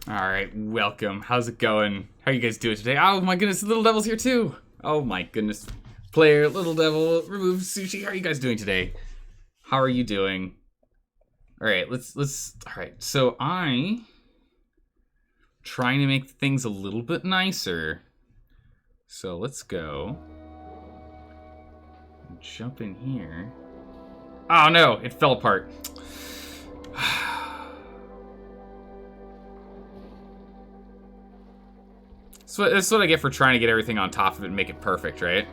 Alright, welcome. How's it going? How are you guys doing today? Oh my goodness, the Little Devil's here too! Oh my goodness. Player, Little Devil, remove sushi. How are you guys doing today? How are you doing? Alright, alright, so trying to make things a little bit nicer. So let's go. Jump in here. Oh no, it fell apart. So that's what I get for trying to get everything on top of it and make it perfect, right?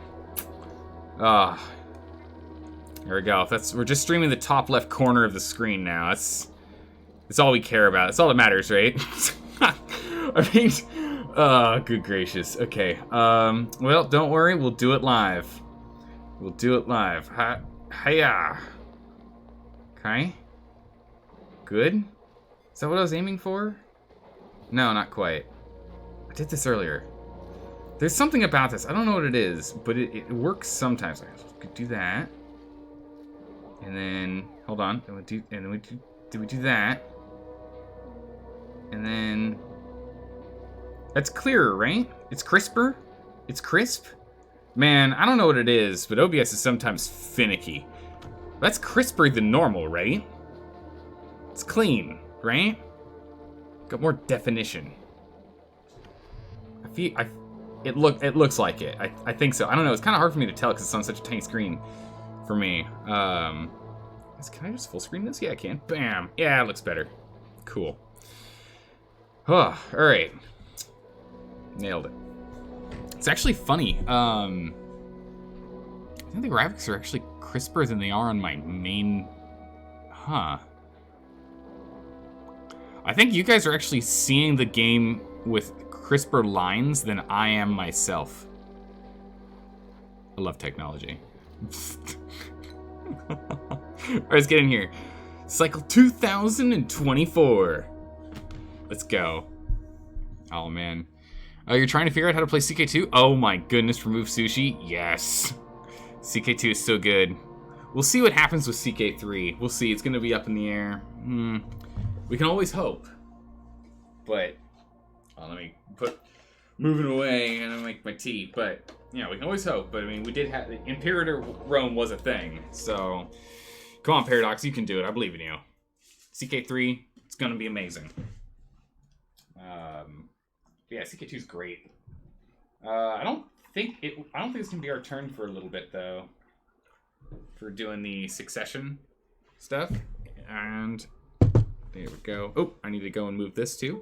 Ah, there we go. We're just streaming the top left corner of the screen now. That's all we care about. That's all that matters, right? I mean, oh, good gracious. Okay. Well, don't worry. We'll do it live. We'll do it live. Hiya. Okay. Good. Is that what I was aiming for? No, not quite. I did this earlier. There's something about this. I don't know what it is, but it works sometimes. I could do that. And then, hold on. Did we do that? And then, that's clearer, right? It's crisper? It's crisp? Man, I don't know what it is, but OBS is sometimes finicky. That's crisper than normal, right? It's clean, right? Got more definition. It looks like it. I think so. I don't know. It's kind of hard for me to tell because it's on such a tiny screen for me. Can I just full screen this? Yeah, I can. Bam. Yeah, it looks better. Cool. Oh, all right. Nailed it. It's actually funny. I think the graphics are actually crisper than they are on my main. Huh. I think you guys are actually seeing the game with crisper lines than I am myself. I love technology. Alright, let's get in here. Cycle 2024. Let's go. Oh, man. Oh, you're trying to figure out how to play CK2? Oh my goodness, remove sushi? Yes. CK2 is so good. We'll see what happens with CK3. We'll see. It's going to be up in the air. We can always hope. But, let me move it away and I make my tea. But, yeah, we can always hope. But, I mean, we did have, Imperator Rome was a thing. So, come on, Paradox, you can do it. I believe in you. CK3, it's going to be amazing. Yeah, CK2 is great. I don't think it's gonna be our turn for a little bit though. For doing the succession stuff. And there we go. Oh, I need to go and move this too.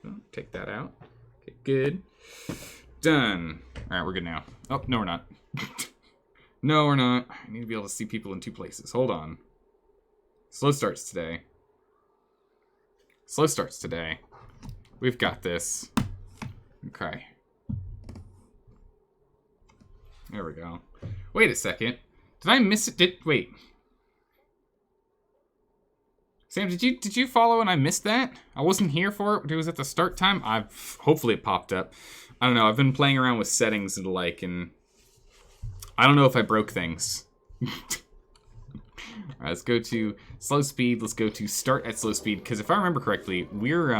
Oh, take that out. Okay, good. Done. Alright, we're good now. Oh, no we're not. No, we're not. I need to be able to see people in two places. Hold on. Slow starts today. Slow starts today. We've got this. Okay. There we go. Wait a second. Did I miss it? Wait. Sam, did you follow and I missed that? I wasn't here for it. It was at the start time. Hopefully it popped up. I don't know. I've been playing around with settings and the like, and I don't know if I broke things. Alright, let's go to slow speed. Let's go to start at slow speed, because if I remember correctly, we're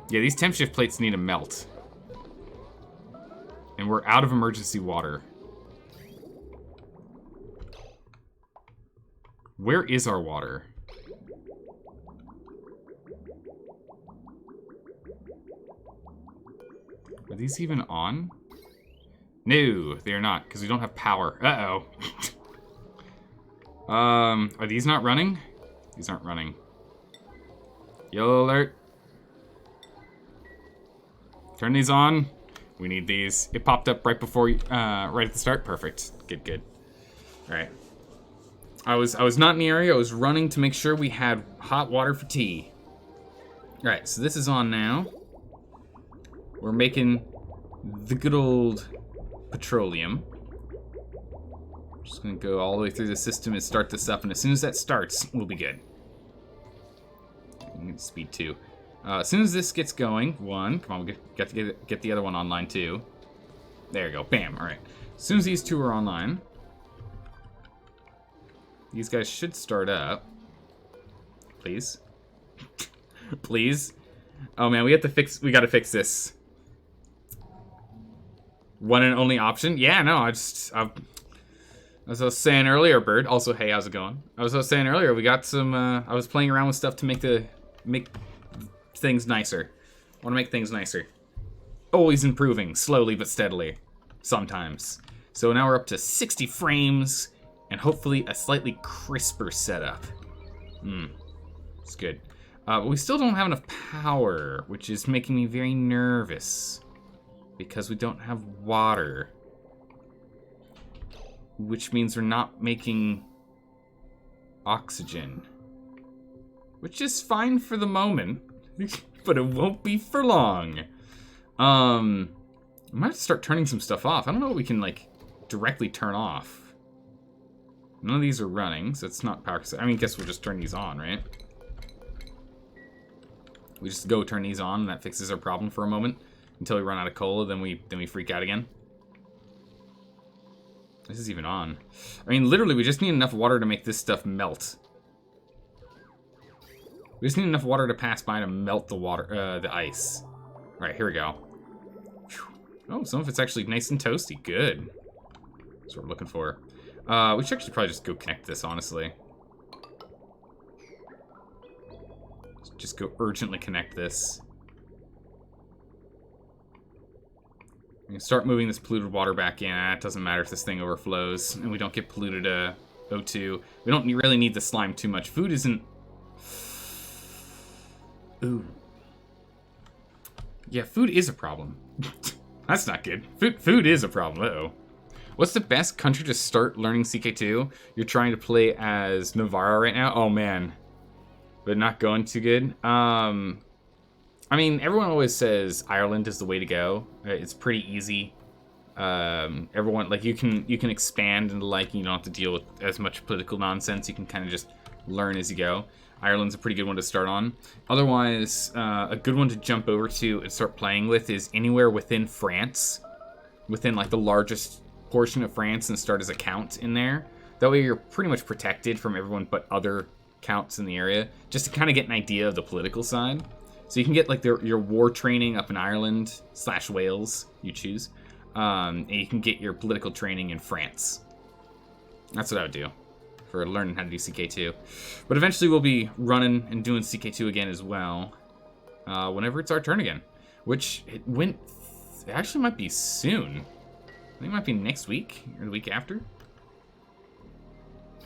yeah, these temp shift plates need to melt. And we're out of emergency water. Where is our water? Are these even on? No, they're not, because we don't have power. Uh-oh. Are these not running? These aren't running. Yellow alert. Turn these on. We need these. It popped up right before, right at the start. Perfect. Good. All right. I was not in the area. I was running to make sure we had hot water for tea. All right, so this is on now. We're making the good old petroleum. Just gonna go all the way through the system and start this up, and as soon as that starts, we'll be good. Speed 2. As soon as this gets going, come on, we got to get the other one online too. There you go, bam, all right. As soon as these two are online, these guys should start up. Please. Please. Oh man, we gotta fix this. One and only option? Yeah, no, as I was saying earlier, Bird. Also, hey, how's it going? I was saying earlier, we got some, I was playing around with stuff to make things nicer. I want to make things nicer. Always improving, slowly but steadily. Sometimes. So now we're up to 60 frames, and hopefully a slightly crisper setup. It's good. But we still don't have enough power, which is making me very nervous. Because we don't have water. Which means we're not making oxygen. Which is fine for the moment, but it won't be for long. I might have to start turning some stuff off. I don't know what we can, like, directly turn off. None of these are running, so it's not power. I mean, guess we'll just turn these on, right? We just go turn these on, and that fixes our problem for a moment. Until we run out of cola, then we freak out again. This is even on. I mean, literally, we just need enough water to make this stuff melt. We just need enough water to pass by to melt the ice. All right, here we go. Oh, some of it's actually nice and toasty. Good. That's what we're looking for. We should actually probably just go connect this, honestly. Just go urgently connect this. We can start moving this polluted water back in. It doesn't matter if this thing overflows and we don't get polluted O2. We don't really need the slime too much. Food isn't... Ooh. Yeah, food is a problem. That's not good. Food is a problem. Uh-oh. What's the best country to start learning CK2? You're trying to play as Navarro right now? Oh, man. But not going too good. I mean, everyone always says Ireland is the way to go. It's pretty easy. Everyone, like, you can expand and like, you don't have to deal with as much political nonsense. You can kind of just learn as you go. Ireland's a pretty good one to start on. Otherwise, a good one to jump over to and start playing with is anywhere within France. Within, like, the largest portion of France, and start as a count in there. That way you're pretty much protected from everyone but other counts in the area. Just to kind of get an idea of the political side. So you can get, like, your war training up in Ireland / Wales, you choose. And you can get your political training in France. That's what I would do for learning how to do CK2. But eventually we'll be running and doing CK2 again as well. Whenever it's our turn again. Which, it actually might be soon. I think it might be next week, or the week after.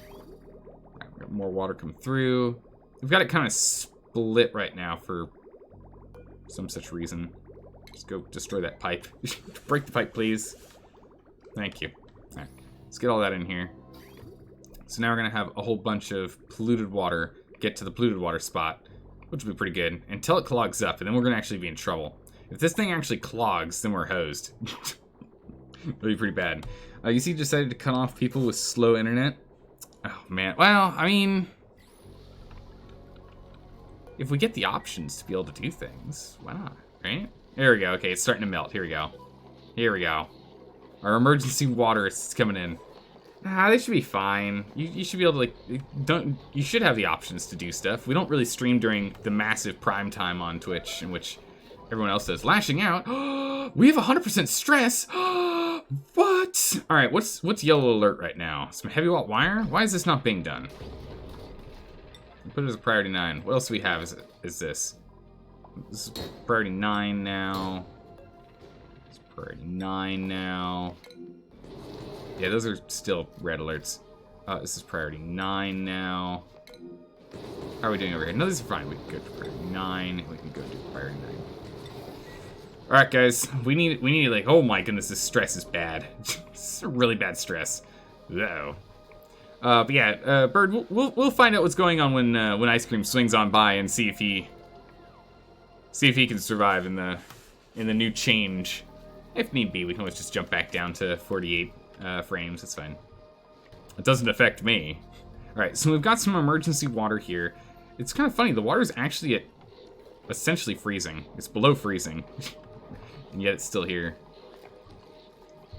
Right, we got more water come through. We've got it kind of split right now for some such reason. Just go destroy that pipe. Break the pipe, please. Thank you. All right, let's get all that in here. So now we're gonna have a whole bunch of polluted water get to the polluted water spot, which will be pretty good, until it clogs up, and then we're gonna actually be in trouble. If this thing actually clogs, then we're hosed. It'll be pretty bad. You see, decided to cut off people with slow internet. Oh man, well, I mean, if we get the options to be able to do things, why not, right? There we go. Okay, it's starting to melt. Here we go. Here we go. Our emergency water is coming in. They should be fine. You should be able to, like, you should have the options to do stuff. We don't really stream during the massive prime time on Twitch, in which everyone else does. Lashing out. We have 100% stress. What? All right, what's yellow alert right now? Some heavy wrought wire? Why is this not being done? Put it as a priority 9. What else do we have is this? This is priority 9 now. It's priority 9 now. Yeah, those are still red alerts. This is priority 9 now. How are we doing over here? No, these are fine. We can go to priority 9. We can go to priority 9. All right, guys. We need like, oh my goodness, this stress is bad. This is a really bad stress. Uh-oh. But yeah, Bird, we'll find out what's going on when Ice Cream swings on by and see if he can survive in the new change. If need be, we can always just jump back down to 48 frames. It's fine. It doesn't affect me. All right, so we've got some emergency water here. It's kind of funny. The water is actually at essentially freezing. It's below freezing, and yet it's still here.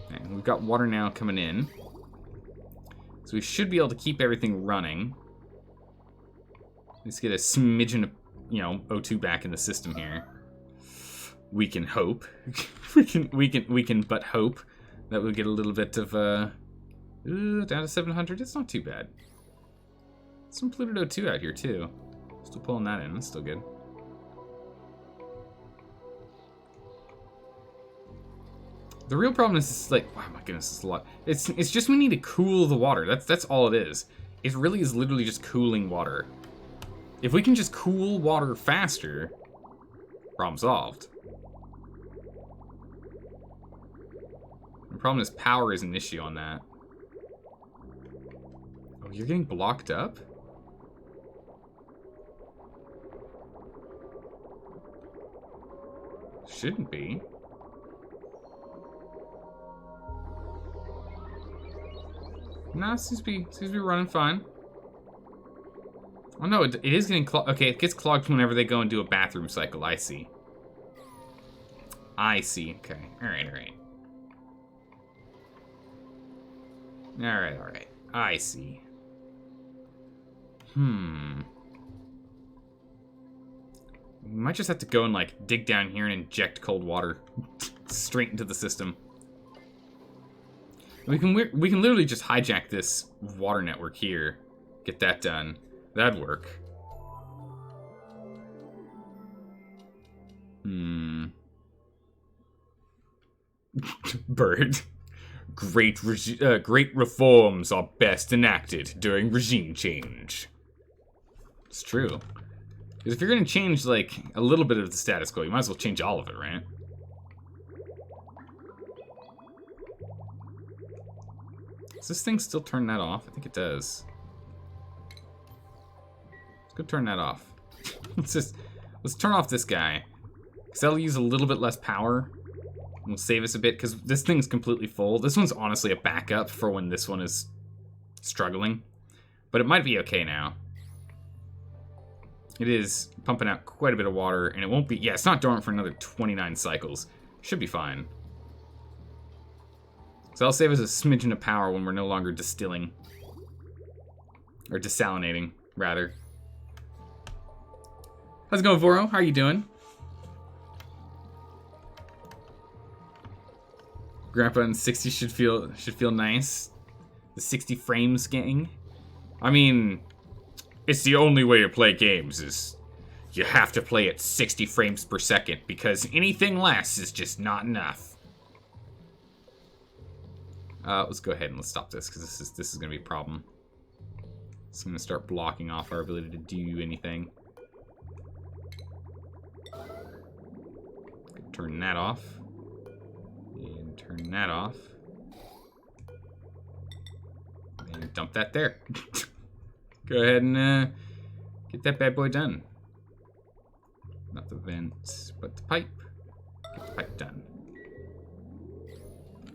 Okay, we've got water now coming in. So we should be able to keep everything running. Let's get a smidgen you know, O2 back in the system here. We can hope. we can but hope that we'll get a little bit of down to 700. It's not too bad. Some polluted O2 out here too. Still pulling that in. That's still good. The real problem is like, wow, my goodness, it's a lot. It's just we need to cool the water. That's all it is. It really is literally just cooling water. If we can just cool water faster, problem solved. The problem is power is an issue on that. Oh, you're getting blocked up? Shouldn't be. Nah, it seems to be running fine. Oh no, it is getting clogged. Okay, it gets clogged whenever they go and do a bathroom cycle. I see. I see. Okay. Alright, alright. Alright, alright. I see. We might just have to go and, like, dig down here and inject cold water straight into the system. We can literally just hijack this water network here. Get that done. That'd work. Bird. Great reforms are best enacted during regime change. It's true. Because if you're going to change, like, a little bit of the status quo, you might as well change all of it, right? Does this thing still turn that off? I think it does. Let's go turn that off. let's turn off this guy. Because that'll use a little bit less power. And will save us a bit, because this thing's completely full. This one's honestly a backup for when this one is struggling. But it might be okay now. It is pumping out quite a bit of water, and it won't be... Yeah, it's not dormant for another 29 cycles. Should be fine. So that'll save us a smidgen of power when we're no longer distilling. Or desalinating, rather. How's it going, Voro? How are you doing? Grandpa in 60 should feel nice. The 60 frames gang. I mean, it's the only way to play games is you have to play at 60 frames per second because anything less is just not enough. Let's go ahead and let's stop this because this is gonna be a problem. It's gonna start blocking off our ability to do anything. Turn that off. And turn that off. And dump that there. Go ahead and get that bad boy done. Not the vent, but the pipe. Get the pipe done.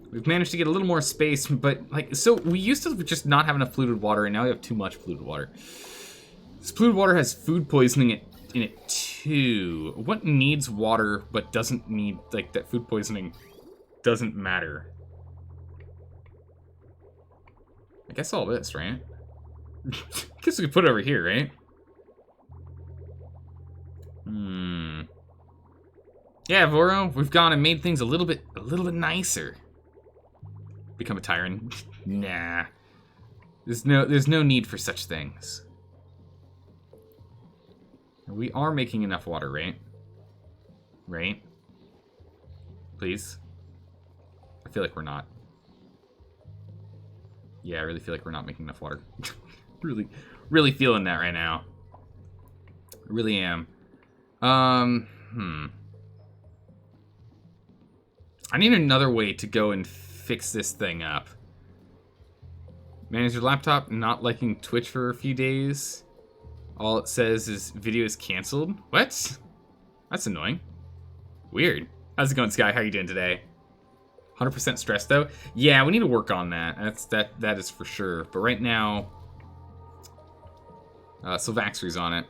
We've managed to get a little more space, but like, so we used to just not have enough polluted water, and now we have too much polluted water. This polluted water has food poisoning in it too. What needs water but doesn't need, like, that food poisoning doesn't matter? I guess all this, right? I guess we could put it over here, right? Yeah, Voro, we've gone and made things a little bit nicer. Become a tyrant? Nah. There's no need for such things. We are making enough water, right? Right? Please? I feel like we're not. Yeah, I really feel like we're not making enough water. really feeling that right now. I really am. I need another way to go and fix this thing up. Manage your laptop not liking Twitch for a few days. All it says is video is canceled. What? That's annoying. Weird. How's it going, Sky? How are you doing today? 100% stressed though? Yeah, we need to work on that. That is for sure. But right now, Sylvaxry's on it.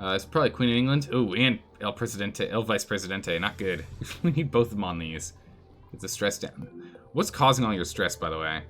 It's probably Queen of England. Oh, and El Vice Presidente. Not good. We need both of them on these. Get the stress down. What's causing all your stress, by the way?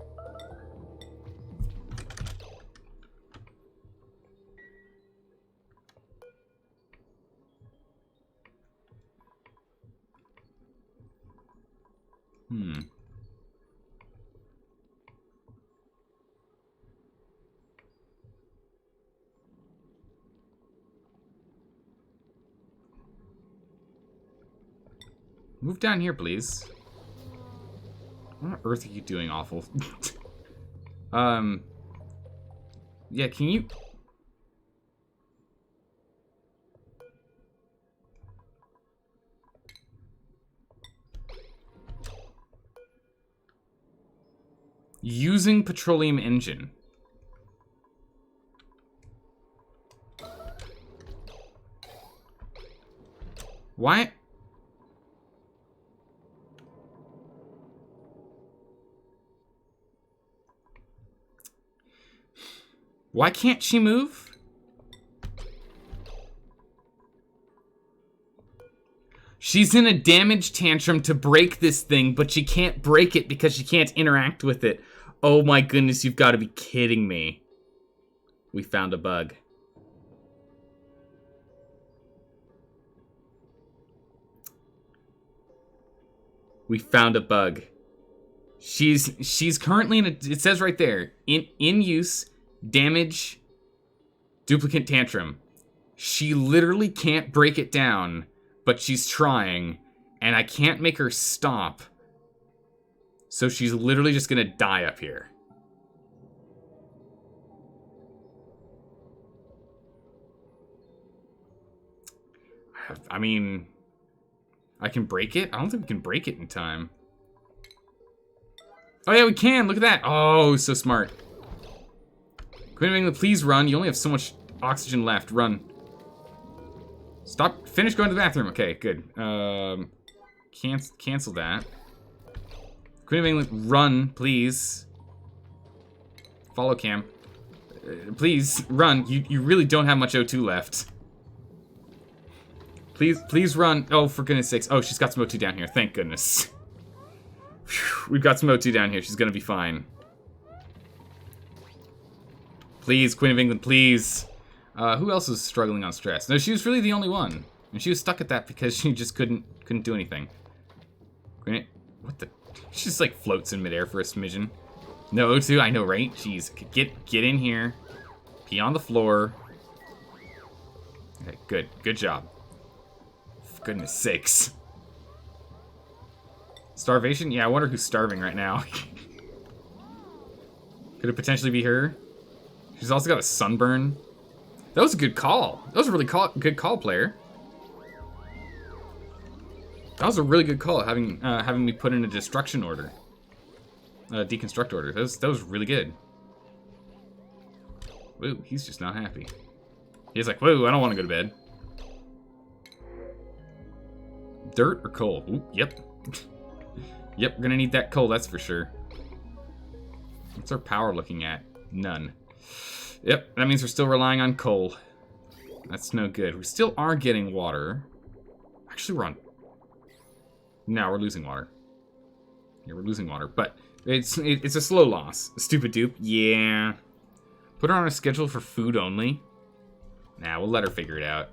Move down here, please. What on earth are you doing, awful? Yeah, can you... Using petroleum engine. Why? Why can't she move? She's in a damage tantrum to break this thing, but she can't break it because she can't interact with it. Oh my goodness, you've got to be kidding me. We found a bug. We found a bug. She's currently in a, it says right there, in use, damage, duplicate tantrum. She literally can't break it down, but she's trying, and I can't make her stop. So she's literally just gonna die up here. I mean, I can break it? I don't think we can break it in time. Oh yeah, we can! Look at that! Oh, so smart. Queen of England, please run. You only have so much oxygen left. Run. Stop. Finish going to the bathroom. Okay, good. Cancel that. Queen of England, run, please. Follow cam. Please, run. You really don't have much O2 left. Please run. Oh, for goodness sakes. Oh, she's got some O2 down here. Thank goodness. Whew, we've got some O2 down here. She's gonna be fine. Please, Queen of England, please. Who else is struggling on stress? No, she was really the only one. And she was stuck at that because she just couldn't do anything. Queen, what the? She just like floats in midair for a smidgen. No O2, I know, right? Jeez, get in here. Pee on the floor. Okay, good job. For goodness sakes. Starvation? Yeah, I wonder who's starving right now. Could it potentially be her? She's also got a sunburn. That was a good call. That was a really good call, player. That was a really good call, having me put in a destruction order. Deconstruct order. That was really good. Woo, he's just not happy. He's like, whoa, I don't want to go to bed. Dirt or coal? Ooh, yep. Yep, we're gonna need that coal, that's for sure. What's our power looking at? None. Yep, that means we're still relying on coal. That's no good. We still are getting water. Actually, we're on... No, we're losing water. Yeah, we're losing water, but it's a slow loss. Stupid dupe. Yeah. Put her on a schedule for food only. Nah, we'll let her figure it out.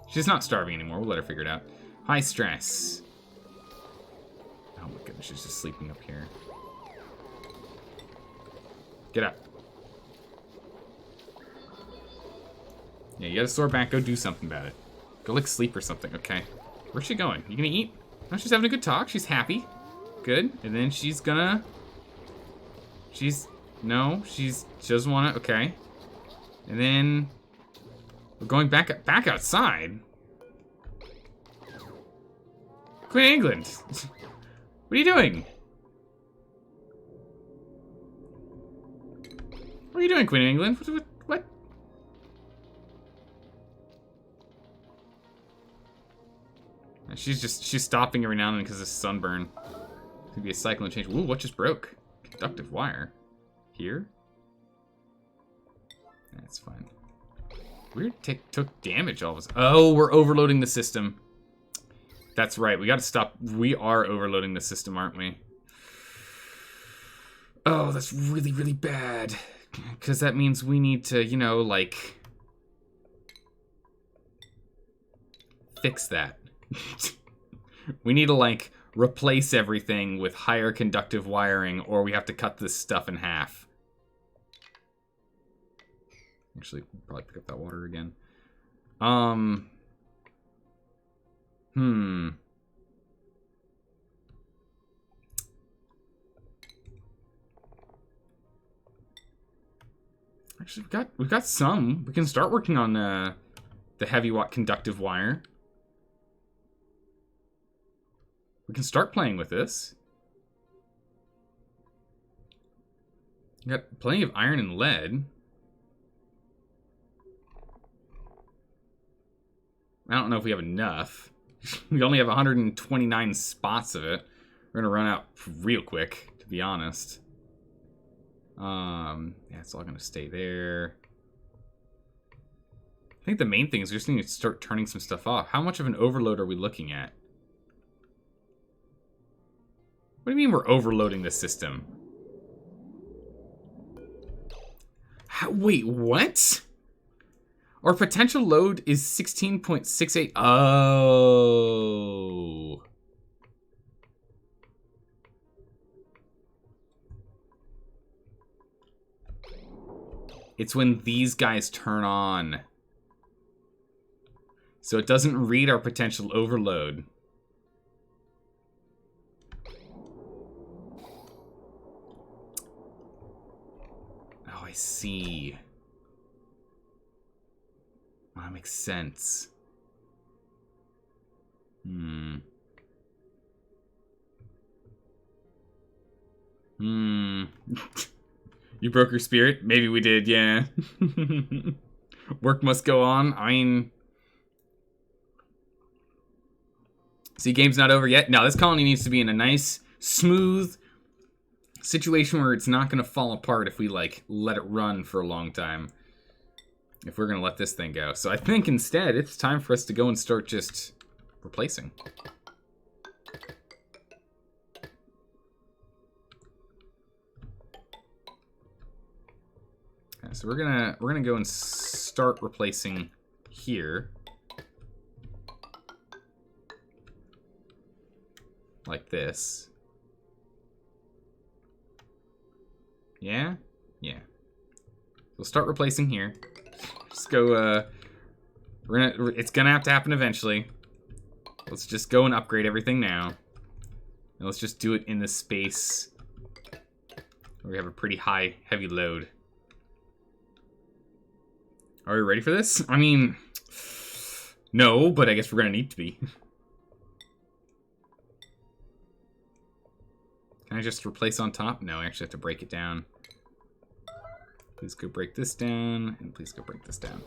She's not starving anymore. We'll let her figure it out. High stress. Oh my goodness, she's just sleeping up here. Get up. Yeah, you gotta soar back, go do something about it. Go like sleep or something, okay. Where's she going? You gonna eat? No, she's having a good talk, she's happy. Good, and then she's gonna... No, she doesn't wanna, okay. And then... We're going back outside? Queen of England! What are you doing? What are you doing, Queen of England? What? She's stopping every now and then because of sunburn. Could be a cyclone change. Ooh, what just broke? Conductive wire. Here? That's fine. Weird took damage all of us. Oh, we're overloading the system. That's right, we gotta stop. We are overloading the system, aren't we? Oh, that's really, really bad. Because that means we need to, you know, like... fix that. We need to, like, replace everything with higher conductive wiring, or we have to cut this stuff in half. Actually, probably pick up that water again. Actually, we've got some. We can start working on the heavy watt conductive wire. We can start playing with this. We got plenty of iron and lead. I don't know if we have enough. We only have 129 spots of it. We're gonna run out real quick, to be honest. Yeah, it's all gonna stay there. I think the main thing is we just need to start turning some stuff off. How much of an overload are we looking at? What do you mean we're overloading the system? Wait, what? Our potential load is 16.68. Oh. It's when these guys turn on. So it doesn't read our potential overload. Oh, I see. Oh, that makes sense. You broke your spirit? Maybe we did, yeah. Work must go on. I mean... See, game's not over yet. No, this colony needs to be in a nice, smooth situation where it's not going to fall apart if we, like, let it run for a long time. If we're going to let this thing go. So I think instead, it's time for us to go and start just replacing. So we're gonna go and start replacing here. Like this. Yeah? Yeah. We'll start replacing here. Just go, it's gonna have to happen eventually. Let's just go and upgrade everything now. And let's just do it in the space where we have a pretty high, heavy load. Are we ready for this? I mean, no, but I guess we're gonna need to be. Can I just replace on top? No, I actually have to break it down. Please go break this down, and please go break this down.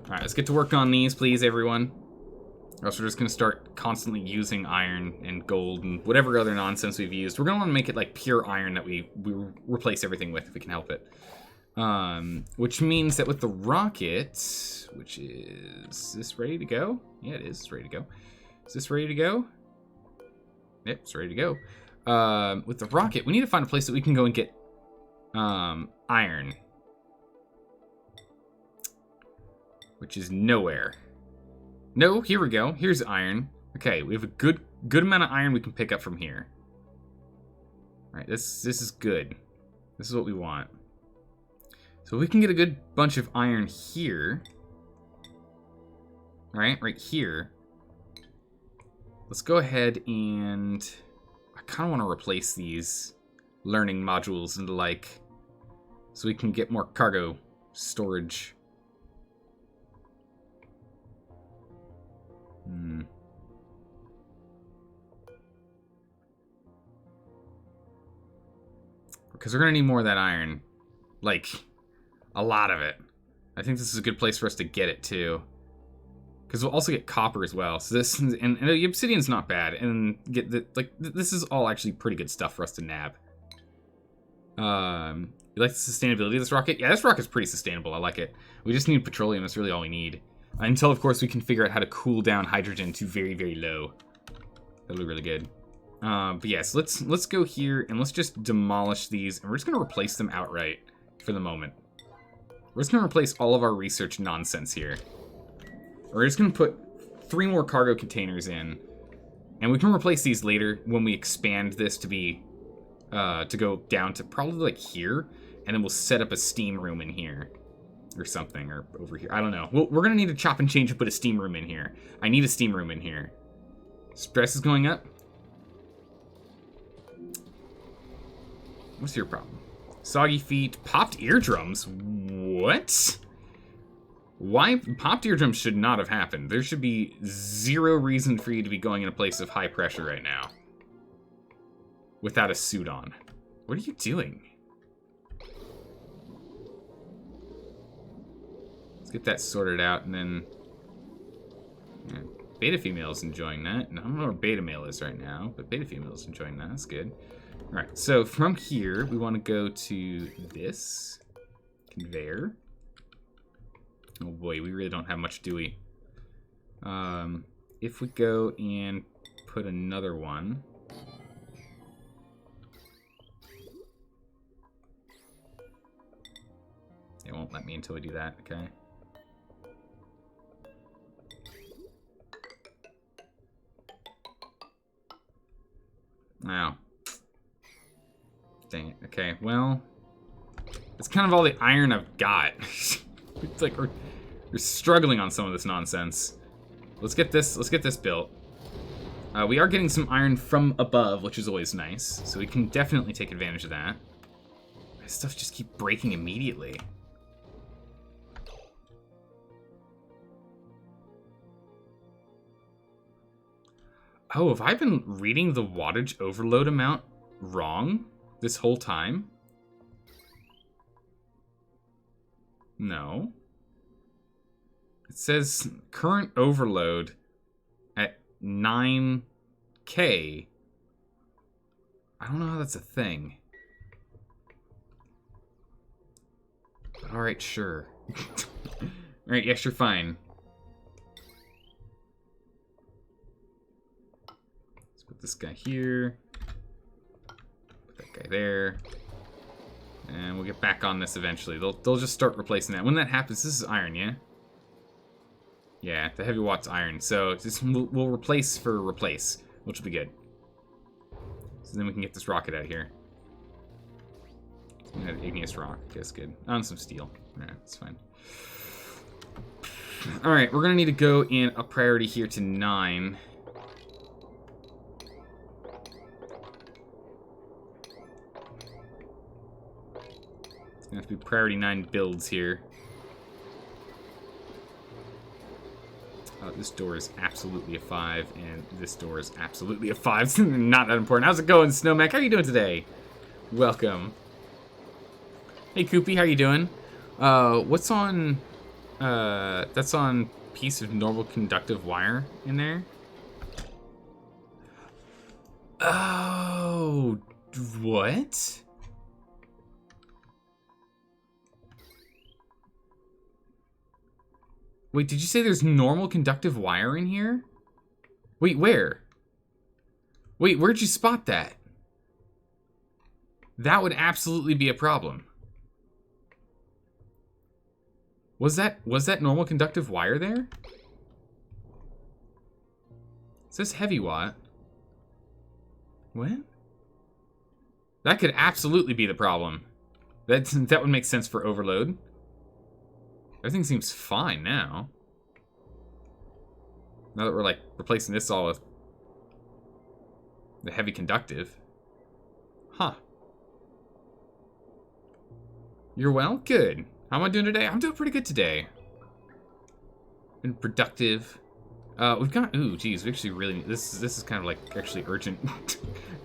Alright, let's get to work on these, please, everyone. Or else we're just gonna start constantly using iron and gold and whatever other nonsense we've used. We're gonna wanna make it like pure iron that we replace everything with if we can help it. Which means that with the rocket, which is this ready to go? Yeah, it is. It's ready to go. Is this ready to go? Yep, it's ready to go. With the rocket, we need to find a place that we can go and get iron. Which is nowhere. No, here we go. Here's iron. Okay, we have a good amount of iron we can pick up from here. Alright, this is good. This is what we want. So we can get a good bunch of iron here. Alright, right here. Let's go ahead and... I kind of want to replace these learning modules and the like, so we can get more cargo storage. Because we're going to need more of that iron. Like... a lot of it. I think this is a good place for us to get it too, because we'll also get copper as well. So this and the obsidian's not bad, and get the this is all actually pretty good stuff for us to nab. You like the sustainability of this rocket? Yeah, this rocket's pretty sustainable. I like it. We just need petroleum. That's really all we need. Until of course we can figure out how to cool down hydrogen to very, very low. That'll be really good. But yes, let's go here and let's just demolish these, and we're just gonna replace them outright for the moment. We're just going to replace all of our research nonsense here. We're just going to put 3 more cargo containers in. And we can replace these later when we expand this to be, to go down to probably like here. And then we'll set up a steam room in here. Or something, or over here. I don't know. We're gonna need to chop and change and put a steam room in here. I need a steam room in here. Stress is going up. What's your problem? Soggy feet, popped eardrums? What? Why? Popped eardrums should not have happened. There should be zero reason for you to be going in a place of high pressure right now. Without a suit on. What are you doing? Let's get that sorted out, and then... Yeah, beta female is enjoying that. And I don't know where beta male is right now, but beta female is enjoying that. That's good. Alright, so from here, we want to go to this conveyor. Oh boy, we really don't have much, do we? If we go and put another one... It won't let me until we do that, okay? Wow. Dang it. Okay, well... It's kind of all the iron I've got. It's like we're struggling on some of this nonsense. Let's get this built. We are getting some iron from above, which is always nice. So we can definitely take advantage of that. My stuff just keeps breaking immediately. Oh, have I been reading the wattage overload amount wrong this whole time? No. It says current overload at 9K. I don't know how that's a thing. But alright, sure. Alright, yes, you're fine. Put this guy here. Put that guy there. And we'll get back on this eventually. They'll just start replacing that. When that happens, this is iron, yeah? Yeah, the heavy watt's iron. So just, we'll replace for replace, which will be good. So then we can get this rocket out of here. So we have igneous rock. That's good. On some steel. Alright, that's fine. Alright, we're going to need to go in a priority here to 9. Gonna have to be priority 9 builds here. This door is absolutely a 5, and this door is absolutely a 5. Not that important. How's it going, Snowmac? How are you doing today? Welcome. Hey, Koopy, how you doing? What's on... that's on piece of normal conductive wire in there? Oh, what? Wait, did you say there's normal conductive wire in here? Wait, where? Wait, where'd you spot that? That would absolutely be a problem. Was that normal conductive wire there? It says heavy watt. What? That could absolutely be the problem. That would make sense for overload. Everything seems fine now. Now that we're like replacing this all with the heavy conductive. Huh. You're well? Good. How am I doing today? I'm doing pretty good today. Been productive. We've got, ooh, geez, we actually really need, this is kind of like actually urgent.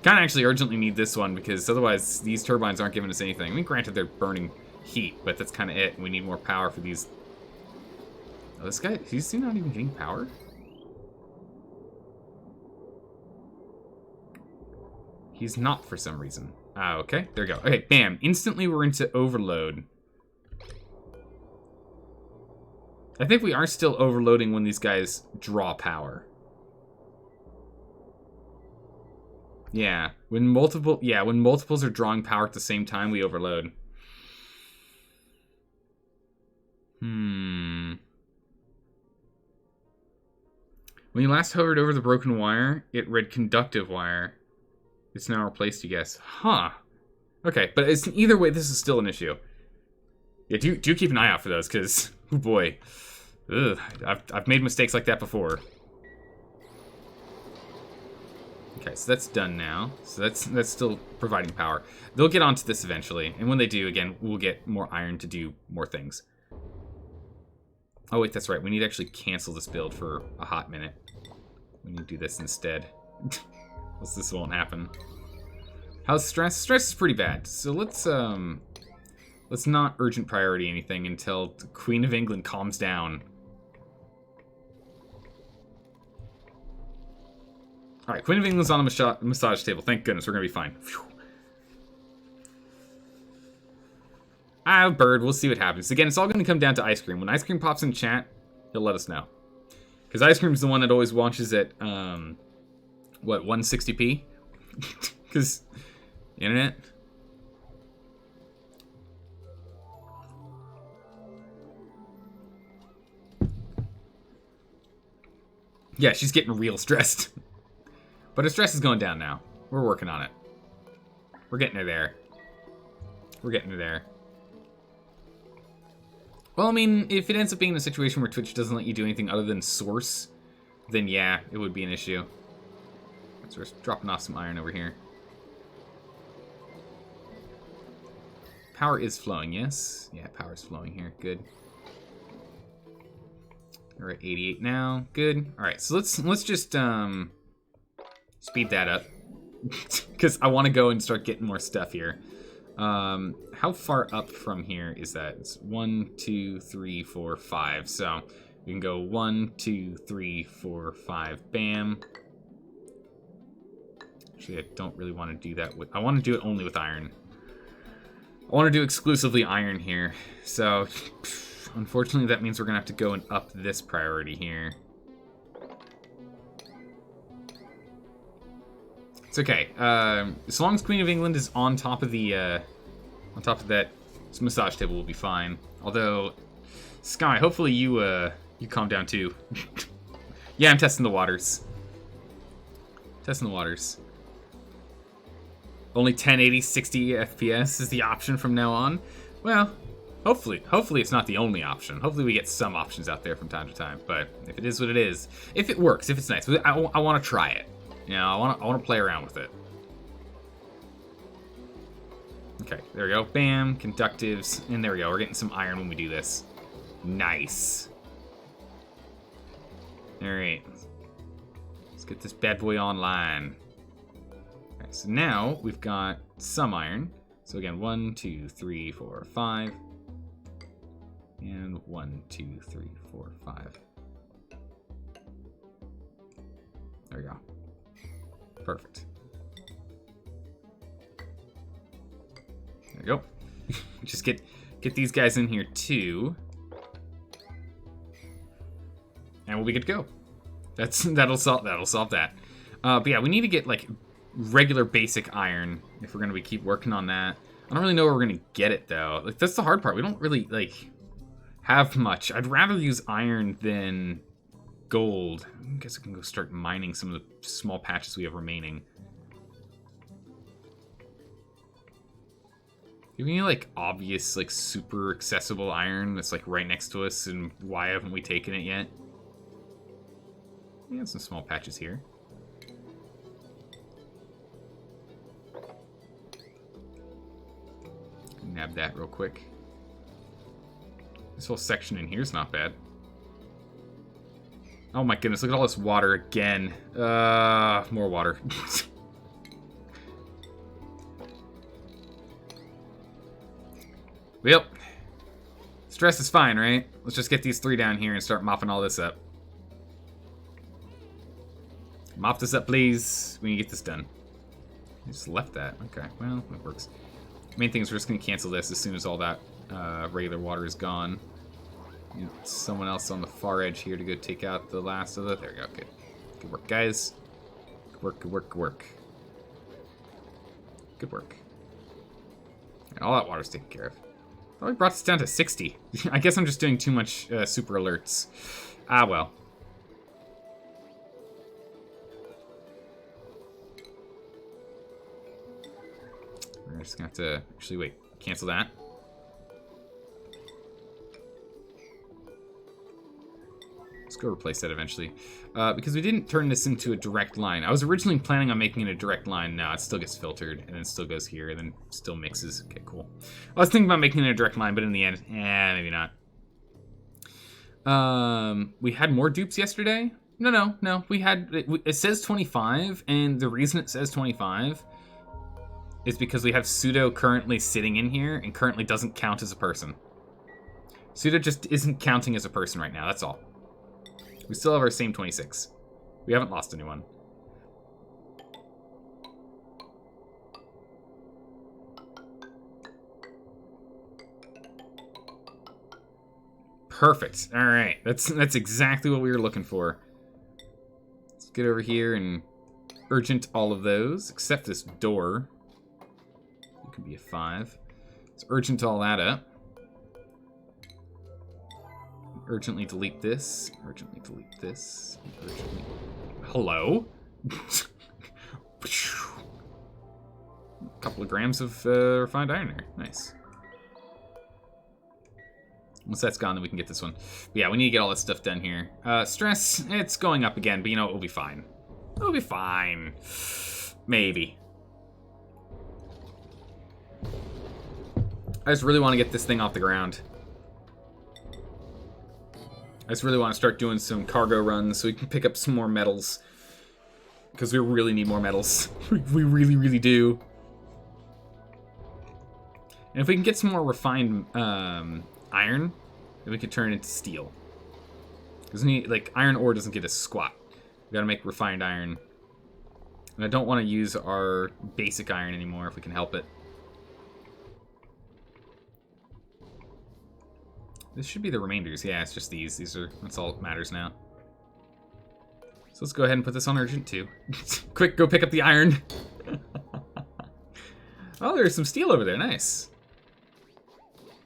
Kind of actually urgently need this one because otherwise these turbines aren't giving us anything. I mean, granted they're burning heat, but that's kind of it. We need more power for these. Oh, this guy, he's not even getting power? He's not for some reason. Ah, okay, there we go. Okay, bam, instantly we're into overload. I think we are still overloading when these guys draw power. Yeah, when multiples are drawing power at the same time, we overload. When you last hovered over the broken wire, it read conductive wire. It's now replaced, you guess. Huh. Okay, but it's, either way, this is still an issue. Yeah, do keep an eye out for those, because, oh boy. Ugh, I've made mistakes like that before. Okay, so that's done now. So that's still providing power. They'll get onto this eventually, and when they do, again, we'll get more iron to do more things. Oh wait, that's right. We need to actually cancel this build for a hot minute. We need to do this instead. Else this won't happen. How's stress? Stress is pretty bad. So let's not urgent priority anything until the Queen of England calms down. All right, Queen of England's on a massage table. Thank goodness, we're gonna be fine. Phew. Ah, bird. We'll see what happens. Again, it's all gonna come down to Ice Cream. When Ice Cream pops in chat, he'll let us know. Because Ice Cream's the one that always watches at what, 160p? Because internet. Yeah, she's getting real stressed. But her stress is going down now. We're working on it. We're getting her there. We're getting her there. Well, I mean, if it ends up being a situation where Twitch doesn't let you do anything other than source, then yeah, it would be an issue. So we're dropping off some iron over here. Power is flowing, yes? Yeah, power is flowing here. Good. We're at 88 now. Good. All right, so let's just speed that up because I want to go and start getting more stuff here. How far up from here is that? It's 1, 2, 3, 4, 5. So we can go 1, 2, 3, 4, 5. Bam. Actually, I don't really want to do that with. I want to do it only with iron. I want to do exclusively iron here. So unfortunately, that means we're gonna have to go and up this priority here. It's okay. As long as Queen of England is on top of the that massage table, we'll be fine. Although, Sky, hopefully you calm down too. Yeah, I'm testing the waters. Testing the waters. Only 1080 60 FPS is the option from now on. Well, hopefully it's not the only option. Hopefully we get some options out there from time to time. But if it is what it is, if it works, if it's nice, I want to try it. You know, I want to play around with it. Okay, there we go. Bam, conductives, and there we go. We're getting some iron when we do this. Nice. All right, let's get this bad boy online. Okay, so now we've got some iron. So again, 1, 2, 3, 4, 5, and 1, 2, 3, 4, 5. There we go. Perfect. There we go. Just get these guys in here too, and we'll be good to go. That'll solve that. But yeah, we need to get like regular basic iron if we're gonna keep working on that. I don't really know where we're gonna get it though. Like that's the hard part. We don't really like have much. I'd rather use iron than gold. I guess I can go start mining some of the small patches we have remaining. Do we need like obvious, like super accessible iron that's like right next to us, and why haven't we taken it yet? We have some small patches here. Nab that real quick. This whole section in here is not bad. Oh my goodness, look at all this water again. More water. Well, stress is fine, right? Let's just get these 3 down here and start mopping all this up. Mop this up, please. We need to get this done. I just left that. Okay, well, it works. Main thing is we're just going to cancel this as soon as all that regular water is gone. Need someone else on the far edge here to go take out the last of it. There we go. Good. Good work, guys. Good work, good work, good work. Good work. And all that water's taken care of. Oh, we brought this down to 60. I guess I'm just doing too much super alerts. Ah, well. we're just gonna have to... Actually, wait. Cancel that. Let's go replace that eventually. Because we didn't turn this into a direct line. I was originally planning on making it a direct line. No, it still gets filtered, and then still goes here, and then still mixes. Okay, cool. I was thinking about making it a direct line, but in the end, maybe not. We had more dupes yesterday? No. We had... It says 25, and the reason it says 25 is because we have Pseudo currently sitting in here, and currently doesn't count as a person. Pseudo just isn't counting as a person right now, that's all. We still have our same 26. We haven't lost anyone. Perfect. All right, that's exactly what we were looking for. Let's get over here and urgent all of those, except this door. It could be a 5. Let's urgent all that up. Urgently delete this. Urgently delete this. Urgently... Hello? A couple of grams of refined iron there. Nice. Once that's gone, then we can get this one. But yeah, we need to get all this stuff done here. Stress, it's going up again, but you know, it'll be fine. It'll be fine. Maybe. I just really want to get this thing off the ground. I just really want to start doing some cargo runs so we can pick up some more metals. Because we really need more metals. We really, really do. And if we can get some more refined iron, then we can turn it into steel. Because like, iron ore doesn't get a squat. We gotta make refined iron. And I don't want to use our basic iron anymore if we can help it. This should be the remainders. Yeah, it's just these. That's all that matters now. So let's go ahead and put this on urgent too. Quick, go pick up the iron. Oh, there's some steel over there. Nice.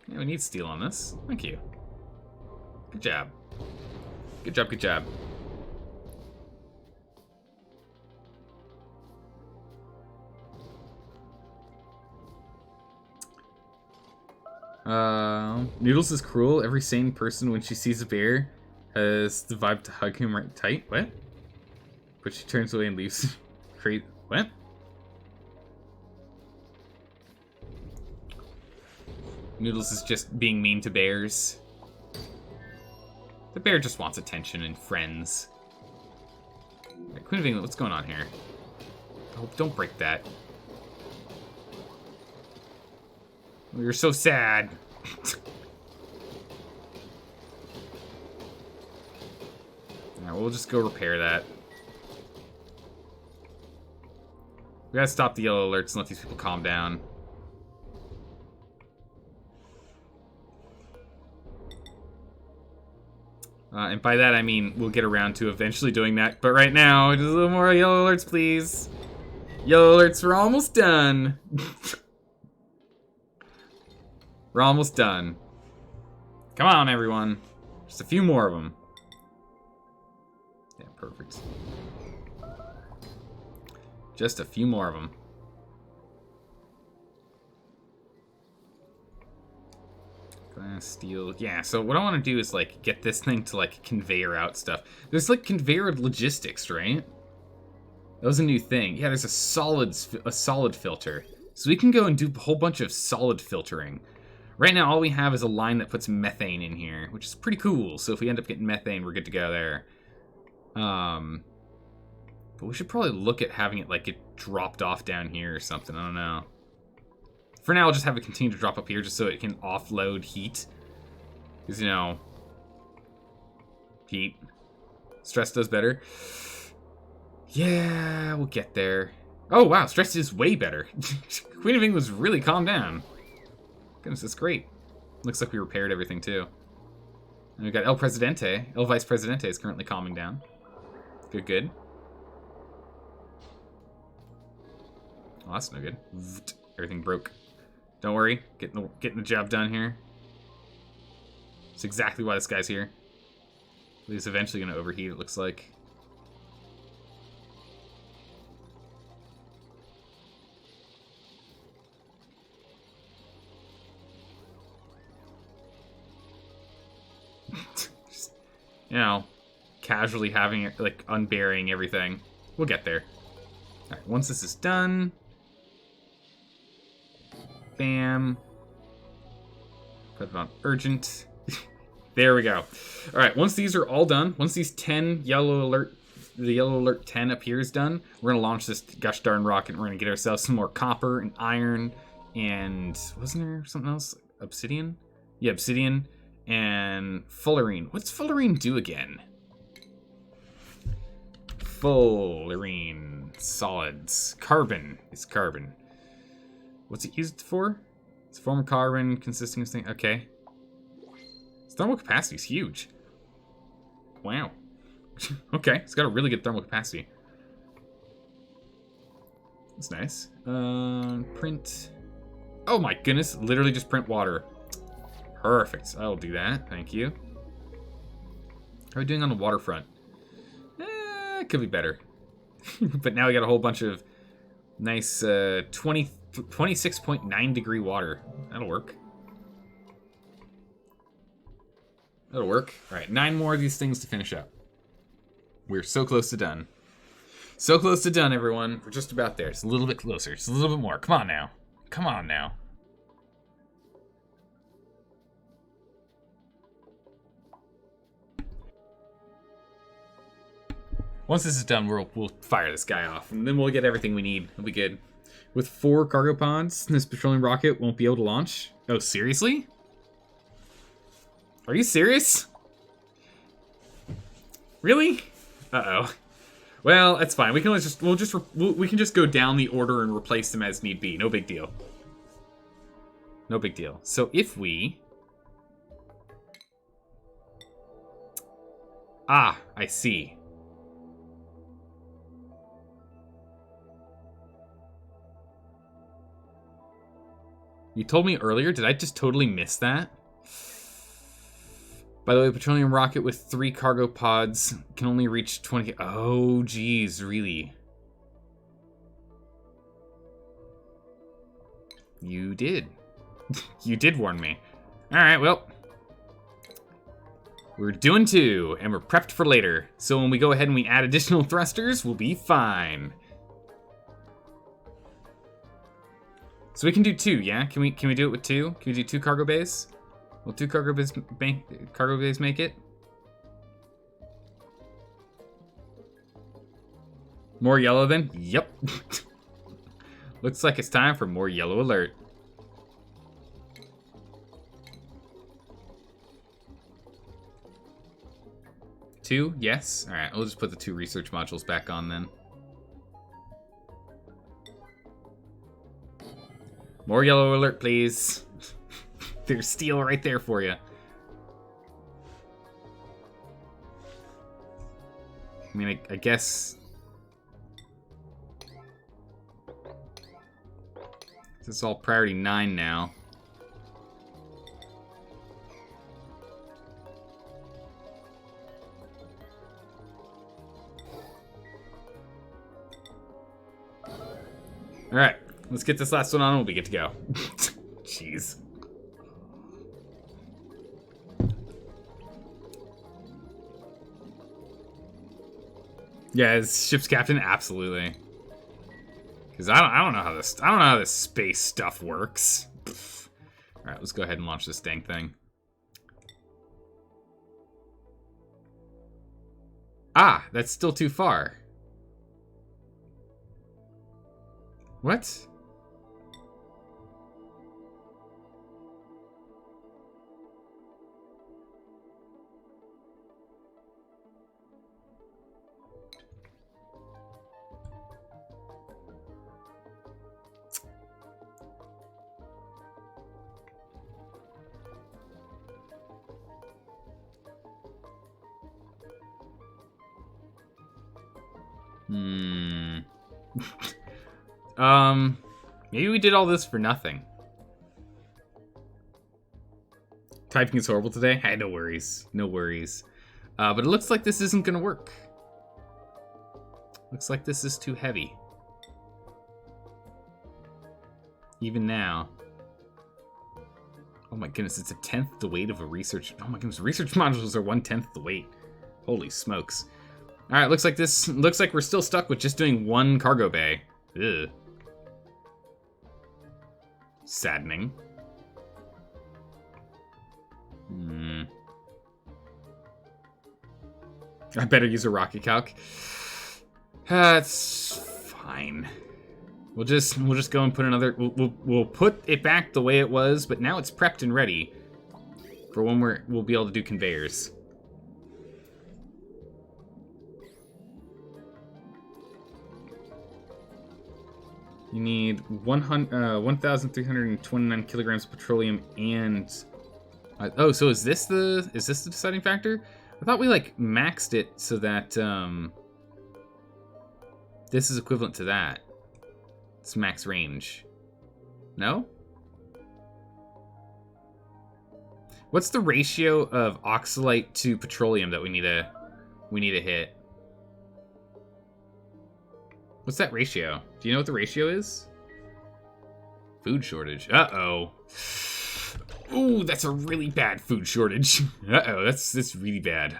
Yeah, we need steel on this. Thank you. Good job. Good job, good job. Noodles is cruel. Every sane person, when she sees a bear, has the vibe to hug him right tight. What? But she turns away and leaves. Crazy. What? Noodles is just being mean to bears. The bear just wants attention and friends. Right, Queen of England, what's going on here? Oh, don't break that. Oh, you're so sad. Alright, we'll just go repair that. We gotta stop the yellow alerts and let these people calm down. And by that I mean we'll get around to eventually doing that. But right now, just a little more yellow alerts, please. Yellow alerts, we're almost done. We're almost done. Come on, everyone. Just a few more of them. Yeah, perfect. Just a few more of them. Glass, steel. Yeah, so what I want to do is, like, get this thing to, like, conveyor out stuff. There's, like, conveyor logistics, right? That was a new thing. Yeah, there's a solid filter. So we can go and do a whole bunch of solid filtering. Right now, all we have is a line that puts methane in here, which is pretty cool. So if we end up getting methane, we're good to go there. But we should probably look at having it, like, get dropped off down here or something. I don't know. For now, I'll just have it continue to drop up here just so it can offload heat. Because, you know, heat. Stress does better. Yeah, we'll get there. Oh, wow, stress is way better. Queen of England's really calmed down. Goodness, that's great. Looks like we repaired everything, too. And we've got El Presidente. El Vice Presidente is currently calming down. Good, good. Oh, that's no good. Everything broke. Don't worry, getting the job done here. That's exactly why this guy's here. He's eventually going to overheat, it looks like. know, casually having it, like, unburying everything. We'll get there. Alright, once this is done... Bam. Put it on urgent. There we go. Alright, once these are all done, once these 10 yellow alert... The yellow alert 10 up here is done, we're going to launch this gosh darn rocket, and we're going to get ourselves some more copper and iron, and... Wasn't there something else? Obsidian? Yeah, obsidian. And fullerene. What's fullerene do again? Fullerene. Solids. Carbon is carbon. What's it used for? It's a form of carbon consisting of things. Okay. Its thermal capacity is huge. Wow. Okay, it's got a really good thermal capacity. That's nice. Print. Oh my goodness, literally just print water. Perfect. I'll do that. Thank you. How are we doing on the waterfront? It could be better. But now we got a whole bunch of nice 26.9 degree water. That'll work. That'll work. All right, 9 more of these things to finish up. We're so close to done. So close to done, everyone. We're just about there. Just a little bit closer. Just a little bit more. Come on now. Come on now. Once this is done, we'll fire this guy off, and then we'll get everything we need. It'll be good. With 4 cargo pods, this petroleum rocket won't be able to launch. Oh, seriously? Are you serious? Really? Uh-oh. Well, that's fine. We can we can just go down the order and replace them as need be. No big deal. No big deal. So if we... Ah, I see. You told me earlier, did I just totally miss that? By the way, petroleum rocket with 3 cargo pods can only reach 20... Oh, geez, really? You did. You did warn me. Alright, well. We're doing 2, and we're prepped for later. So when we go ahead and we add additional thrusters, we'll be fine. So we can do 2, yeah? Can we do it with 2? Can we do 2 cargo bays? Will 2 cargo bays make it? More yellow then? Yep. Looks like it's time for more yellow alert. Two? Yes? Alright, we'll just put the 2 research modules back on then. More yellow alert, please. There's steel right there for you. I mean, I guess... This is all priority 9 now. Alright, let's get this last one on and we'll be good to go. Jeez. Yeah, as ship's captain, absolutely. Because I don't know how this space stuff works. All right, let's go ahead and launch this dang thing. Ah, that's still too far. What? Maybe we did all this for nothing. Typing is horrible today. Hey, no worries. No worries. But it looks like this isn't gonna work. Looks like this is too heavy. Even now. Oh my goodness, it's 1/10 the weight of a research... Oh my goodness, research modules are 1/10 the weight. Holy smokes. Alright, looks like we're still stuck with just doing one cargo bay. Ugh. Saddening. I better use a rocket calc. That's fine. We'll just go and put another. We'll put it back the way it was, but now it's prepped and ready for when we'll be able to do conveyors. You need 1,329 kilograms of petroleum and. Oh, so is this the deciding factor? I thought we like maxed it so that this is equivalent to that. It's max range. No? What's the ratio of Oxalite to petroleum that we need to hit? What's that ratio? Do you know what the ratio is? Food shortage. Uh-oh. Ooh, that's a really bad food shortage. Uh-oh, that's really bad.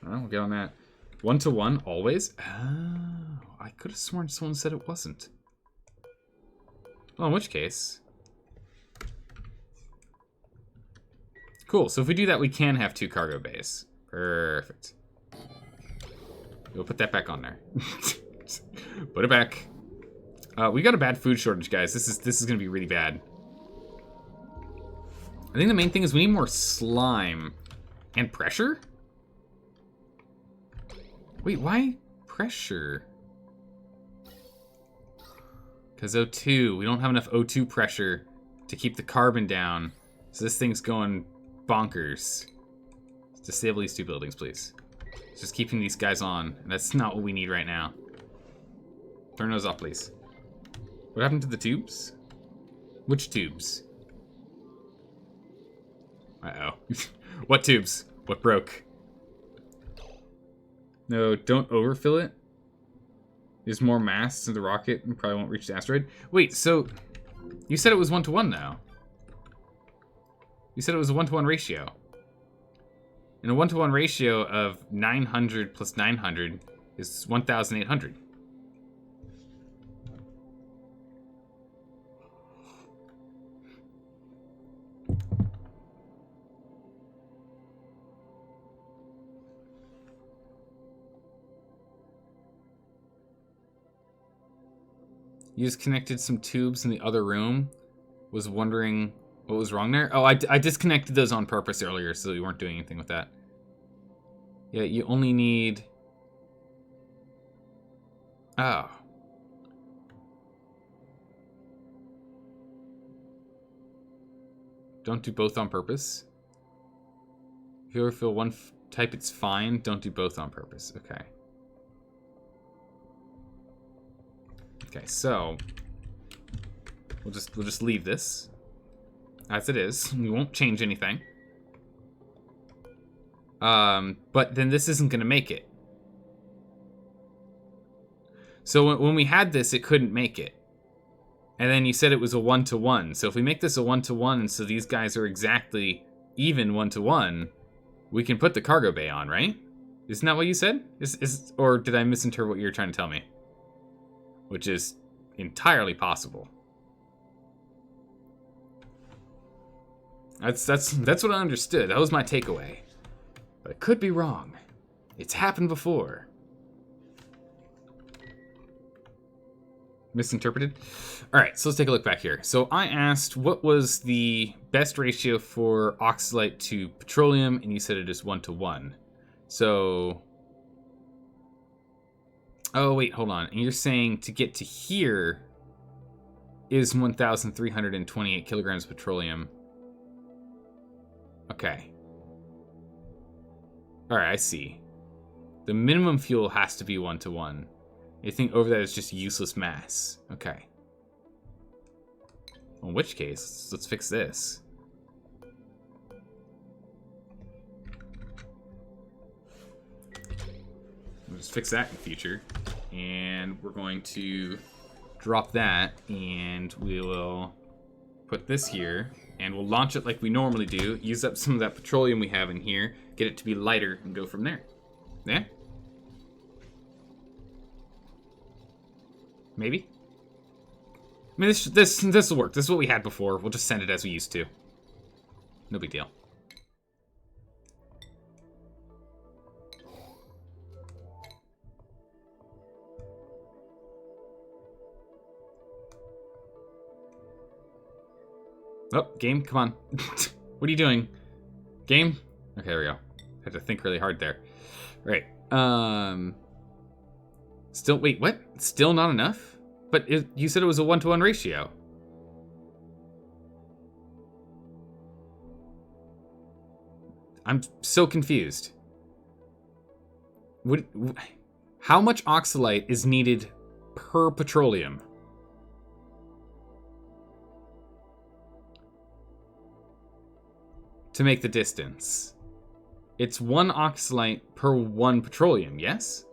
We'll get on that. 1-to-1, always? Oh, I could have sworn someone said it wasn't. Well, in which case... Cool, so if we do that, we can have 2 cargo bays. Perfect. We'll put that back on there. Put it back. We got a bad food shortage, guys. This is gonna be really bad. I think the main thing is we need more slime. And pressure? Wait, why pressure? Because O2, we don't have enough O2 pressure to keep the carbon down. So this thing's going bonkers. Disable these 2 buildings, please. It's just keeping these guys on. And that's not what we need right now. Turn those off, please. What happened to the tubes? Which tubes? Uh-oh. What tubes? What broke? No, don't overfill it. There's more mass in the rocket and probably won't reach the asteroid. Wait, so you said it was 1-to-1 now. You said it was a 1-to-1 ratio. And a 1-to-1 ratio of 900 plus 900 is 1,800. You just connected some tubes in the other room. Was wondering what was wrong there. Oh, I disconnected those on purpose earlier so you weren't doing anything with that. Yeah, you only need... Oh. Don't do both on purpose. If you overfill one type, it's fine. Don't do both on purpose. Okay. Okay, so we'll just leave this as it is. We won't change anything. But then this isn't gonna make it. So when we had this, it couldn't make it. And then you said it was a 1-to-1. So if we make this a 1-to-1, and so these guys are exactly even 1-to-1, we can put the cargo bay on, right? Isn't that what you said? Or did I misinterpret what you were trying to tell me? Which is entirely possible. That's what I understood. That was my takeaway. But I could be wrong. It's happened before. Misinterpreted? Alright, so let's take a look back here. So I asked what was the best ratio for Oxalite to petroleum, and you said it is 1-to-1. So... Oh, wait, hold on. And you're saying to get to here is 1,328 kilograms of petroleum. Okay. Alright, I see. The minimum fuel has to be 1-to-1. Anything over that is just useless mass. Okay. Well, in which case, let's fix this. We'll just fix that in the future. And we're going to drop that, and we will put this here, and we'll launch it like we normally do, use up some of that petroleum we have in here, get it to be lighter, and go from there. Yeah? Maybe? I mean, this will work. This is what we had before. We'll just send it as we used to. No big deal. Oh, game, come on. What are you doing? Game? Okay, there we go. Had to think really hard there. Right. Still, wait, what? Still not enough? But you said it was a 1-to-1 ratio. I'm so confused. How much Oxalite is needed per petroleum? To make the distance. It's 1 Oxalite per 1 petroleum, yes?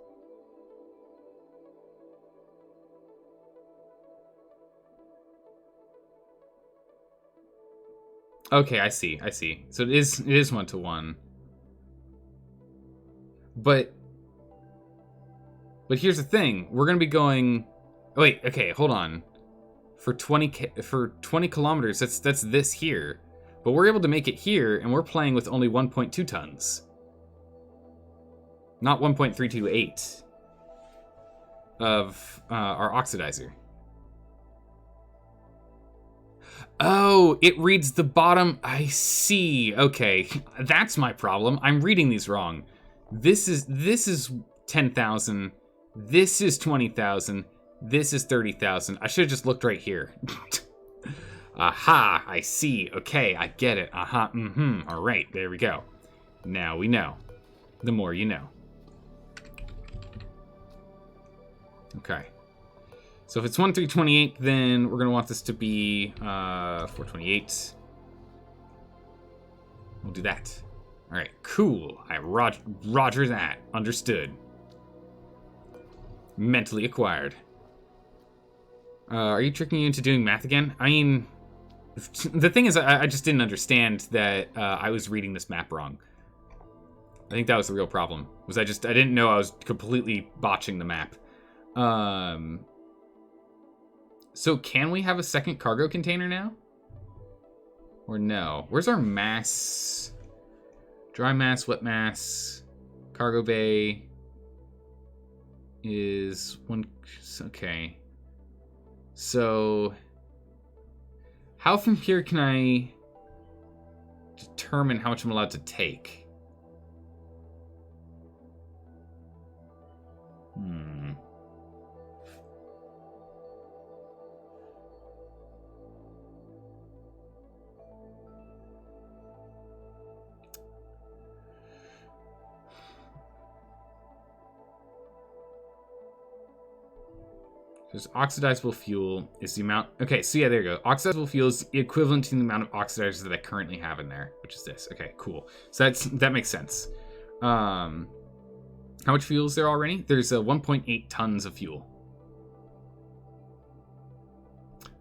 Okay, I see. So it is 1-to-1. But here's the thing. We're gonna be going. Oh, wait, okay, hold on. For 20 kilometers, that's this here. But we're able to make it here, and we're playing with only 1.2 tons. Not 1.328 of our oxidizer. Oh, it reads the bottom. I see. Okay, that's my problem. I'm reading these wrong. This is 10,000. This is 20,000. This is 30,000. I should have just looked right here. Aha, I see. Okay, I get it. Aha, All right, there we go. Now we know. The more you know. Okay. So if it's 1328, then we're going to want this to be 428. We'll do that. All right, cool. I roger that. Understood. Mentally acquired. Are you tricking you into doing math again? I mean, the thing is, I just didn't understand that I was reading this map wrong. I think that was the real problem. I didn't know I was completely botching the map. So can we have a second cargo container now? Or no? Where's our mass? Dry mass, wet mass. Cargo bay is one. Okay. So how from here can I determine how much I'm allowed to take? Just oxidizable fuel is the amount. Okay, so yeah, there you go. Oxidizable fuel is equivalent to the amount of oxidizers that I currently have in there, which is this. Okay, cool. So that makes sense. How much fuel is there already? There's 1.8 tons of fuel.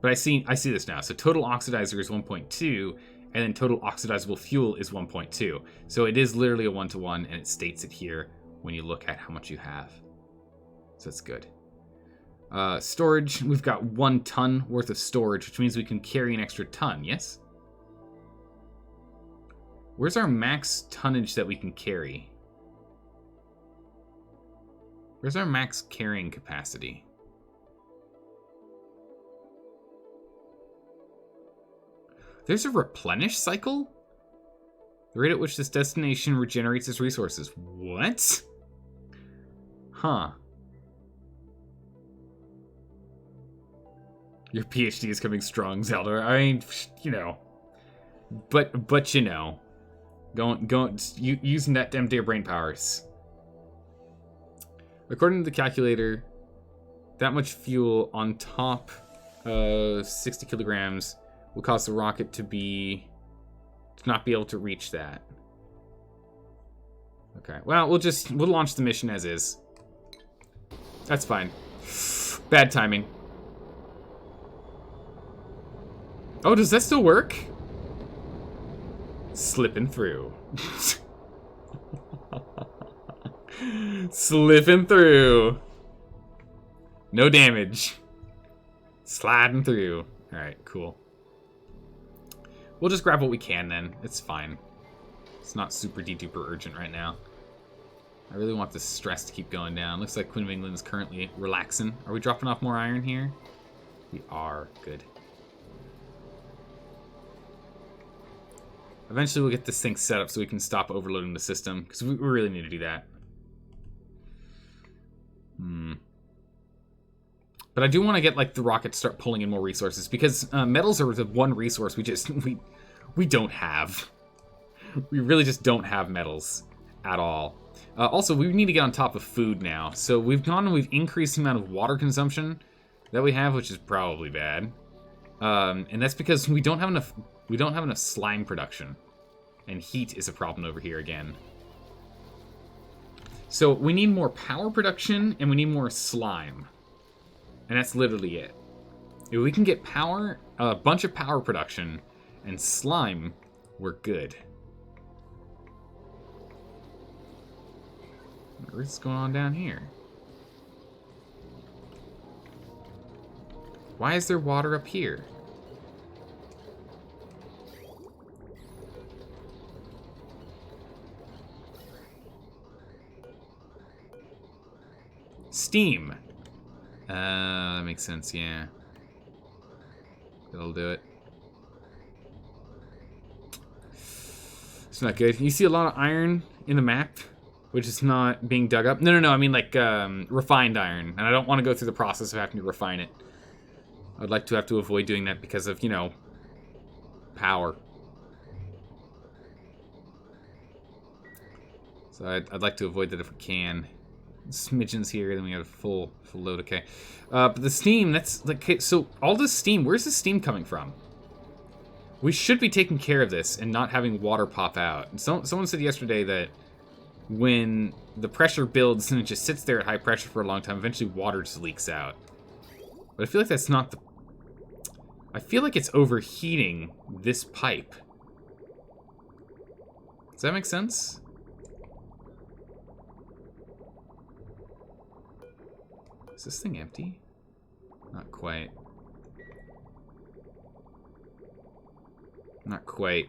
But I see this now. So total oxidizer is 1.2, and then total oxidizable fuel is 1.2. So it is literally a 1-to-1, and it states it here when you look at how much you have. So that's good. Storage, we've got 1 ton worth of storage, which means we can carry an extra ton, yes? Where's our max tonnage that we can carry? Where's our max carrying capacity? There's a replenish cycle? The rate at which this destination regenerates its resources. What? Huh. Your PhD is coming strong, Zelda. I mean, you know. But you know. Using that to empty your brain powers. According to the calculator, that much fuel on top of 60 kilograms will cause the rocket to not be able to reach that. Okay, well, we'll launch the mission as is. That's fine. Bad timing. Oh, does that still work? Slipping through. Slipping through. No damage. Sliding through. Alright, cool. We'll just grab what we can then. It's fine. It's not super duper urgent right now. I really want this stress to keep going down. Looks like Queen of England is currently relaxing. Are we dropping off more iron here? We are. Good. Eventually we'll get this thing set up so we can stop overloading the system, because we really need to do that. But I do want to get, like, the rockets start pulling in more resources, because metals are the one resource we don't have. We really just don't have metals at all. Also, we need to get on top of food now. So we've increased the amount of water consumption that we have, which is probably bad. And that's because we don't have enough slime production. And heat is a problem over here again. So we need more power production and we need more slime. And that's literally it. If we can get power, a bunch of power production and slime, we're good. What's going on down here? Why is there water up here? Steam. That makes sense, yeah. That'll do it. It's not good. You see a lot of iron in the map, which is not being dug up. No, I mean like refined iron. And I don't want to go through the process of having to refine it. I'd like to have to avoid doing that because of, you know, power. So I'd like to avoid that if we can. Smidgens here, then we have a full load, okay. But the steam, that's like, okay, so all this steam, where's the steam coming from? We should be taking care of this and not having water pop out. Someone said yesterday that when the pressure builds and it just sits there at high pressure for a long time, eventually water just leaks out. But I feel like that's not the... I feel like it's overheating this pipe. Does that make sense? Is this thing empty? Not quite. Not quite.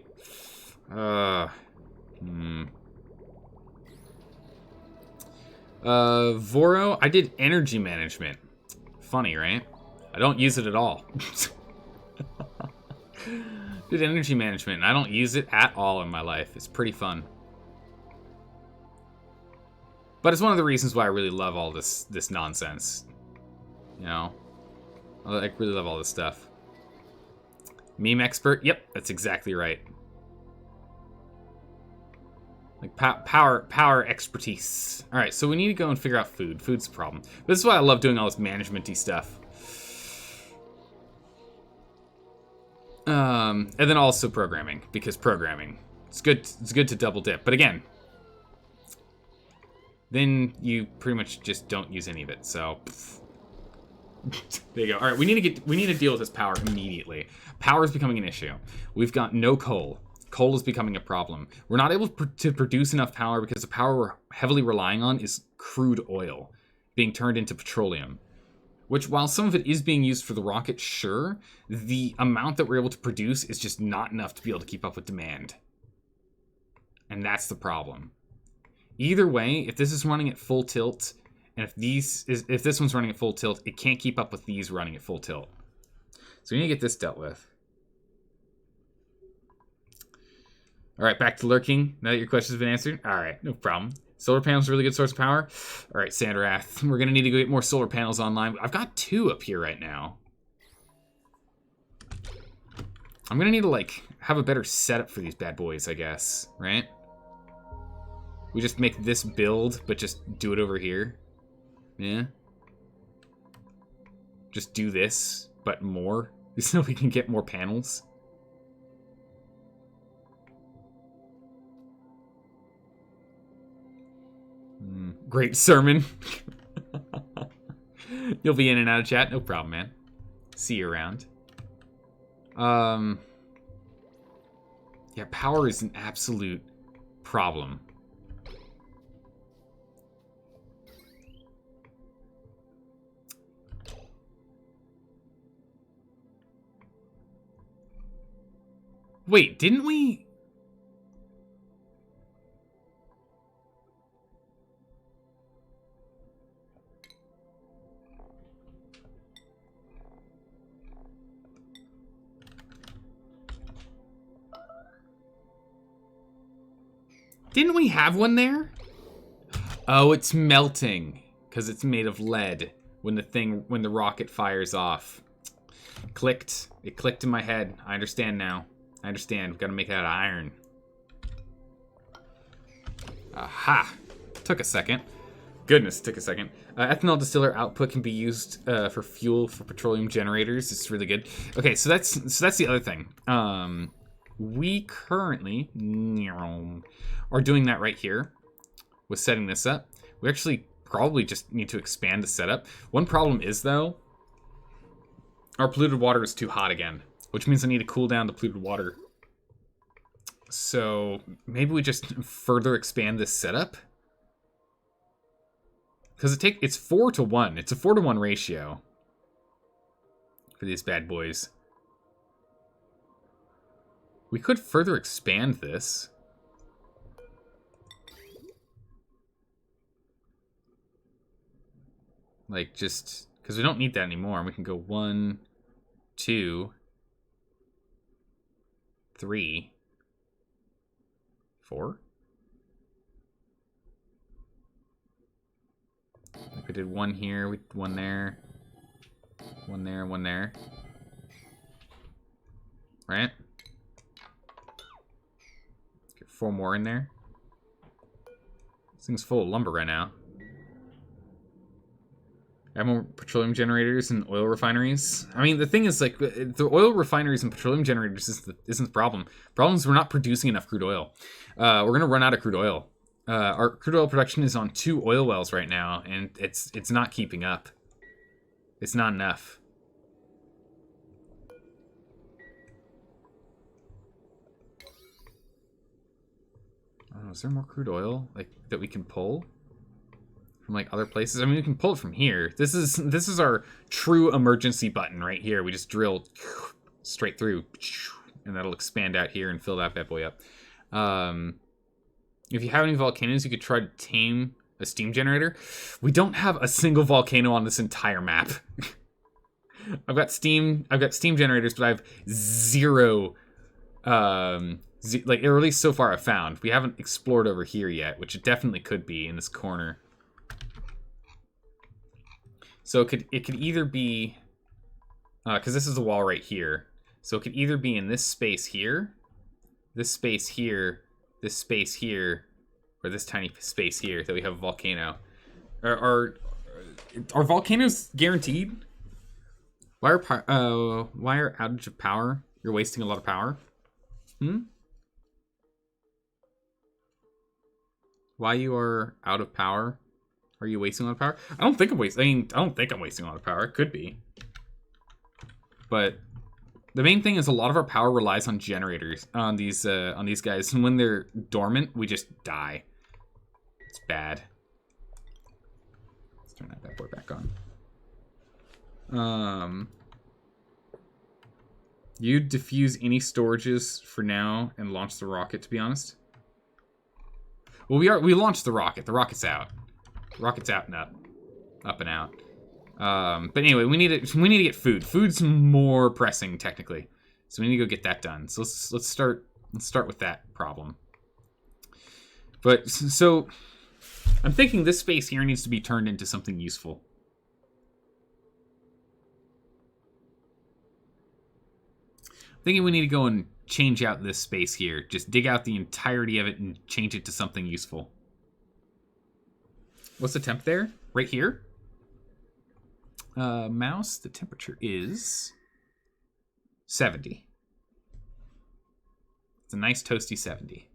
Voro, I did energy management. Funny, right? I don't use it at all. Did energy management, and I don't use it at all in my life. It's pretty fun. But it's one of the reasons why I really love all this nonsense. You know? I really love all this stuff. Meme expert? Yep, that's exactly right. Like, power expertise. Alright, so we need to go and figure out food. Food's the problem. This is why I love doing all this management-y stuff. And then also programming, because programming. It's good to double dip. But again, then you pretty much just don't use any of it, so... There you go. Alright, we need to deal with this power immediately. Power is becoming an issue. We've got no coal. Coal is becoming a problem. We're not able to produce enough power because the power we're heavily relying on is crude oil being turned into petroleum. Which, while some of it is being used for the rocket, sure, the amount that we're able to produce is just not enough to be able to keep up with demand. And that's the problem. Either way, if this is running at full tilt, and if this one's running at full tilt, it can't keep up with these running at full tilt. So we need to get this dealt with. Alright, back to lurking, now that your question's been answered. Alright, no problem. Solar panels are a really good source of power. Alright, Sandrath, we're gonna need to go get more solar panels online. I've got 2 up here right now. I'm gonna need to, like, have a better setup for these bad boys, I guess, right? We just make this build, but just do it over here. Yeah. Just do this, but more, so we can get more panels. Great sermon. You'll be in and out of chat. No problem, man. See you around. Yeah, power is an absolute problem. Wait, didn't we? Didn't we have one there? Oh, it's melting because it's made of lead when the rocket fires off. Clicked. It clicked in my head. I understand now. I understand. We've got to make it out of iron. Aha! Took a second. Goodness, took a second. Ethanol distiller output can be used for fuel for petroleum generators. It's really good. Okay, so that's the other thing. We currently are doing that right here with setting this up. We actually probably just need to expand the setup. One problem is, though, our polluted water is too hot again, which means I need to cool down the polluted water. So maybe we just further expand this setup. Because it's 4-to-1. It's a 4-to-1 ratio for these bad boys. We could further expand this. Like, just... because we don't need that anymore. We can go 1, 2, 3, 4. Like we did 1 here, 1 there, 1 there, 1 there. Right? Get 4 more in there. This thing's full of lumber right now. Have more petroleum generators and oil refineries. I mean, the thing is, like, the oil refineries and petroleum generators isn't the problem. The problem is we're not producing enough crude oil. We're going to run out of crude oil. Our crude oil production is on 2 oil wells right now, and it's not keeping up. It's not enough. Oh, is there more crude oil like that we can pull from like other places? I mean, we can pull it from here. This is our true emergency button right here. We just drill straight through, and that'll expand out here and fill that bad boy up. If you have any volcanoes, you could try to tame a steam generator. We don't have a single volcano on this entire map. I've got steam generators, but I have 0, like, or at least so far I've found. We haven't explored over here yet, which it definitely could be in this corner. So it could either be, because this is the wall right here. So it could either be in this space here, this space here, this space here, or this tiny space here that we have a volcano. Are volcanoes guaranteed? Why are outage of power? You're wasting a lot of power. Why you are out of power? Are you wasting a lot of power? I don't think I'm wasting a lot of power. It could be, but the main thing is a lot of our power relies on generators on these guys, and when they're dormant, we just die. It's bad. Let's turn that bad boy back on. You defuse any storages for now and launch the rocket. To be honest, well, we launched the rocket. The rocket's out. The rocket's out and up and out. But anyway, we need to get food. Food's more pressing technically, so we need to go get that done. So let's start with that problem. But so I'm thinking this space here needs to be turned into something useful. I'm thinking we need to go and change out this space here. Just dig out the entirety of it and change it to something useful. What's the temp there? Right here? Mouse, the temperature is 70. It's a nice toasty 70.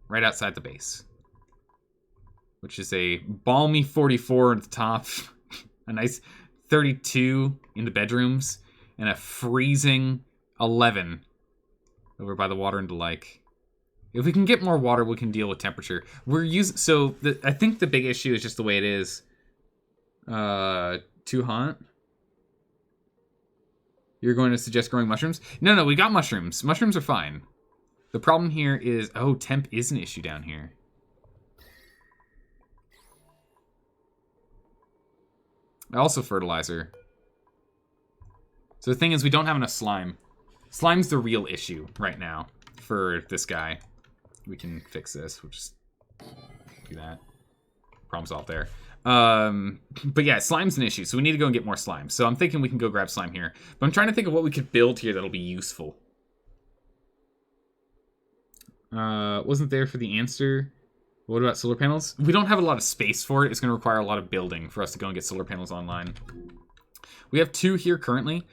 Right outside the base. Which is a balmy 44 at the top. A nice 32 in the bedrooms, and a freezing 11 over by the water and the lake. If we can get more water, we can deal with temperature. I think the big issue is just the way it is. Too hot? You're going to suggest growing mushrooms? No, we got mushrooms. Mushrooms are fine. The problem here is, temp is an issue down here. Also fertilizer. So the thing is, we don't have enough slime. Slime's the real issue right now for this guy. We can fix this. We'll just do that. Problem solved there. But yeah, slime's an issue, so we need to go and get more slime. So I'm thinking we can go grab slime here. But I'm trying to think of what we could build here that'll be useful. Wasn't there for the answer. What about solar panels? We don't have a lot of space for it. It's going to require a lot of building for us to go and get solar panels online. We have 2 here currently.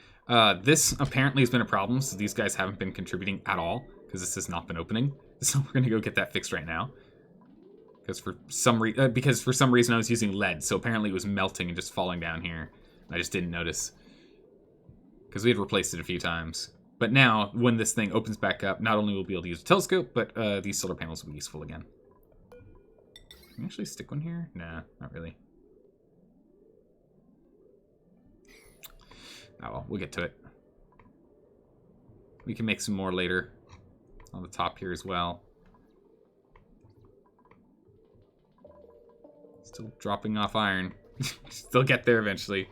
This apparently has been a problem, so these guys haven't been contributing at all, because this has not been opening. So we're going to go get that fixed right now. Because for some reason I was using lead, so apparently it was melting and just falling down here. I just didn't notice. Because we had replaced it a few times. But now, when this thing opens back up, not only will we be able to use a telescope, but these solar panels will be useful again. Can I actually stick one here? Nah, not really. Oh well, we'll get to it. We can make some more later on the top here as well. Still dropping off iron. Still get there eventually.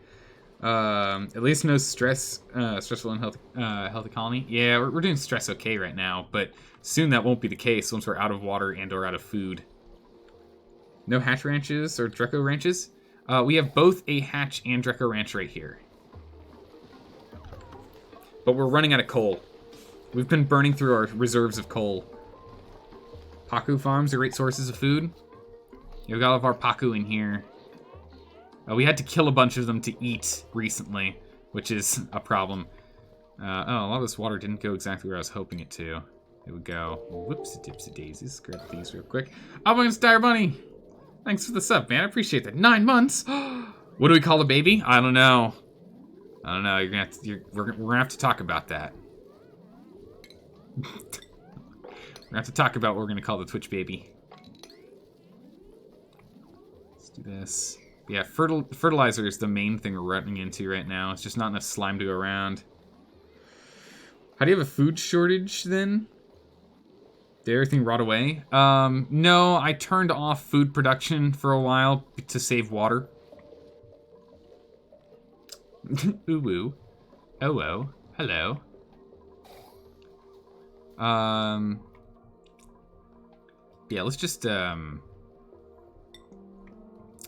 At least no stress, stressful and healthy colony. Yeah, we're doing stress okay right now, but soon that won't be the case once we're out of water and or out of food. No hatch ranches or Dreco ranches? We have both a hatch and Dreco ranch right here. But we're running out of coal. We've been burning through our reserves of coal. Paku farms are great sources of food. We've got all of our Paku in here. We had to kill a bunch of them to eat recently, which is a problem. A lot of this water didn't go exactly where I was hoping it to. It would go. Whoopsie daisies. Grab these real quick. Oh, my Star Bunny! Thanks for the sub, man. I appreciate that. 9 months. What do we call the baby? I don't know. You're gonna have to, we're gonna have to talk about that. We're gonna have to talk about what we're gonna call the Twitch baby. Let's do this. Yeah, fertilizer is the main thing we're running into right now. It's just not enough slime to go around. How do you have a food shortage then? Did everything rot away? No, I turned off food production for a while to save water. Ooh woo. Oh, hello. Yeah, let's just,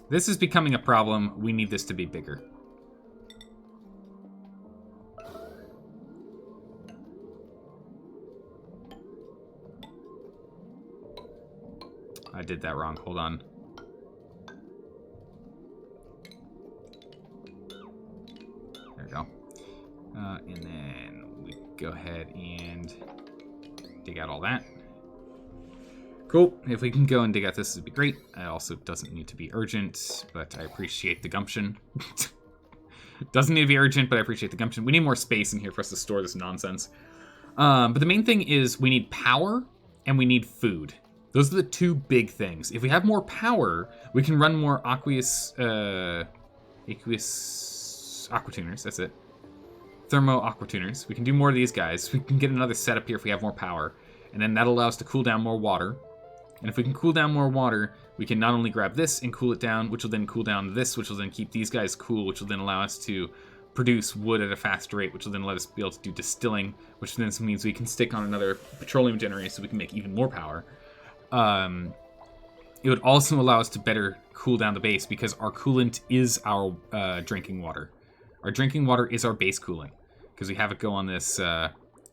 this is becoming a problem. We need this to be bigger. I did that wrong. Hold on. There we go. And then we go ahead and dig out all that. Cool. If we can go and dig out this, would be great. It also doesn't need to be urgent, but I appreciate the gumption. Doesn't need to be urgent, but I appreciate the gumption. We need more space in here for us to store this nonsense. But the main thing is we need power and we need food. Those are the 2 big things. If we have more power, we can run more aqueous aquatuners. That's it. Thermo aquatuners. We can do more of these guys. We can get another setup here if we have more power. And then that'll allow us to cool down more water. And if we can cool down more water, we can not only grab this and cool it down, which will then cool down this, which will then keep these guys cool, which will then allow us to produce wood at a faster rate, which will then let us be able to do distilling, which then means we can stick on another petroleum generator so we can make even more power. It would also allow us to better cool down the base because our coolant is our drinking water. Our drinking water is our base cooling because we have it go on this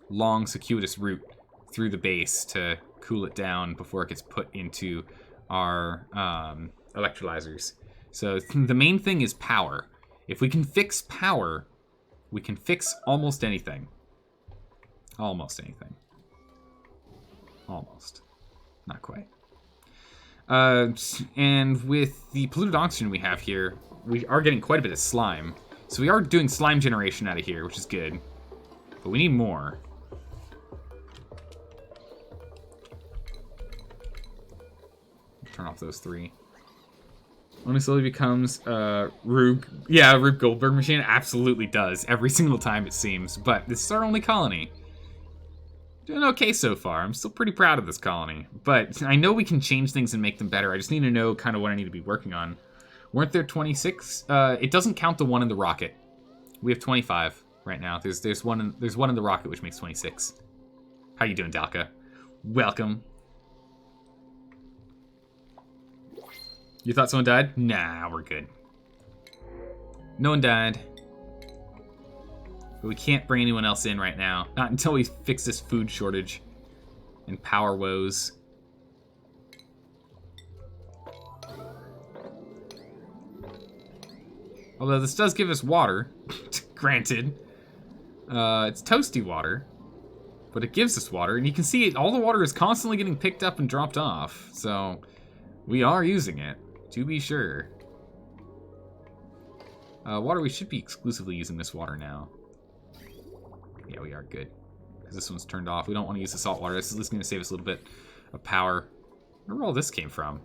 long, circuitous route through the base to cool it down before it gets put into our electrolyzers. So the main thing is power. If we can fix power, we can fix almost anything. Almost anything. Almost. Not quite. And with the polluted oxygen we have here, we are getting quite a bit of slime. So we are doing slime generation out of here, which is good. But we need more. Turn off those 3. Only slowly becomes Rube. Yeah, Rube Goldberg machine absolutely does every single time it seems. But this is our only colony. Doing okay so far. I'm still pretty proud of this colony. But I know we can change things and make them better. I just need to know kind of what I need to be working on. Weren't there 26? It doesn't count the one in the rocket. We have 25 right now. There's one in the rocket which makes 26. How you doing, Dalka? Welcome. You thought someone died? Nah, we're good. No one died. But we can't bring anyone else in right now. Not until we fix this food shortage and power woes. Although this does give us water, granted. It's toasty water, but it gives us water. And you can see all the water is constantly getting picked up and dropped off. So we are using it, to be sure. Water, we should be exclusively using this water now. Yeah, we are good. Because this one's turned off. We don't want to use the salt water. This is going to save us a little bit of power. I wonder where all this came from.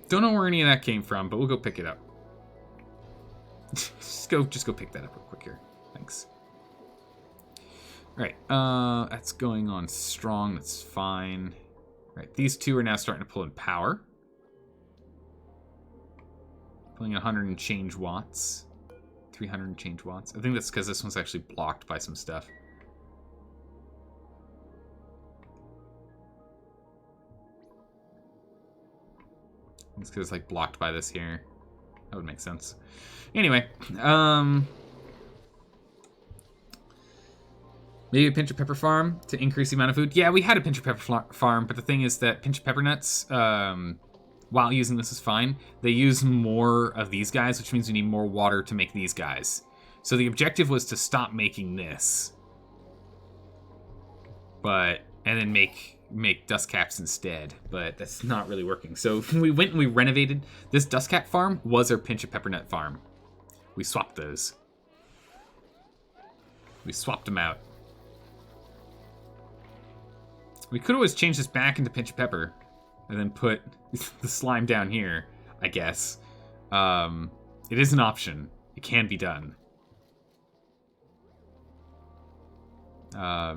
Don't know where any of that came from, but we'll go pick it up. just go pick that up real quick here. Thanks. Alright, that's going on strong. That's fine. Alright, these 2 are now starting to pull in power. Pulling 100 and change watts. 300 and change watts. I think that's because this one's actually blocked by some stuff. It's because it's like blocked by this here. That would make sense. Anyway, maybe a pinch of pepper farm to increase the amount of food. Yeah, we had a pinch of pepper farm, but the thing is that pinch of pepper nuts, while using this is fine, they use more of these guys, which means we need more water to make these guys. So the objective was to stop making this, and then make dust caps instead, but that's not really working. So we went and we renovated this dust cap farm. Was our pinch of pepper nut farm. We swapped those. We swapped them out. We could always change this back into pinch of pepper and then put the slime down here, I guess. It is an option. It can be done. I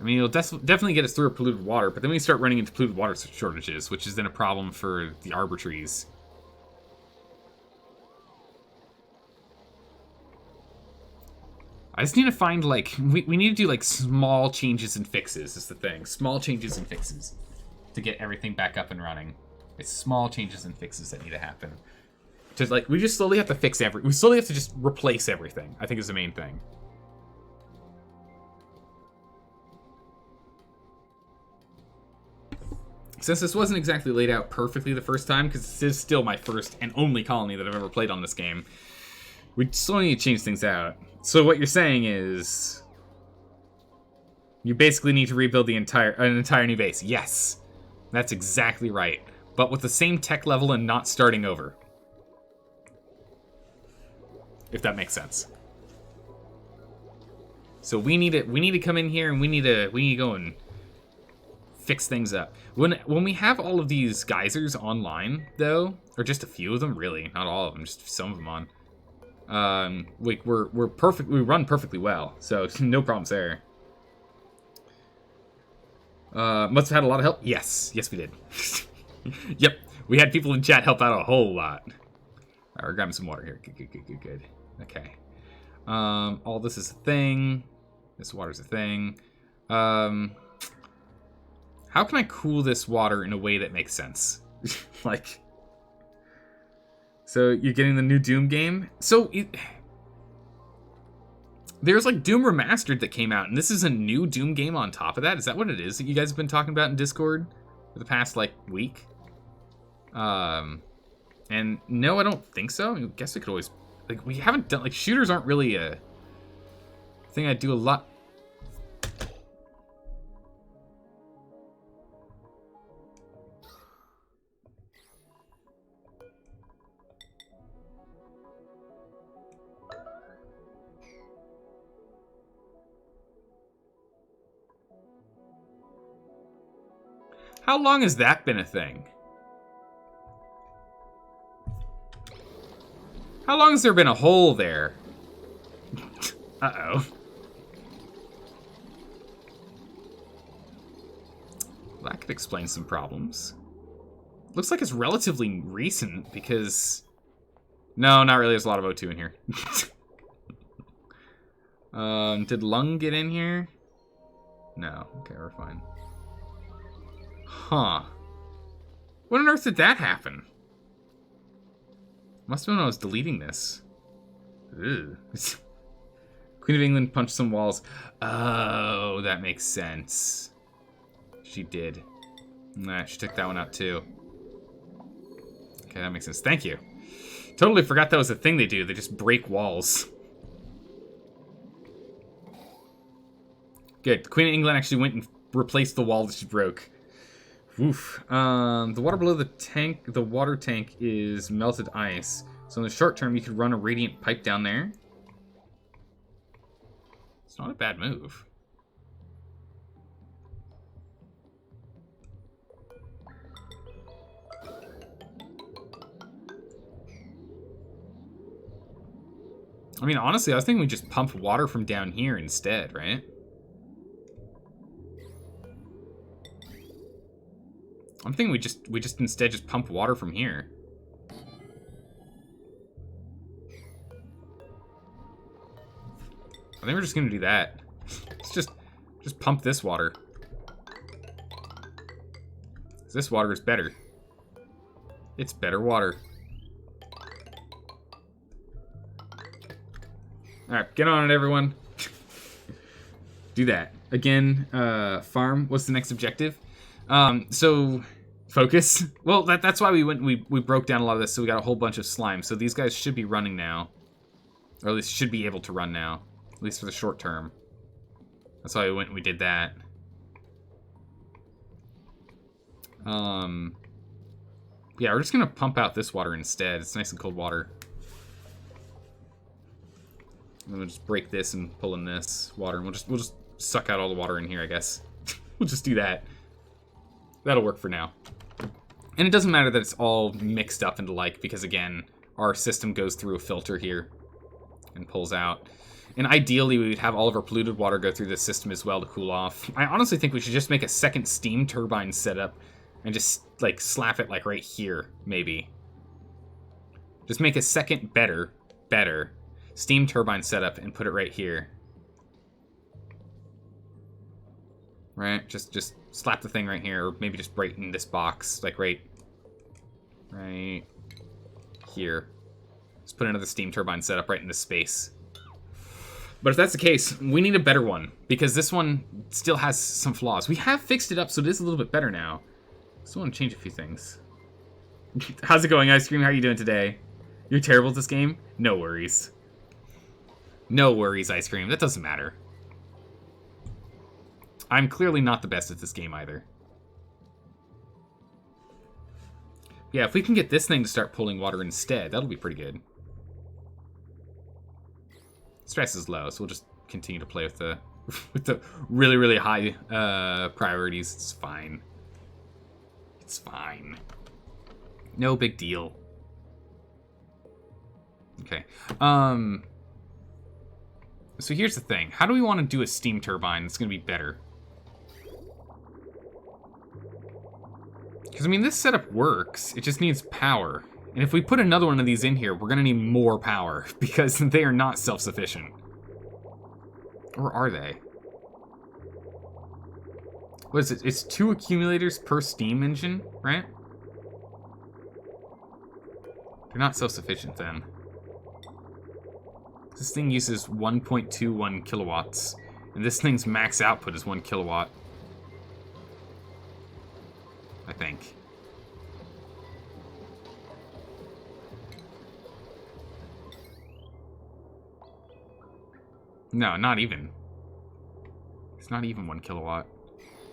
mean, it'll definitely get us through polluted water, but then we start running into polluted water shortages, which is then a problem for the arbor trees. I just need to find, like, we need to do, like, small changes and fixes is the thing. Small changes and fixes to get everything back up and running. It's small changes and fixes that need to happen. Just, like, we just slowly have to fix we slowly have to just replace everything, I think is the main thing. Since this wasn't exactly laid out perfectly the first time, because this is still my first and only colony that I've ever played on this game, we still need to change things out. So what you're saying is, you basically need to rebuild an entire new base. Yes, that's exactly right. But with the same tech level and not starting over. If that makes sense. So we need to come in here and we need to go and fix things up. When we have all of these geysers online, though, or just a few of them, really, not all of them, just some of them on. Like we're perfect. We run perfectly well, so no problems there. Must have had a lot of help. Yes, we did. Yep, we had people in chat help out a whole lot. All right, we're grabbing some water here. Good. Okay. All this is a thing. This water's a thing. How can I cool this water in a way that makes sense? Like. So you're getting the new Doom game? So there's like Doom Remastered that came out, and this is a new Doom game on top of that? Is that what it is that you guys have been talking about in Discord for the past like week? And no, I don't think so. I guess we could always, like, we haven't done, like, shooters aren't really a thing I do a lot. How long has that been a thing? How long has there been a hole there? Uh-oh. Well, that could explain some problems. Looks like it's relatively recent because... No, not really. There's a lot of O2 in here. Did Lung get in here? No. Okay, we're fine. Huh. When on earth did that happen? Must have been when I was deleting this. Ew. Queen of England punched some walls. Oh, that makes sense. She did. Nah, she took that one out too. Okay, that makes sense. Thank you. Totally forgot that was a thing they do. They just break walls. Good. Queen of England actually went and replaced the wall that she broke. Oof. The water below the water tank is melted ice. So in the short term, you could run a radiant pipe down there. It's not a bad move. I mean, honestly, I was thinking we just pump water from down here instead, right? I'm thinking we just instead just pump water from here. I think we're just gonna do that. Let's just pump this water. This water is better. It's better water. Alright, get on it, everyone. Do that. Again, farm. What's the next objective? So, focus. Well, that's why we broke down a lot of this, so we got a whole bunch of slime. So these guys should be running now. Or at least should be able to run now. At least for the short term. That's why we went and we did that. Yeah, we're just gonna pump out this water instead. It's nice and cold water. And we'll just break this and pull in this water, and we'll just suck out all the water in here, I guess. We'll just do that. That'll work for now. And it doesn't matter that it's all mixed up into like, because again, our system goes through a filter here and pulls out. And ideally, we would have all of our polluted water go through this system as well to cool off. I honestly think we should just make a second steam turbine setup and just, like, slap it, like, right here, maybe. Just make a second better steam turbine setup and put it right here. Right? Just slap the thing right here, or maybe just right in this box, like, right here. Just put another steam turbine setup right in this space. But if that's the case, we need a better one, because this one still has some flaws. We have fixed it up, so it is a little bit better now. Still want to change a few things. How's it going, Ice Cream? How are you doing today? You're terrible at this game? No worries. No worries, Ice Cream. That doesn't matter. I'm clearly not the best at this game either. Yeah, if we can get this thing to start pulling water instead, that'll be pretty good. Stress is low, so we'll just continue to play with the really, really high priorities. It's fine. It's fine. No big deal. Okay. So here's the thing. How do we want to do a steam turbine that's going to be better? Because, I mean, this setup works. It just needs power. And if we put another one of these in here, we're going to need more power, because they are not self-sufficient. Or are they? What is it? It's 2 accumulators per steam engine, right? They're not self-sufficient then. This thing uses 1.21 kilowatts, and this thing's max output is 1 kilowatt. I think. No, not even. It's not even 1 kilowatt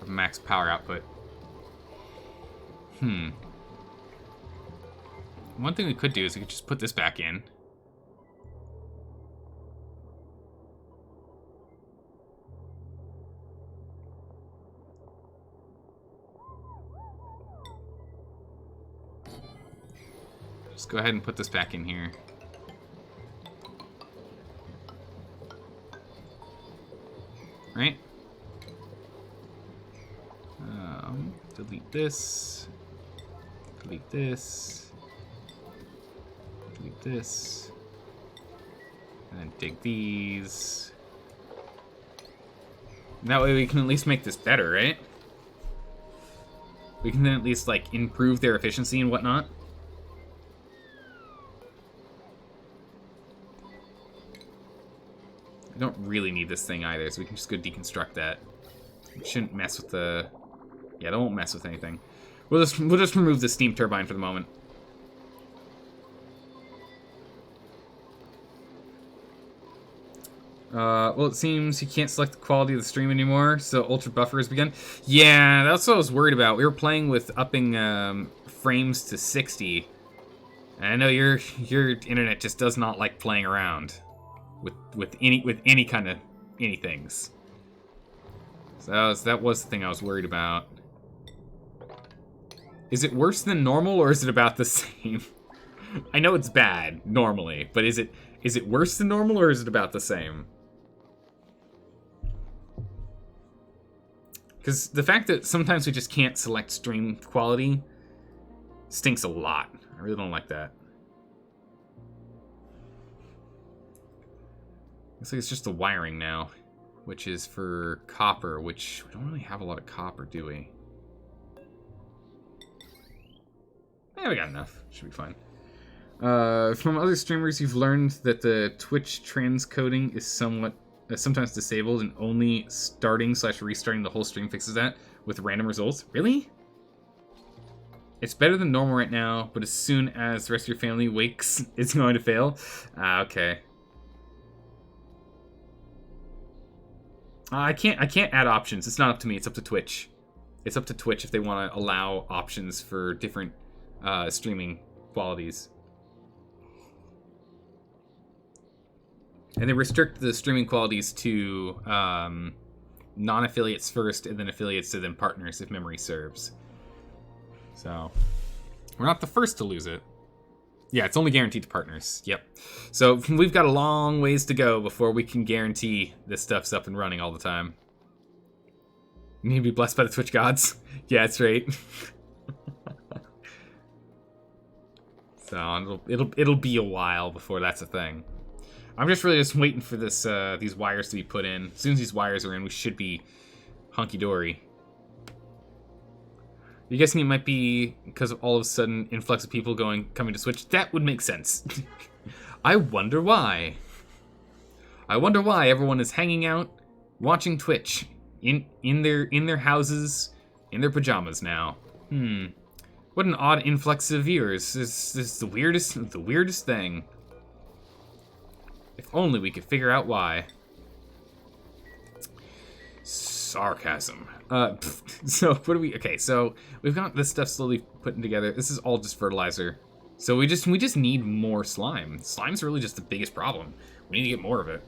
of max power output. One thing we could do is we could just put this back in. Just go ahead and put this back in here. Right? Delete this. Delete this. Delete this. And then dig these. And that way we can at least make this better, right? We can then at least, like, improve their efficiency and whatnot. I don't really need this thing either, so we can just go deconstruct that. We shouldn't mess with the... Yeah, that won't mess with anything. We'll just remove the steam turbine for the moment. Well, it seems you can't select the quality of the stream anymore, so ultra buffer has begun. Yeah, that's what I was worried about. We were playing with upping frames to 60, and I know your internet just does not like playing around with any kind of anythings. So that was the thing I was worried about. Is it worse than normal, or is it about the same? I know it's bad normally, but is it worse than normal, or is it about the same? Because the fact that sometimes we just can't select stream quality stinks a lot. I really don't like that. Looks like it's just the wiring now, which is for copper, which we don't really have a lot of copper, do we? Yeah, we got enough. Should be fine. From other streamers, you've learned that the Twitch transcoding is sometimes disabled, and only starting/restarting the whole stream fixes that with random results. Really? It's better than normal right now, but as soon as the rest of your family wakes, it's going to fail. Okay. I can't add options. It's not up to me. It's up to Twitch. It's up to Twitch if they want to allow options for different streaming qualities. And they restrict the streaming qualities to non-affiliates first, and then affiliates, and then partners, if memory serves. So, we're not the first to lose it. Yeah, it's only guaranteed to partners. Yep. So, we've got a long ways to go before we can guarantee this stuff's up and running all the time. You need to be blessed by the Twitch gods. Yeah, that's right. So, it'll be a while before that's a thing. I'm just really just waiting for this these wires to be put in. As soon as these wires are in, we should be hunky-dory. You guessing it might be because of all of a sudden influx of people coming to Switch? That would make sense. I wonder why. I wonder why everyone is hanging out, watching Twitch in their houses, in their pajamas now. What an odd influx of viewers. This is the weirdest thing. If only we could figure out why. Sarcasm. So what do we? Okay, so we've got this stuff slowly putting together. This is all just fertilizer. So we just need more slime. Slime's really just the biggest problem. We need to get more of it.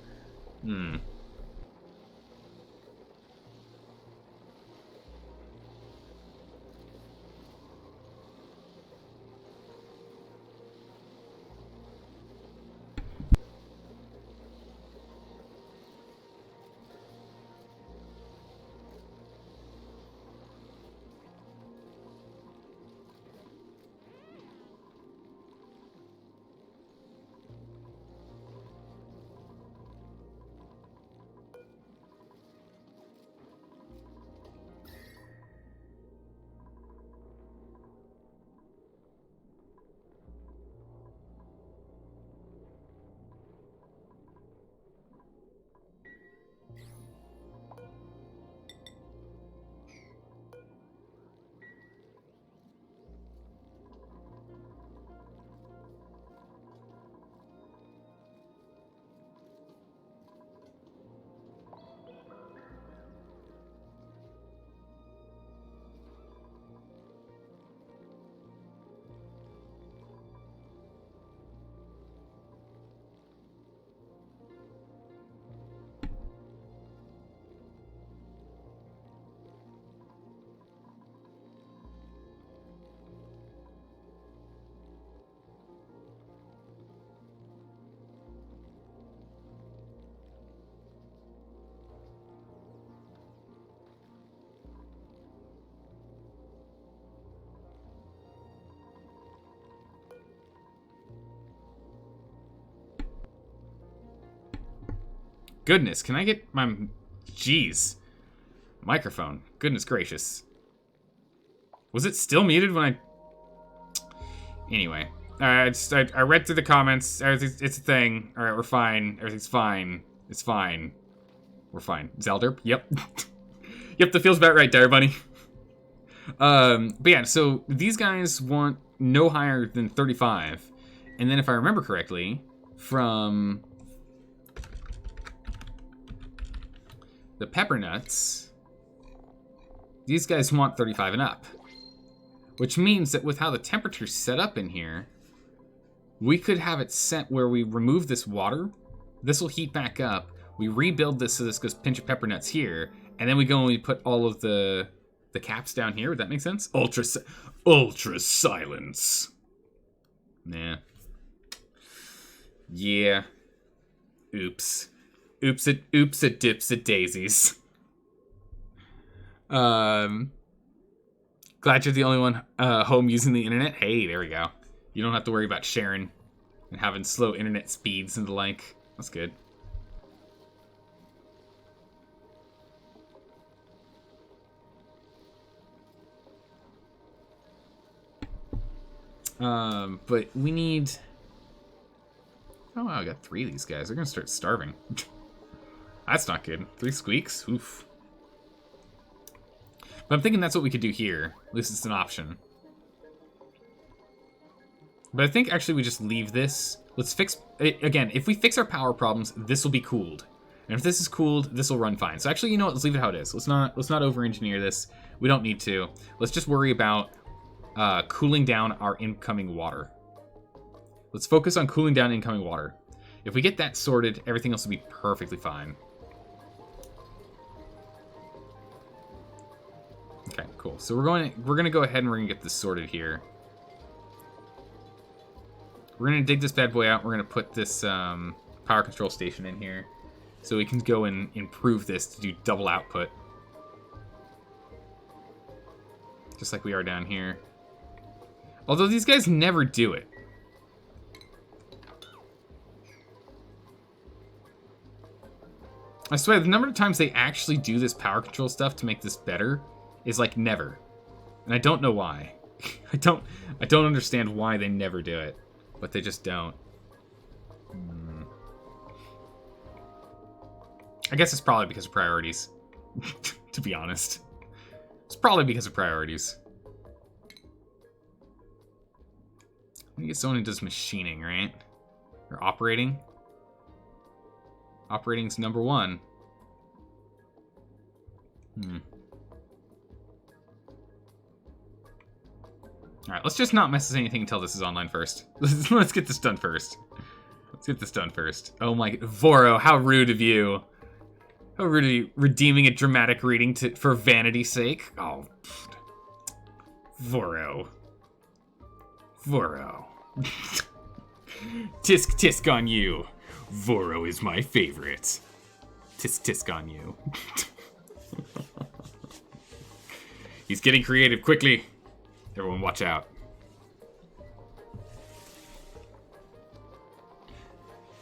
Goodness, can I get my... Jeez. Microphone. Goodness gracious. Was it still muted when I... Anyway. Alright, I read through the comments. It's a thing. Alright, we're fine. Everything's fine. It's fine. We're fine. Zelderp? Yep. Yep, that feels about right, Dire Bunny. But yeah, so these guys want no higher than 35. And then if I remember correctly, from the pepper nuts, these guys want 35 and up. Which means that with how the temperature's set up in here, we could have it set where we remove this water, this will heat back up, we rebuild this so this goes pinch of pepper nuts here, and then we go and we put all of the caps down here. Would that make sense? Ultra silence. Nah. Yeah. Oops. Oops it dips it daisies. Glad you're the only one home using the internet. Hey, there we go. You don't have to worry about sharing and having slow internet speeds and the like. That's good. But we need... Oh, wow, I got 3 of these guys. They're gonna start starving. That's not good. 3 squeaks? Oof. But I'm thinking that's what we could do here. At least it's an option. But I think actually we just leave this. Let's fix... Again, if we fix our power problems, this will be cooled. And if this is cooled, this will run fine. So actually, you know what? Let's leave it how it is. Let's not over-engineer this. We don't need to. Let's just worry about cooling down our incoming water. Let's focus on cooling down incoming water. If we get that sorted, everything else will be perfectly fine. Okay, cool. So we're gonna go ahead and we're gonna get this sorted here. We're gonna dig this bad boy out. We're gonna put this power control station in here, so we can go and improve this to do double output, just like we are down here. Although these guys never do it. I swear, the number of times they actually do this power control stuff to make this better is like never. And I don't know why. I don't understand why they never do it. But they just don't. I guess it's probably because of priorities. To be honest. It's probably because of priorities. I think it's someone who does machining, right? Or operating. Operating's number 1. Alright, let's just not mess with anything until this is online first. Let's get this done first. Let's get this done first. Oh my... Voro, how rude of you. How rude of you redeeming a dramatic reading for vanity's sake. Oh. Voro. Voro. Tisk tisk on you. Voro is my favorite. Tisk tisk on you. He's getting creative quickly. Everyone watch out.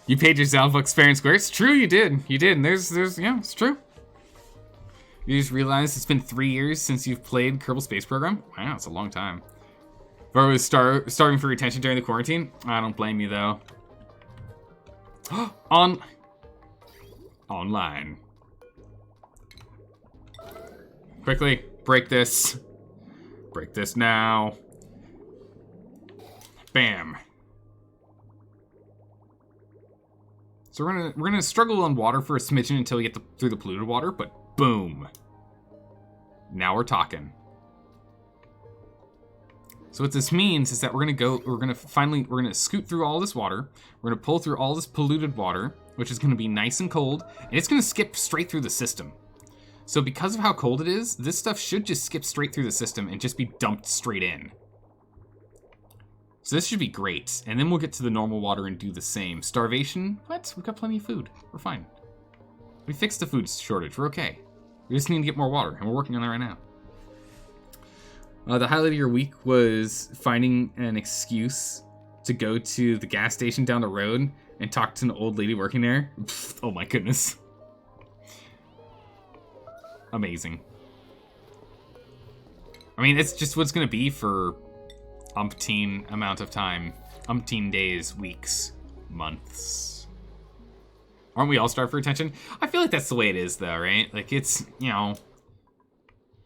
You paid your Zalbucks fair and square? It's true, you did. You did. And there's yeah, it's true. You just realized it's been 3 years since you've played Kerbal Space Program? Wow, it's a long time. Voro was starving for attention during the quarantine? I don't blame you, though. Online. Quickly, break this. Break this now. Bam. So we're gonna struggle on water for a smidgen until we get through the polluted water, but boom. Now we're talking. So what this means is that we're gonna scoot through all this water. We're gonna pull through all this polluted water, which is gonna be nice and cold, and it's gonna skip straight through the system. So because of how cold it is, this stuff should just skip straight through the system and just be dumped straight in. So this should be great. And then we'll get to the normal water and do the same. Starvation? What? We've got plenty of food. We're fine. We fixed the food shortage. We're okay. We just need to get more water, and we're working on that right now. The highlight of your week was finding an excuse to go to the gas station down the road and talk to an old lady working there. Pfft, oh my goodness. Amazing. I mean, it's just what's going to be for umpteen amount of time. Umpteen days, weeks, months. Aren't we all starved for attention? I feel like that's the way it is, though, right? Like, it's, you know...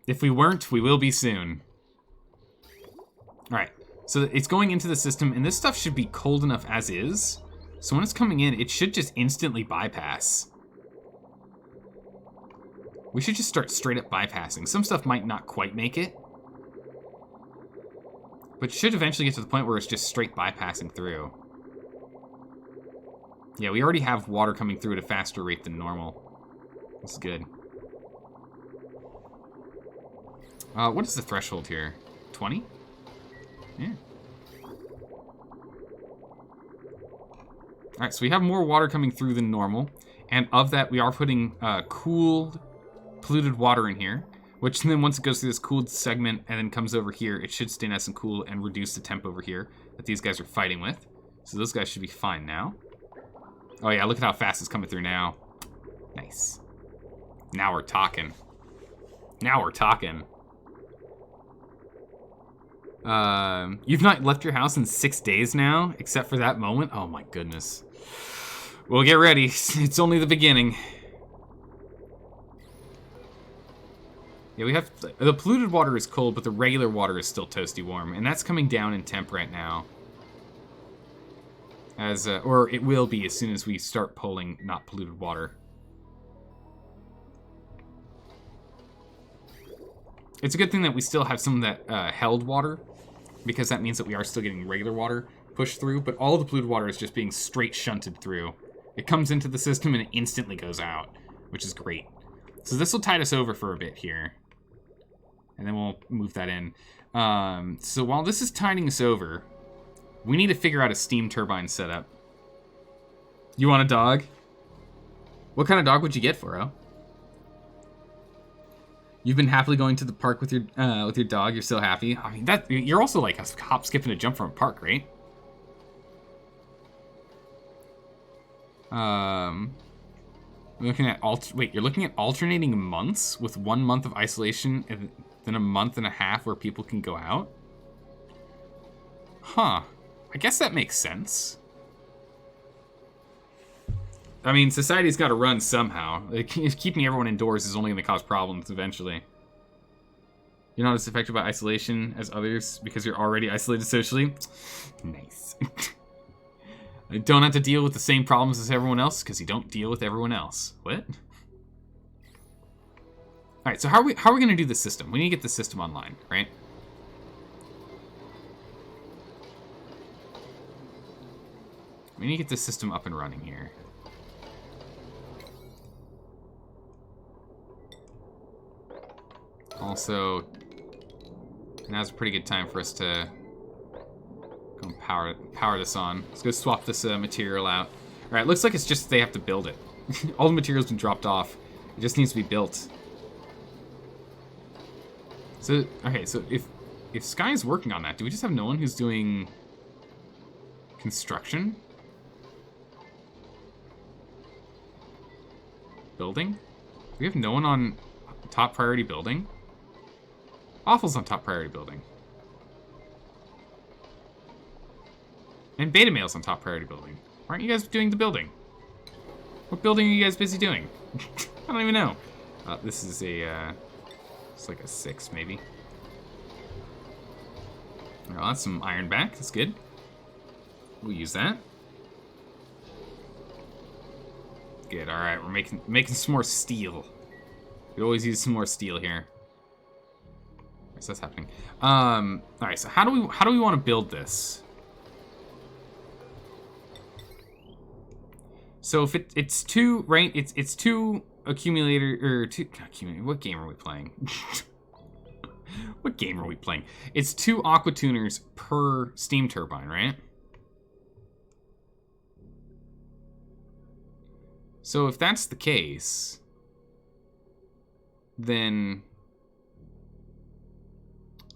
If we weren't, we will be soon. Alright, so it's going into the system, and this stuff should be cold enough as is. So when it's coming in, it should just instantly bypass. We should just start straight up bypassing. Some stuff might not quite make it. But it should eventually get to the point where it's just straight bypassing through. Yeah, we already have water coming through at a faster rate than normal. That's good. What is the threshold here? 20? Yeah. Alright, so we have more water coming through than normal. And of that, we are putting cooled, polluted water in here. Which then once it goes through this cooled segment and then comes over here, it should stay nice and cool and reduce the temp over here that these guys are fighting with. So those guys should be fine now. Oh yeah, look at how fast it's coming through now. Nice. Now we're talking. Now we're talking. You've not left your house in 6 days now, except for that moment? Oh my goodness. Well, get ready. It's only the beginning. Yeah, we have... The polluted water is cold, but the regular water is still toasty warm. And that's coming down in temp right now. As, or it will be as soon as we start pulling not polluted water. It's a good thing that we still have some of that held water, because that means that we are still getting regular water pushed through, but all of the polluted water is just being straight shunted through. It comes into the system and it instantly goes out, which is great. So this will tide us over for a bit here. And then we'll move that in. So while this is tiding us over, we need to figure out a steam turbine setup. You want a dog? What kind of dog would you get, Furo? You've been happily going to the park with your dog. You're so happy. I mean, that you're also like a hop, skip, and a jump from a park, right? Looking at you're looking at alternating months with 1 month of isolation and then a month and a half where people can go out? Huh. I guess that makes sense. I mean, society's got to run somehow. Keeping everyone indoors is only going to cause problems eventually. You're not as affected by isolation as others because you're already isolated socially? Nice. You don't have to deal with the same problems as everyone else because you don't deal with everyone else. What? Alright, so how are we going to do the system? We need to get the system online, right? We need to get the system up and running here. Also, now's a pretty good time for us to go and power this on. Let's go swap this material out. Alright, looks like it's just they have to build it. All the material's been dropped off. It just needs to be built. So, okay, so if Sky's working on that, do we just have no one who's doing construction? Building? Do we have no one on top priority building? Awful's on top priority building. And Beta Male's on top priority building. Aren't you guys doing the building? What building are you guys busy doing? I don't even know. This is a, it's like a 6 maybe. Oh, that's some iron back, that's good. We'll use that. Good, alright, we're making some more steel. We always use some more steel here. So that's happening. Alright, so how do we want to build this? So if it's two, right? It's two accumulator or two accumulator. What game are we playing? What game are we playing? It's 2 aqua tuners per steam turbine, right? So if that's the case, then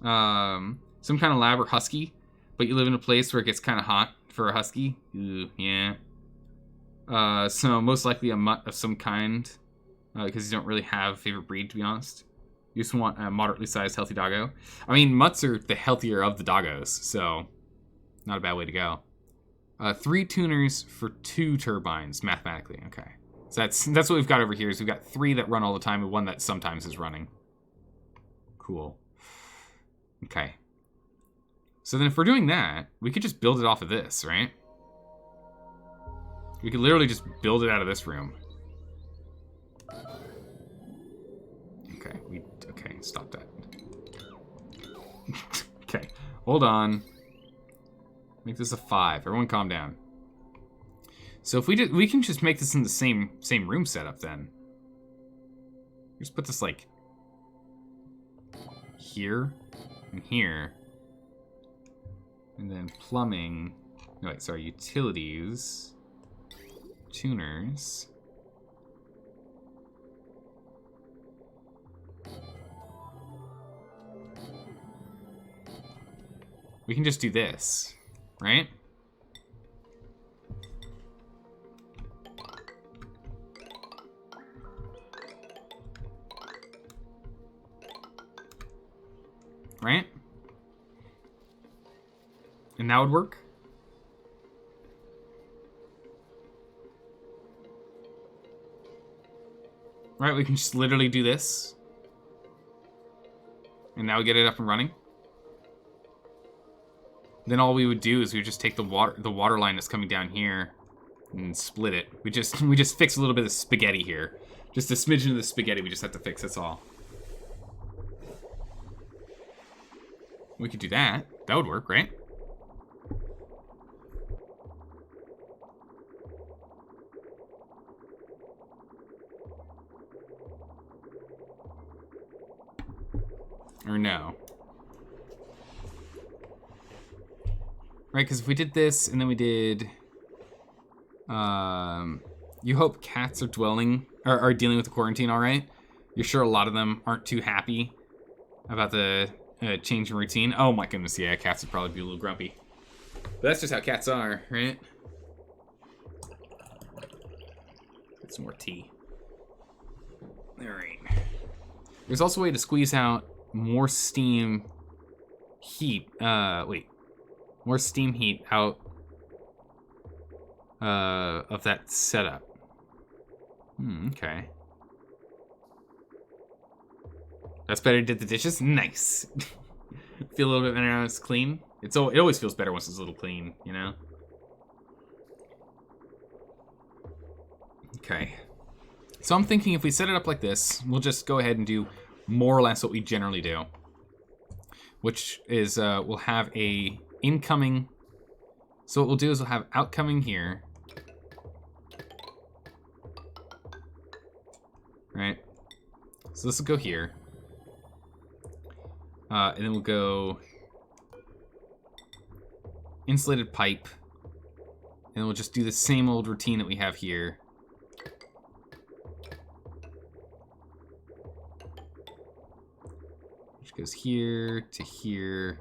some kind of lab or husky, but you live in a place where it gets kind of hot for a husky. Ooh, yeah. So most likely a mutt of some kind. because you don't really have a favorite breed, to be honest. You just want a moderately sized, healthy doggo. I mean, mutts are the healthier of the doggos, so not a bad way to go. 3 tuners for 2 turbines, mathematically. Okay, so that's what we've got over here. Is we've got 3 that run all the time and 1 that sometimes is running. Cool. Okay. So then if we're doing that, we could just build it off of this, right? We could literally just build it out of this room. Okay, stop that. Okay, hold on. Make this a 5. Everyone calm down. So if we can just make this in the same room setup then. Just put this like here and here. And then plumbing. No, wait, sorry, utilities. Tuners. We can just do this, right? Right? And that would work? Right, we can just literally do this. And now get it up and running. Then all we would do is we would just take the water line that's coming down here and split it. We just fix a little bit of spaghetti here. Just a smidgen of the spaghetti we just have to fix, that's all. We could do that. That would work, right? Or no. Right, because if we did this, and then we did... you hope cats are dealing with the quarantine all right? You're sure a lot of them aren't too happy about the change in routine? Oh my goodness, yeah, cats would probably be a little grumpy. But that's just how cats are, right? Get some more tea. Alright. There's also a way to squeeze out more steam heat. More steam heat out of that setup. Okay. That's better. Did the dishes? Nice. Feel a little bit better now it's clean. It always feels better once it's a little clean, you know? Okay. So I'm thinking if we set it up like this, we'll just go ahead and do more or less what we generally do. Which is, we'll have a incoming... So what we'll do is we'll have outcoming here. Right? So this will go here. And then we'll go insulated pipe. And then we'll just do the same old routine that we have here. Which goes here to here.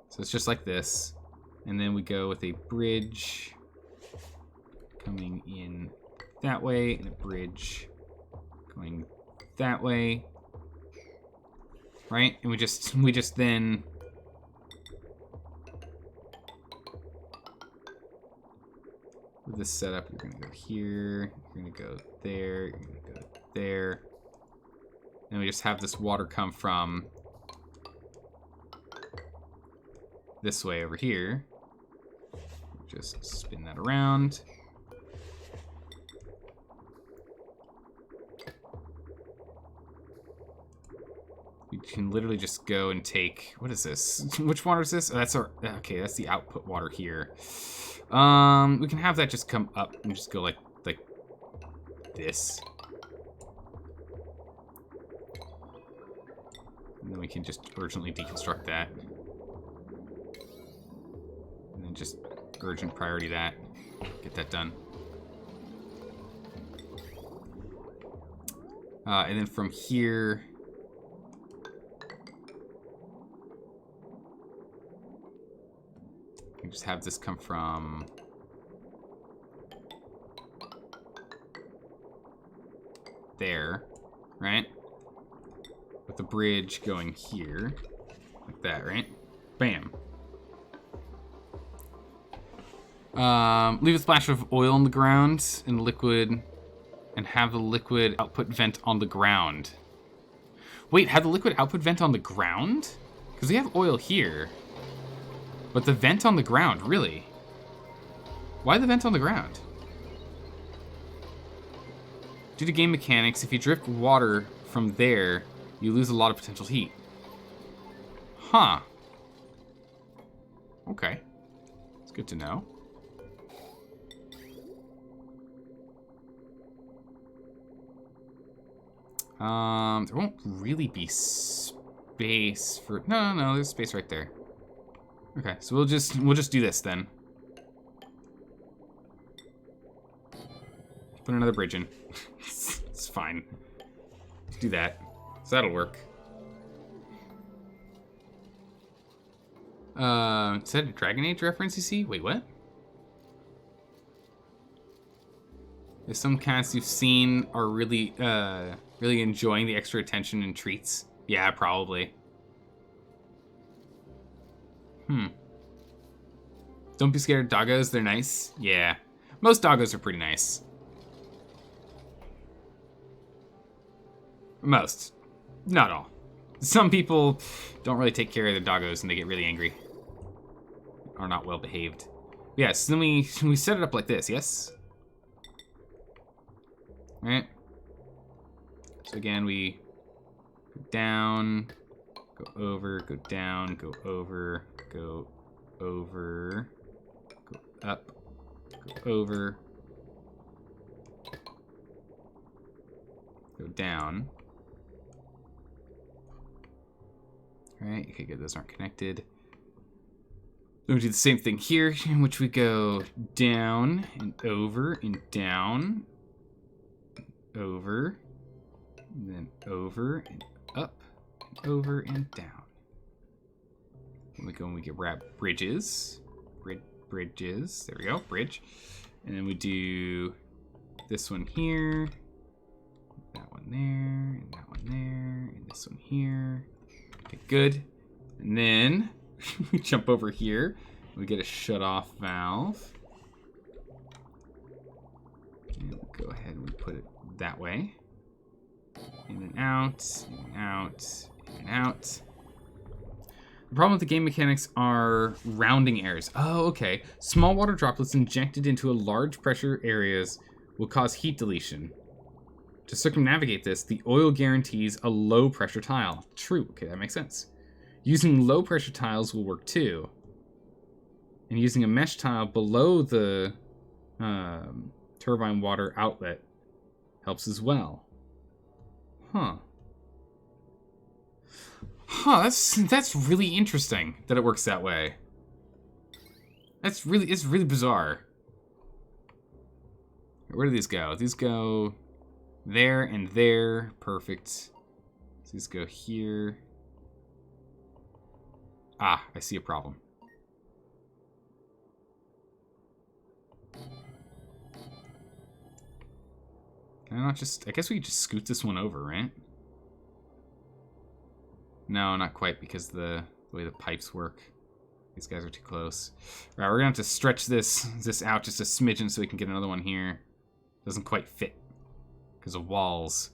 So it's just like this. And then we go with a bridge coming in that way, and a bridge going that way. Right? And we just then with this setup, you're gonna go here, you're gonna go there, you're gonna go there. And we just have this water come from this way over here. Just spin that around. You can literally just go and take, what is this? Which water is this? Oh, that's our, okay, that's the output water here. We can have that just come up and just go like this. And then we can just urgently deconstruct that. And then just urgent priority that. Get that done. And then from here, we just have this come from there, right? With the bridge going here, like that, right? Bam. Leave a splash of oil on the ground and liquid, and have the liquid output vent on the ground. Wait, have the liquid output vent on the ground? Because we have oil here. But the vent on the ground, really? Why the vent on the ground? Due to game mechanics, if you drift water from there, you lose a lot of potential heat. Huh. Okay. It's good to know. There won't really be space for... No, there's space right there. Okay, so we'll just do this then. Put another bridge in. It's fine. Let's do that. So that'll work. Is that a Dragon Age reference you see? Wait, what? If some cats you've seen are really enjoying the extra attention and treats. Yeah, probably. Don't be scared of doggos, they're nice. Yeah. Most doggos are pretty nice. Most. Not all. Some people don't really take care of their doggos and they get really angry. Are not well behaved. Yeah, so then we set it up like this, yes? Alright. So again, we go down, go over, go down, go over, go over, go up, go over, go down. Alright, okay, good, those aren't connected. Then we do the same thing here, in which we go down and over and down, over, and then over and up, and over and down. Then we go and we get bridges, bridges. There we go, bridge. And then we do this one here, that one there, and that one there, and this one here. Okay, good. And then we jump over here. We get a shut-off valve. And we'll go ahead and we put it that way. In and out, in and out, in and out. The problem with the game mechanics are rounding errors. Oh, okay. Small water droplets injected into a large pressure areas will cause heat deletion. To circumnavigate this, the oil guarantees a low pressure tile. True, okay, that makes sense. Using low pressure tiles will work too. And using a mesh tile below the turbine water outlet helps as well. Huh, that's really interesting that it works that way. It's really bizarre. Where do these go? These go there and there. Perfect. So these go here. Ah, I see a problem. Can I not just... I guess we could just scoot this one over, right? No, not quite, because the way the pipes work. These guys are too close. All right, we're gonna have to stretch this out just a smidgen so we can get another one here. Doesn't quite fit because of walls.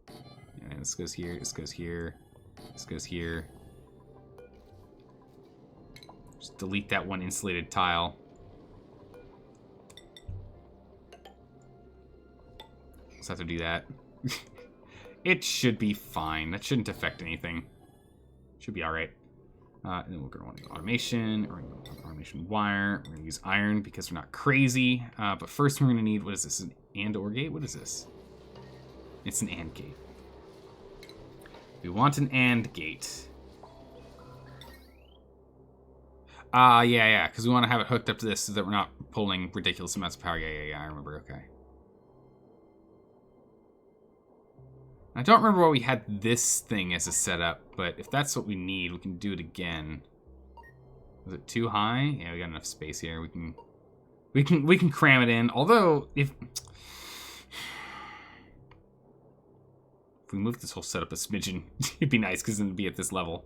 Yeah, this goes here, this goes here, this goes here. Just delete that one insulated tile. Just have to do that. It should be fine. That shouldn't affect anything. Should be all right. And then we're going to want to do automation, or automation wire. We're going to use iron because we're not crazy. But first we're going to need, what is this, an and or gate? What is this? It's an and gate. We want an and gate. Yeah, because we want to have it hooked up to this so that we're not pulling ridiculous amounts of power. Yeah, I remember, okay. I don't remember why we had this thing as a setup, but if that's what we need, we can do it again. Was it too high? Yeah, we got enough space here. We can cram it in. Although, if If we move this whole setup a smidgen, it'd be nice because it'd be at this level.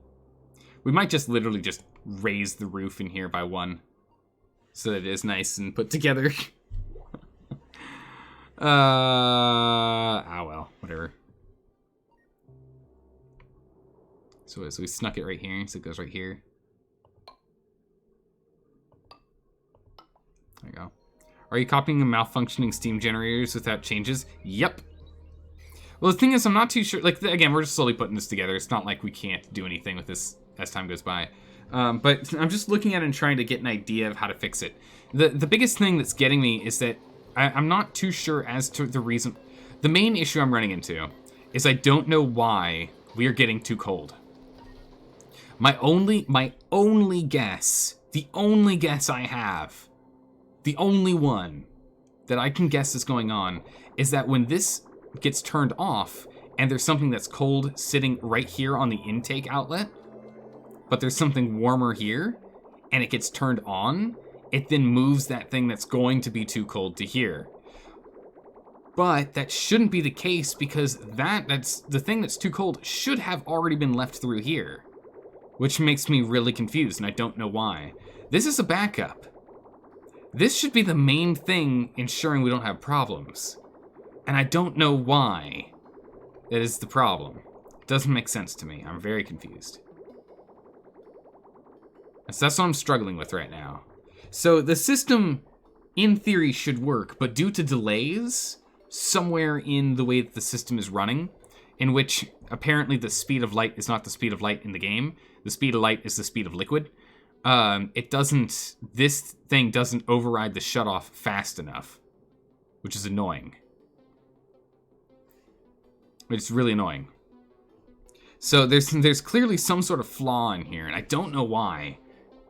We might just literally just raise the roof in here by 1. So that it is nice and put together. Well, whatever. So we snuck it right here, so it goes right here. There you go. Are you copying the malfunctioning steam generators without changes? Yep. Well, the thing is, I'm not too sure. Like, again, we're just slowly putting this together. It's not like we can't do anything with this as time goes by. But I'm just looking at it and trying to get an idea of how to fix it. The biggest thing that's getting me is that I'm not too sure as to the reason. The main issue I'm running into is I don't know why we are getting too cold. My only guess, the only guess I have, the only one that I can guess is going on is that when this gets turned off and there's something that's cold sitting right here on the intake outlet, but there's something warmer here, and it gets turned on, it then moves that thing that's going to be too cold to here. But that shouldn't be the case because that's the thing that's too cold should have already been left through here, which makes me really confused, and I don't know why. This is a backup. This should be the main thing ensuring we don't have problems. And I don't know why that is the problem. It doesn't make sense to me. I'm very confused. So that's what I'm struggling with right now. So the system, in theory, should work, but due to delays somewhere in the way that the system is running, in which apparently the speed of light is not the speed of light in the game, the speed of light is the speed of liquid, this thing doesn't override the shutoff fast enough, which is annoying. It's really annoying. So there's clearly some sort of flaw in here, and I don't know why.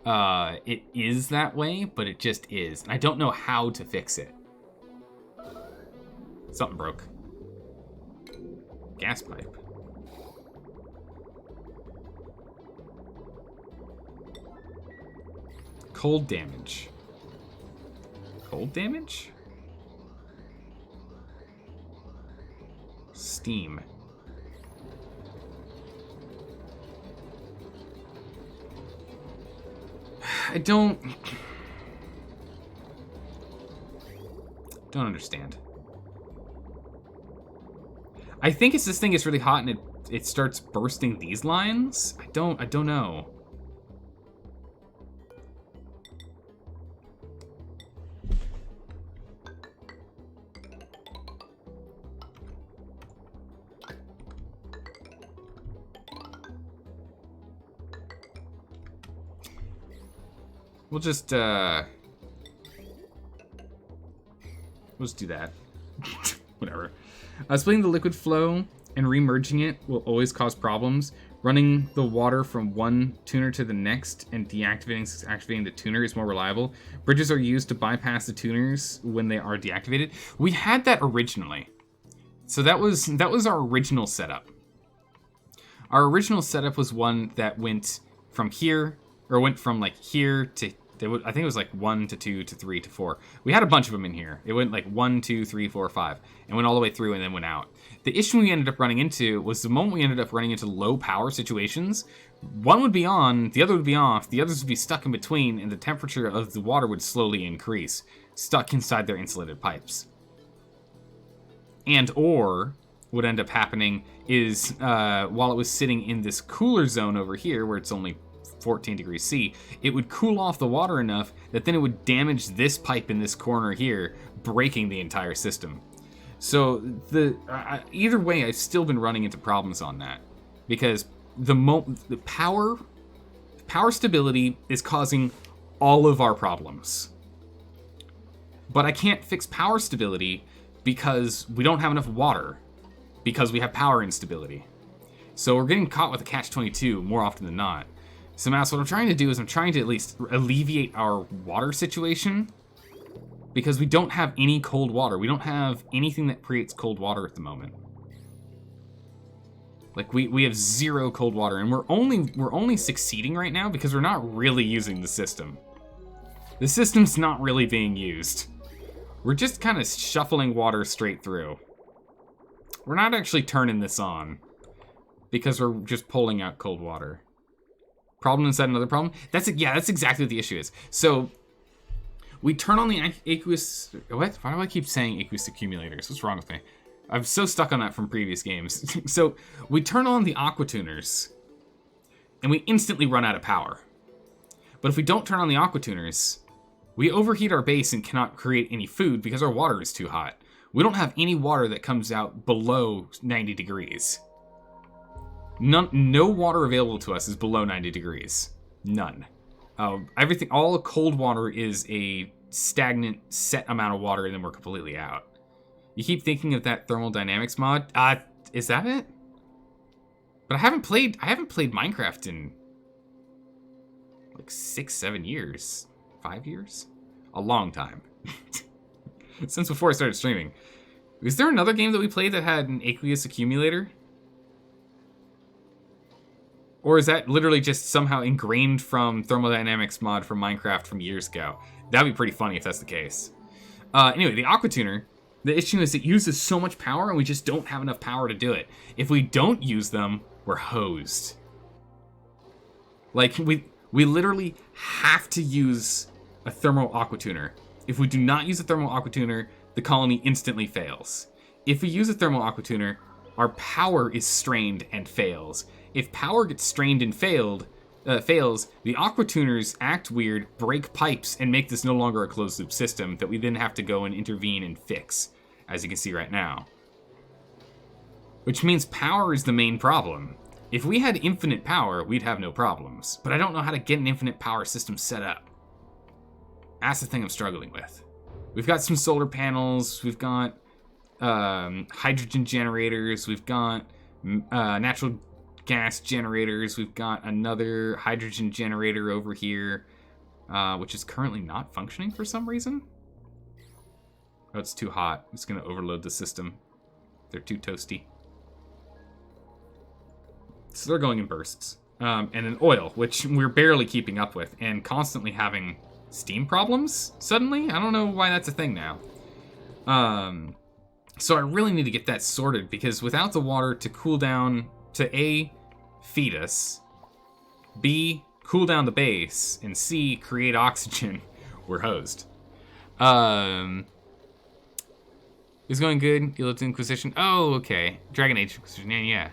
It is that way, but it just is. And I don't know how to fix it. Something broke. Gas pipe. Cold damage. Cold damage? Steam. I don't understand. I think it's this thing gets really hot and it starts bursting these lines. I don't know. We'll just do that. Whatever. Splitting the liquid flow and remerging it will always cause problems. Running the water from one tuner to the next and activating the tuner is more reliable. Bridges are used to bypass the tuners when they are deactivated. We had that originally. So that was our original setup. Our original setup was one that went from here, or went from like here to, I think it was like 1 to 2 to 3 to 4. We had a bunch of them in here. It went like 1, 2, 3, 4, 5, and went all the way through and then went out. The issue we ended up running into was the moment we ended up running into low power situations, one would be on, the other would be off, the others would be stuck in between, and the temperature of the water would slowly increase, stuck inside their insulated pipes. And or what ended up happening is while it was sitting in this cooler zone over here where it's only 14 degrees C, it would cool off the water enough that then it would damage this pipe in this corner here, breaking the entire system. So either way, I've still been running into problems on that because the power stability is causing all of our problems. But I can't fix power stability because we don't have enough water because we have power instability. So we're getting caught with a catch-22 more often than not. So Mouse, what I'm trying to do is I'm trying to at least alleviate our water situation because we don't have any cold water. We don't have anything that creates cold water at the moment. Like we have 0 cold water, and we're only succeeding right now because we're not really using the system. The system's not really being used. We're just kind of shuffling water straight through. We're not actually turning this on because we're just pulling out cold water. Problem inside another problem? That's exactly what the issue is. So we turn on the aqueous... What? Why do I keep saying aqueous accumulators? What's wrong with me? I'm so stuck on that from previous games. So we turn on the aqua tuners and we instantly run out of power. But if we don't turn on the aqua tuners, we overheat our base and cannot create any food because our water is too hot. We don't have any water that comes out below 90 degrees. No water available to us is below 90 degrees. None. All cold water is a stagnant set amount of water, and then we're completely out. You keep thinking of that thermodynamics mod. Is that it? But I haven't played Minecraft in like 6-7 years. 5 years? A long time. Since before I started streaming. Is there another game that we played that had an aqueous accumulator? Or is that literally just somehow ingrained from thermodynamics mod from Minecraft from years ago? That'd be pretty funny if that's the case. Anyway, the aqua tuner, the issue is it uses so much power and we just don't have enough power to do it. If we don't use them, we're hosed. Like, we literally have to use a thermal aqua tuner. If we do not use a thermal aqua tuner, the colony instantly fails. If we use a thermal aqua tuner, our power is strained and fails. If power gets strained and fails, the aqua tuners act weird, break pipes, and make this no longer a closed loop system that we then have to go and intervene and fix, as you can see right now. Which means power is the main problem. If we had infinite power, we'd have no problems. But I don't know how to get an infinite power system set up. That's the thing I'm struggling with. We've got some solar panels, we've got hydrogen generators, we've got natural gas generators, we've got another hydrogen generator over here, which is currently not functioning for some reason. Oh, it's too hot. It's going to overload the system. They're too toasty. So they're going in bursts. And an oil, which we're barely keeping up with, and constantly having steam problems suddenly. I don't know why that's a thing now. So I really need to get that sorted, because without the water to cool down, to A, feed us, B, cool down the base, and C, create oxygen, we're hosed. It's going good. You looked at Inquisition. Oh, okay. Dragon Age Inquisition. Yeah.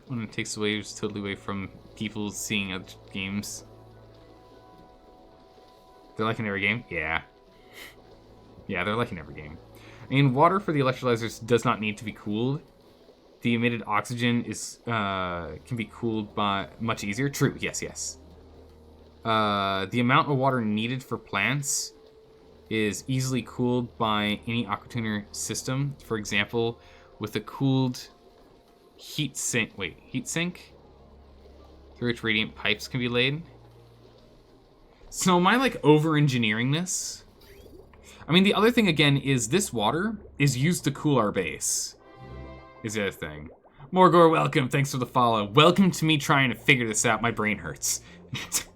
When it takes away, it's totally away from people seeing other games. They're like in every game? Yeah. Yeah, they're like in every game. I mean, water for the electrolyzers does not need to be cooled. The emitted oxygen is can be cooled by much easier. True, yes. The amount of water needed for plants is easily cooled by any aquatuner system. For example, with a cooled heat sink through which radiant pipes can be laid. So am I like over-engineering this? I mean, the other thing again is this water is used to cool our base. Is the other thing. Morgor, welcome. Thanks for the follow. Welcome to me trying to figure this out. My brain hurts. It's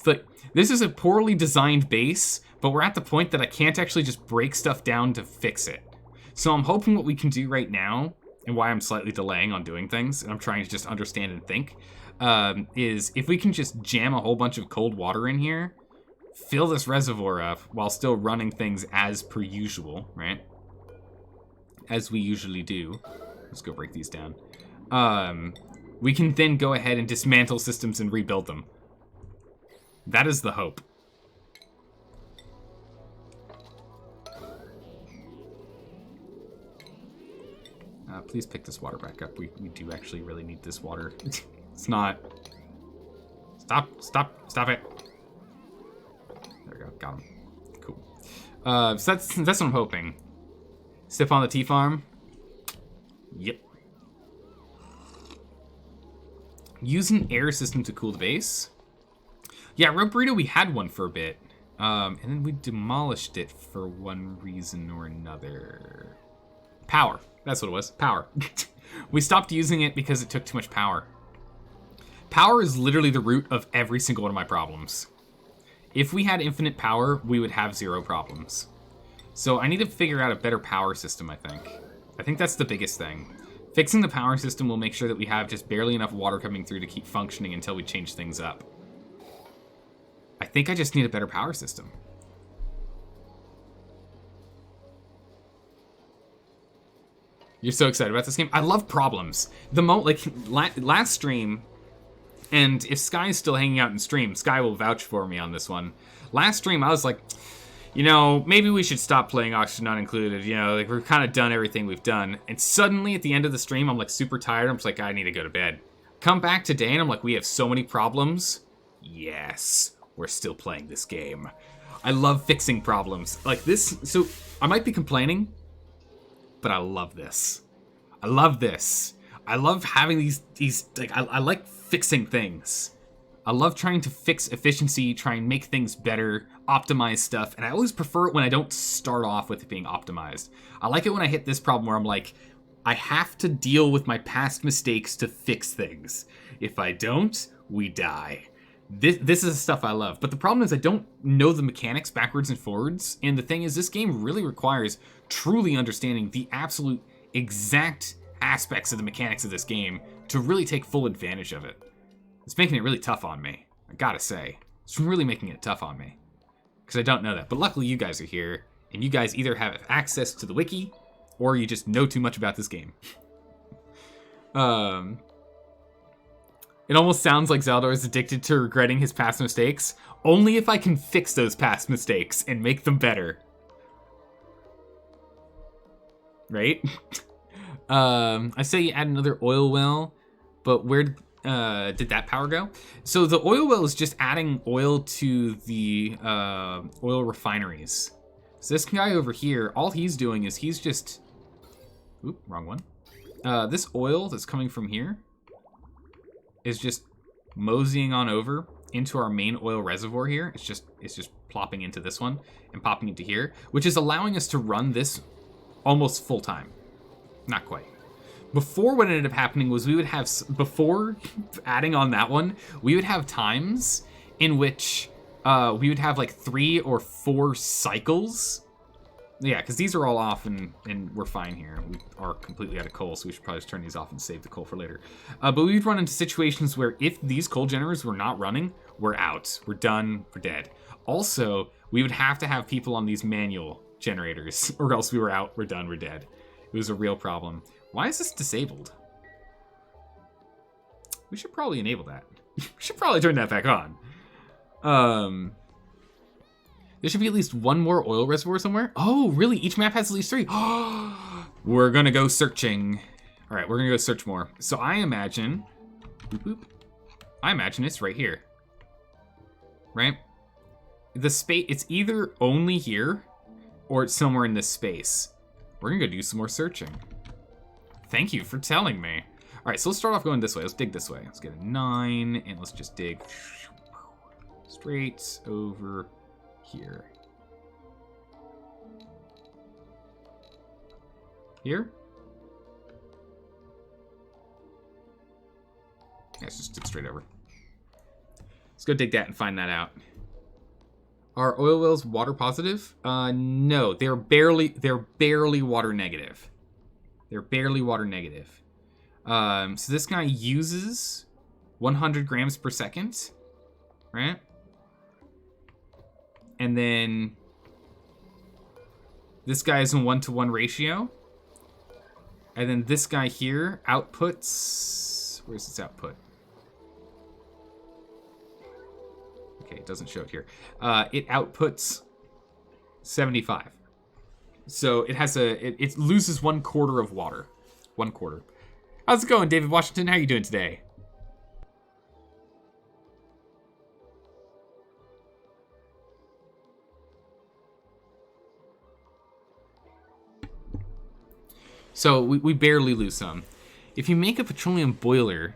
like, this is a poorly designed base, but we're at the point that I can't actually just break stuff down to fix it. So I'm hoping what we can do right now, and why I'm slightly delaying on doing things, and I'm trying to just understand and think, is if we can just jam a whole bunch of cold water in here, fill this reservoir up while still running things as per usual, right? As we usually do. Let's go break these down. We can then go ahead and dismantle systems and rebuild them. That is the hope. Please pick this water back up. We do actually really need this water. It's not... Stop it. There we go, got him. Cool. So that's what I'm hoping. Sip on the tea farm. Yep. Use an air system to cool the base. Yeah, Rope Burrito, we had one for a bit. And then we demolished it for one reason or another. Power. That's what it was. Power. We stopped using it because it took too much power. Power is literally the root of every single one of my problems. If we had infinite power, we would have zero problems. So I need to figure out a better power system, I think. I think that's the biggest thing. Fixing the power system will make sure that we have just barely enough water coming through to keep functioning until we change things up. I think I just need a better power system. You're so excited about this game. I love problems. Last stream, and if Sky's still hanging out in stream, Sky will vouch for me on this one. Last stream, I was like, you know, maybe we should stop playing Oxygen Not Included. You know, like, we've kind of done everything we've done. And suddenly, at the end of the stream, I'm, like, super tired. I'm just like, I need to go to bed. Come back today, and I'm like, we have so many problems. Yes, we're still playing this game. I love fixing problems. Like, this... So, I might be complaining, but I love this. I love this. I love having these like, I like fixing things. I love trying to fix efficiency, try and make things better, optimize stuff, and I always prefer it when I don't start off with it being optimized. I like it when I hit this problem where I'm like, I have to deal with my past mistakes to fix things. If I don't, we die. This is the stuff I love. But the problem is I don't know the mechanics backwards and forwards, and the thing is, this game really requires truly understanding the absolute exact aspects of the mechanics of this game to really take full advantage of it. It's making it really tough on me, I gotta say. It's really making it tough on me. Because I don't know that. But luckily you guys are here, and you guys either have access to the wiki, or you just know too much about this game. It almost sounds like Zeldor is addicted to regretting his past mistakes. Only if I can fix those past mistakes and make them better. Right? I say you add another oil well, but where did that power go? So the oil well is just adding oil to the oil refineries. So this guy over here, all he's doing is he's just... Oop, wrong one. This oil that's coming from here is just moseying on over into our main oil reservoir here. It's just plopping into this one and popping into here, which is allowing us to run this almost full time. Not quite. Before, what ended up happening was we would have, before adding on that one, we would have times in which we would have like 3 or 4 cycles. Yeah, because these are all off and we're fine here. We are completely out of coal, so we should probably just turn these off and save the coal for later. But we'd run into situations where if these coal generators were not running, we're out. We're done. We're dead. Also, we would have to have people on these manual generators, or else we were out. We're done. We're dead. It was a real problem. Why is this disabled? We should probably enable that. We should probably turn that back on. There should be at least 1 more oil reservoir somewhere. Oh, really? Each map has at least 3. We're gonna go searching. All right, we're gonna go search more. So I imagine, boop, boop. I imagine it's right here, right? The space, it's either only here or it's somewhere in this space. We're gonna go do some more searching. Thank you for telling me. All right, so let's start off going this way. Let's dig this way. Let's get a 9, and let's just dig straight over here. Here? Yeah, let's just dig straight over. Let's go dig that and find that out. Are oil wells water positive? No, they're barely water negative. They're barely water negative. So this guy uses 100 grams per second, right? And then this guy is in 1-to-1 ratio. And then this guy here outputs, where's this output? Okay, it doesn't show it here. It outputs 75. So it has it loses 1/4 of water. 1/4. How's it going, David Washington? How you doing today? So we barely lose some. If you make a petroleum boiler,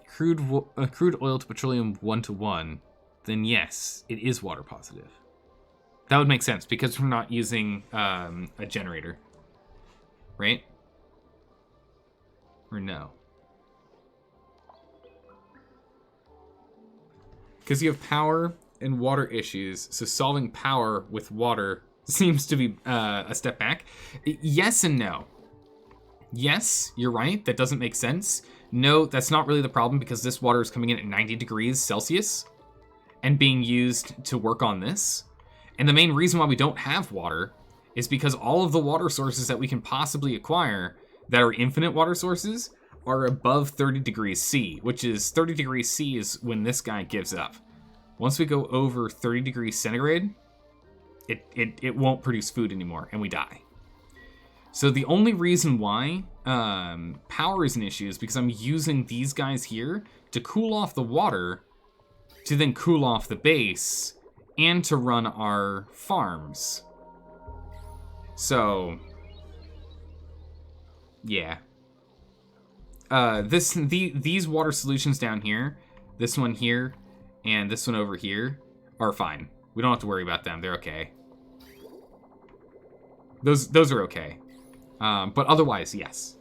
crude oil to petroleum 1-to-1, then yes, it is water positive. That would make sense because we're not using a generator, right? Or no? Because you have power and water issues, so solving power with water seems to be a step back. Yes and no. Yes, you're right. That doesn't make sense. No, that's not really the problem because this water is coming in at 90 degrees Celsius and being used to work on this. And the main reason why we don't have water is because all of the water sources that we can possibly acquire that are infinite water sources are above 30 degrees C, which is 30 degrees C is when this guy gives up. Once we go over 30 degrees centigrade, it won't produce food anymore and we die. So the only reason why power is an issue is because I'm using these guys here to cool off the water, to then cool off the base, and to run our farms. So, yeah. These water solutions down here, this one here, and this one over here, are fine. We don't have to worry about them. They're okay. Those are okay. But otherwise, yes.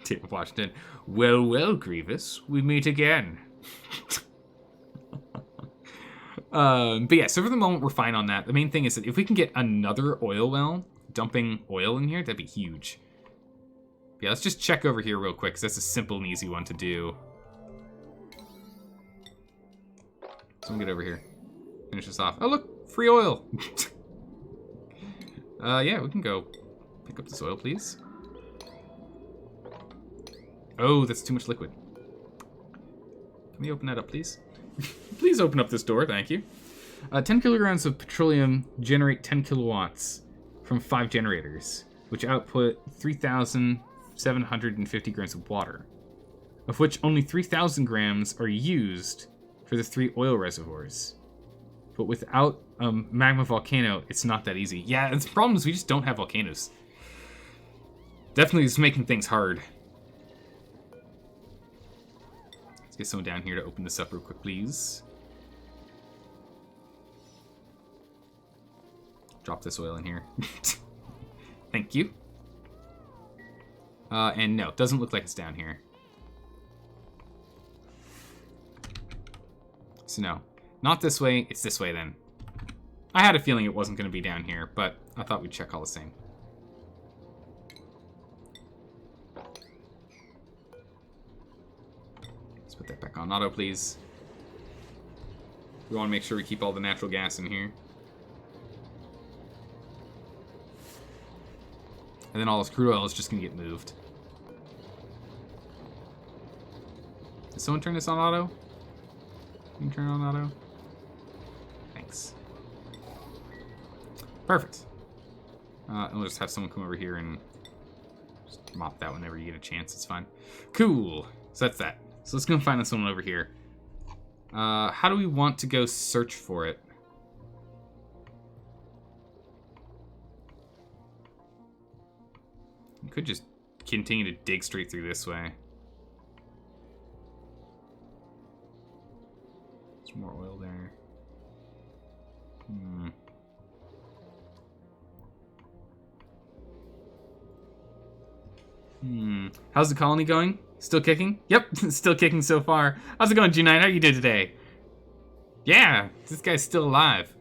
David Washington. Well, well, Grievous, we meet again. But yeah, so for the moment, we're fine on that. The main thing is that if we can get another oil well dumping oil in here, that'd be huge. Yeah, let's just check over here real quick, because that's a simple and easy one to do. So I'm get over here. Finish this off. Oh, look, free oil. Yeah, we can go pick up this oil, please. Oh, that's too much liquid. Can we open that up, please? Please open up this door, thank you. 10 kilograms of petroleum generate 10 kilowatts from 5 generators, which output 3,750 grams of water, of which only 3,000 grams are used for the 3 oil reservoirs. But without a magma volcano, it's not that easy. Yeah, the problem is we just don't have volcanoes. Definitely is making things hard. Let's get someone down here to open this up real quick, please. Drop this oil in here. Thank you. And no, doesn't look like it's down here. So no, not this way, it's this way then. I had a feeling it wasn't going to be down here, but I thought we'd check all the same. Let's put that back on auto, please. We want to make sure we keep all the natural gas in here. And then all this crude oil is just going to get moved. Did someone turn this on auto? You can turn it on auto. Thanks. Perfect. And we'll just have someone come over here and just mop that whenever you get a chance. It's fine. Cool. So that's that. So let's go find this one over here. How do we want to go search for it? We could just continue to dig straight through this way. There's more oil there. How's the colony going? Still kicking? Yep, still kicking so far. How's it going, G9? How you doing today? Yeah, this guy's still alive.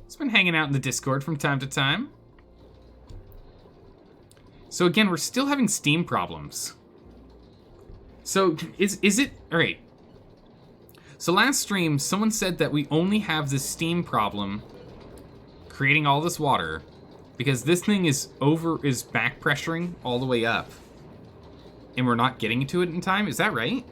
He's been hanging out in the Discord from time to time. So again, we're still having Steam problems. So, is it... Alright. So last stream, someone said that we only have this Steam problem creating all this water because this thing is back pressuring all the way up. And we're not getting to it in time? Is that right?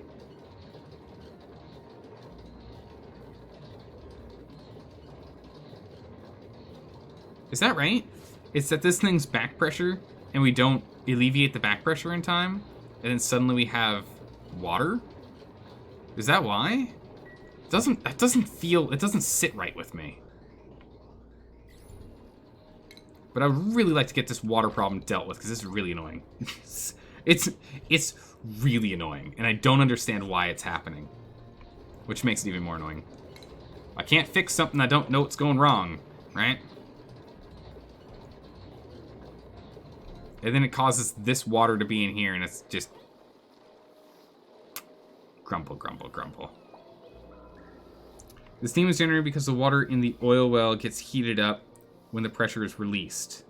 Is that right? It's that this thing's back pressure and we don't alleviate the back pressure in time, and then suddenly we have water? Is that why? That doesn't sit right with me. But I would really like to get this water problem dealt with because it's really annoying. It's really annoying, and I don't understand why it's happening, which makes it even more annoying. I can't fix something I don't know what's going wrong, right? And then it causes this water to be in here, and it's just grumble, grumble, grumble. The steam is generated because the water in the oil well gets heated up when the pressure is released.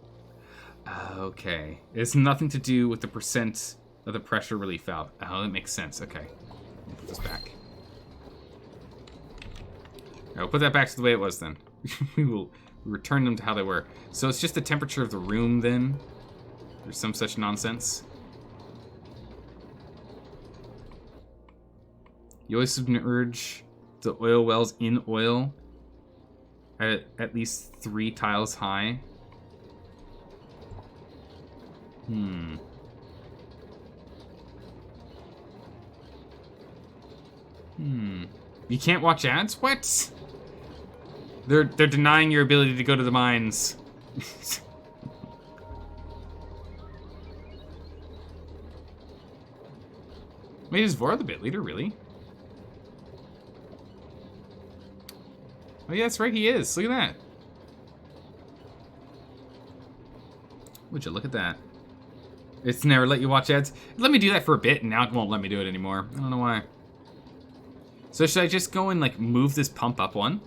Okay. It's nothing to do with the percent of the pressure relief valve. Oh, that makes sense. Okay. I'll put this back. I'll put that back to the way it was then. we will return them to how they were. So it's just the temperature of the room then? Or some such nonsense? You always submerge the oil wells in oil at least 3 tiles high. You can't watch ads? What? They're denying your ability to go to the mines. Wait, is Vora the bit leader, really? Oh yeah, that's right, he is. Look at that. Would you look at that? It's never let you watch ads. Let me do that for a bit, and now it won't let me do it anymore. I don't know why. So should I just go and like move this pump up one?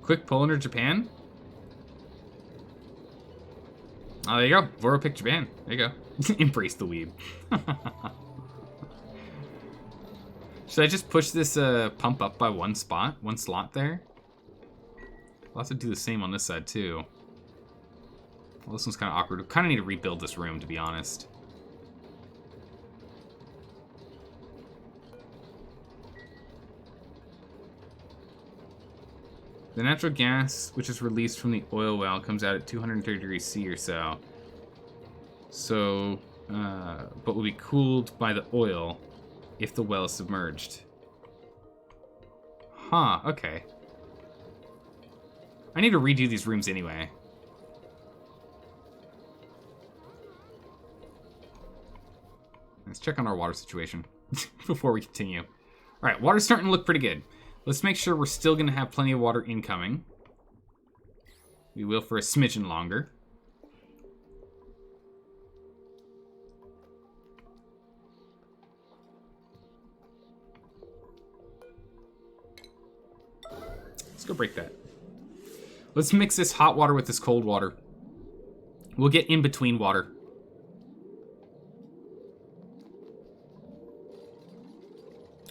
Quick pull under Japan? Oh, there you go. Vora picked Japan. There you go. Embrace the weeb. Should I just push this pump up by one slot there? I'll have to do the same on this side too. Well, this one's kind of awkward. We kind of need to rebuild this room, to be honest. The natural gas, which is released from the oil well, comes out at 230 degrees C or so. So, but will be cooled by the oil if the well is submerged. Huh, okay. I need to redo these rooms anyway. Let's check on our water situation before we continue. All right, water's starting to look pretty good. Let's make sure we're still going to have plenty of water incoming. We will for a smidgen longer. Let's go break that. Let's mix this hot water with this cold water. We'll get in between water.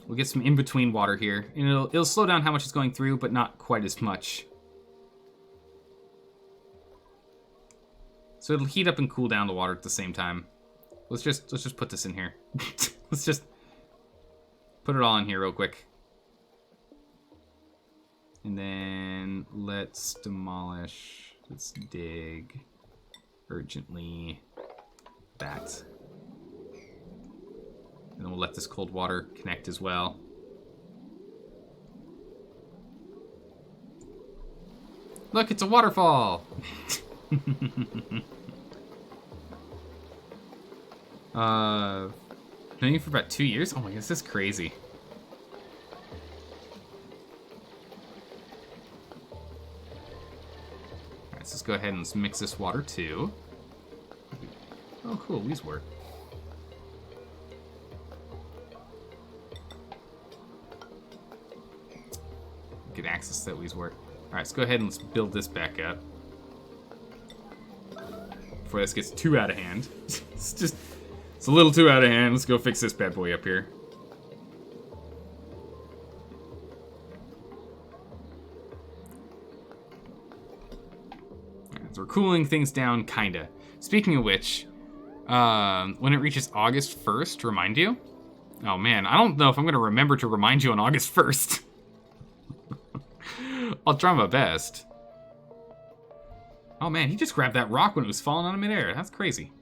We'll get some in-between water here. And it'll slow down how much it's going through, but not quite as much. So it'll heat up and cool down the water at the same time. Let's just put this in here. Let's just put it all in here real quick. And then let's demolish, let's dig urgently that. And then we'll let this cold water connect as well. Look, it's a waterfall! Known you for about 2 years? Oh my gosh, this is crazy. Alright, so let's go ahead and let's mix this water too. Oh cool, these work. Get access to that Weeze work. Alright, let's go ahead and let's build this back up. Before this gets too out of hand. It's a little too out of hand. Let's go fix this bad boy up here. Alright, so we're cooling things down, kinda. Speaking of which, when it reaches August 1st, remind you? Oh man, I don't know if I'm gonna remember to remind you on August 1st. I'll try my best. Oh man, he just grabbed that rock when it was falling out of midair. That's crazy.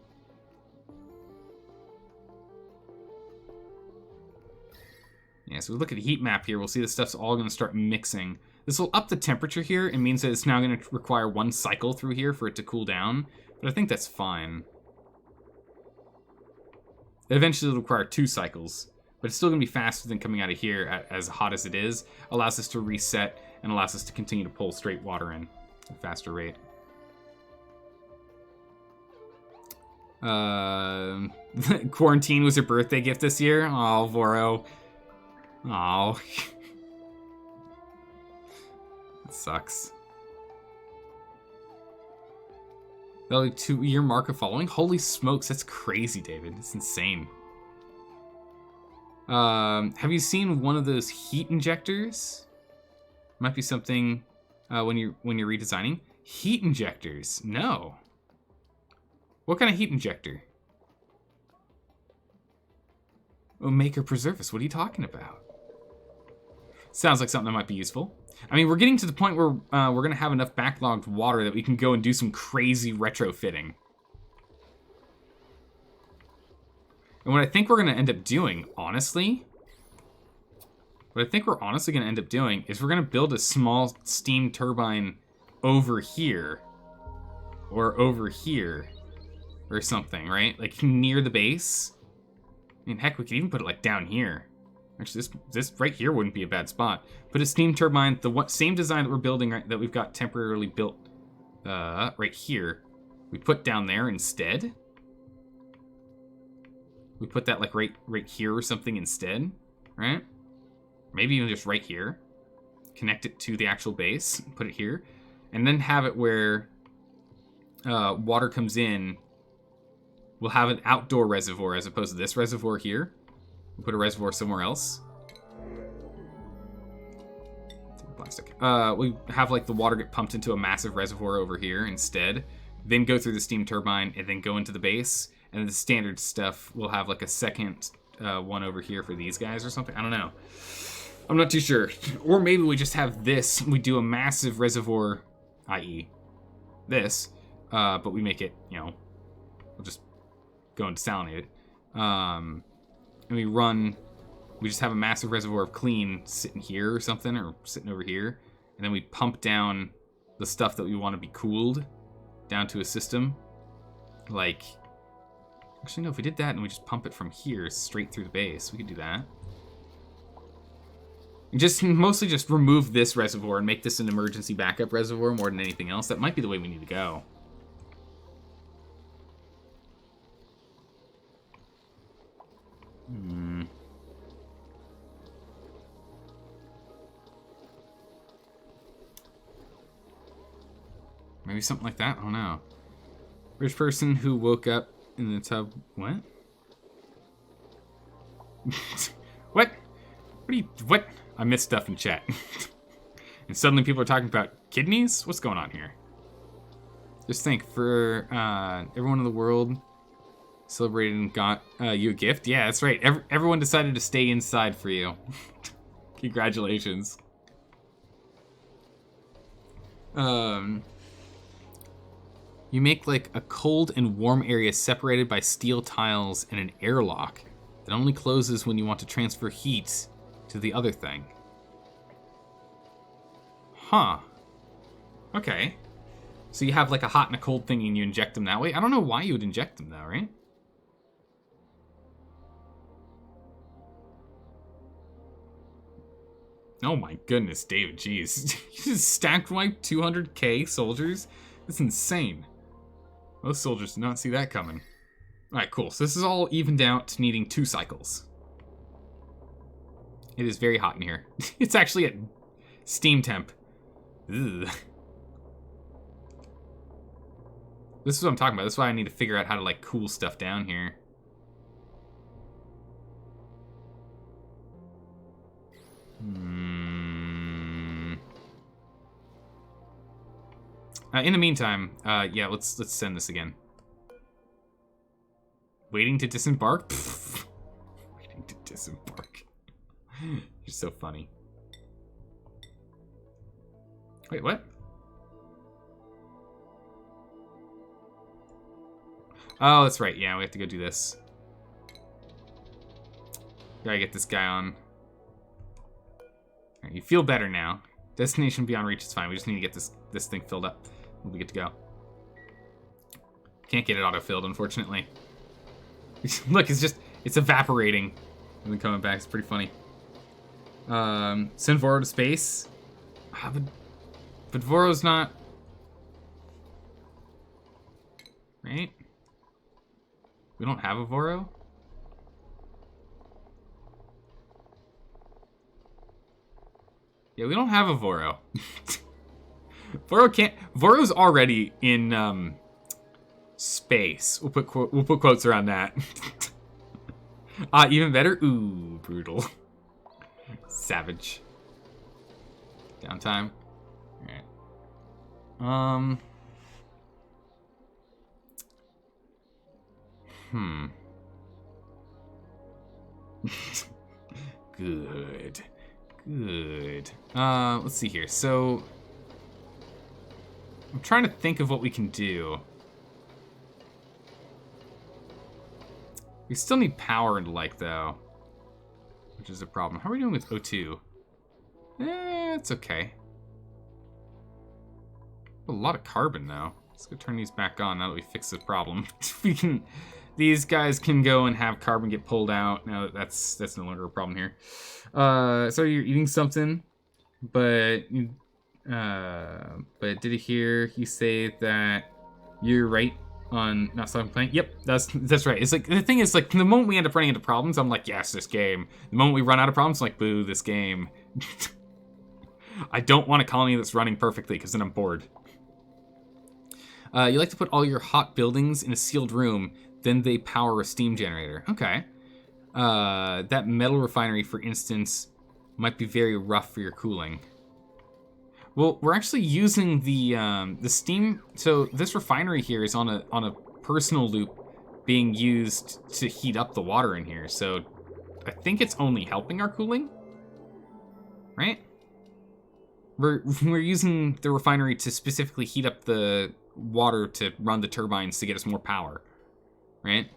Yeah, so we look at the heat map here, we'll see the stuff's all going to start mixing. This will up the temperature here. It means that it's now going to require one cycle through here for it to cool down. But I think that's fine. Eventually it'll require 2 cycles. But it's still going to be faster than coming out of here as hot as it is. Allows us to reset and allows us to continue to pull straight water in at a faster rate. Quarantine was your birthday gift this year? Oh, Voro. Oh. That sucks. That'll be 2-year mark of following? Holy smokes, that's crazy, David. It's insane. Have you seen one of those heat injectors? Might be something when you're redesigning. Heat injectors? No. What kind of heat injector? Oh, make or preserve us. What are you talking about? Sounds like something that might be useful. I mean, we're getting to the point where we're going to have enough backlogged water that we can go and do some crazy retrofitting. And what I think we're going to end up doing, honestly, is we're going to build a small steam turbine over here. Or over here. Or something, right? Like near the base. I mean, heck, we could even put it like down here. Actually, this right here wouldn't be a bad spot. Put a steam turbine, same design that we're building, that we've got temporarily built right here. We put down there instead. We put that like right here or something instead, right? Maybe even just right here. Connect it to the actual base, put it here. And then have it where water comes in. We'll have an outdoor reservoir as opposed to this reservoir here. We'll put a reservoir somewhere else. Plastic. We have like the water get pumped into a massive reservoir over here instead. Then go through the steam turbine and then go into the base. And then the standard stuff, we'll have like a second one over here for these guys or something. I don't know. I'm not too sure. Or maybe we just have this. We do a massive reservoir, i.e. this. But we make it, you know, we'll just go and desalinate it. And we just have a massive reservoir of clean sitting here or something, or sitting over here. And then we pump down the stuff that we want to be cooled down to a system. Like, actually, no, if we did that and we just pump it from here straight through the base, we could do that. And just mostly just remove this reservoir and make this an emergency backup reservoir more than anything else. That might be the way we need to go. Maybe something like that? I don't know. Rich person who woke up in the tub. What? What? What? I missed stuff in chat. And suddenly people are talking about kidneys? What's going on here? Just think, for everyone in the world celebrated and got you a gift. Yeah, that's right. Everyone decided to stay inside for you. Congratulations. You make like a cold and warm area separated by steel tiles and an airlock that only closes when you want to transfer heat to the other thing. Huh. Okay. So you have like a hot and a cold thing and you inject them that way? I don't know why you would inject them though, right? Oh my goodness, David, jeez. You just stacked like 200k soldiers? That's insane. Most soldiers did not see that coming. Alright, cool. So this is all evened out to needing 2 cycles. It is very hot in here. It's actually at steam temp. Ugh. This is what I'm talking about. That's why I need to figure out how to like cool stuff down here. In the meantime, yeah, let's send this again. Waiting to disembark? Waiting to disembark. You're so funny. Wait, what? Oh, that's right. Yeah, we have to go do this. Gotta get this guy on. Right, you feel better now. Destination beyond reach is fine. We just need to get this thing filled up. We'll be good to go. Can't get it auto-filled, unfortunately. Look, it's evaporating and then coming back. It's pretty funny. Send Voro to space. But Voro's not... Right? We don't have a Voro? Yeah, we don't have a Voro. Voro can't. Voro's already in space. We'll put quotes around that. Even better. Ooh, brutal. Savage. Downtime. All right. Good. Let's see here. So, I'm trying to think of what we can do. We still need power and light, though, which is a problem. How are we doing with O2? It's okay. A lot of carbon, though. Let's go turn these back on now that we fixed the problem. These guys can go and have carbon get pulled out. Now that's no longer a problem here. So you're eating something, but did it hear you say that you're right on not stopping playing? Yep, that's right. It's like, the thing is, like, the moment we end up running into problems, I'm like, yes, this game. The moment we run out of problems, I'm like, boo, this game. I don't want a colony that's running perfectly, because then I'm bored. You like to put all your hot buildings in a sealed room, then they power a steam generator. Okay. That metal refinery, for instance, might be very rough for your cooling. Well, we're actually using the steam. So this refinery here is on a personal loop being used to heat up the water in here. So I think it's only helping our cooling, right? We're using the refinery to specifically heat up the water to run the turbines to get us more power, right?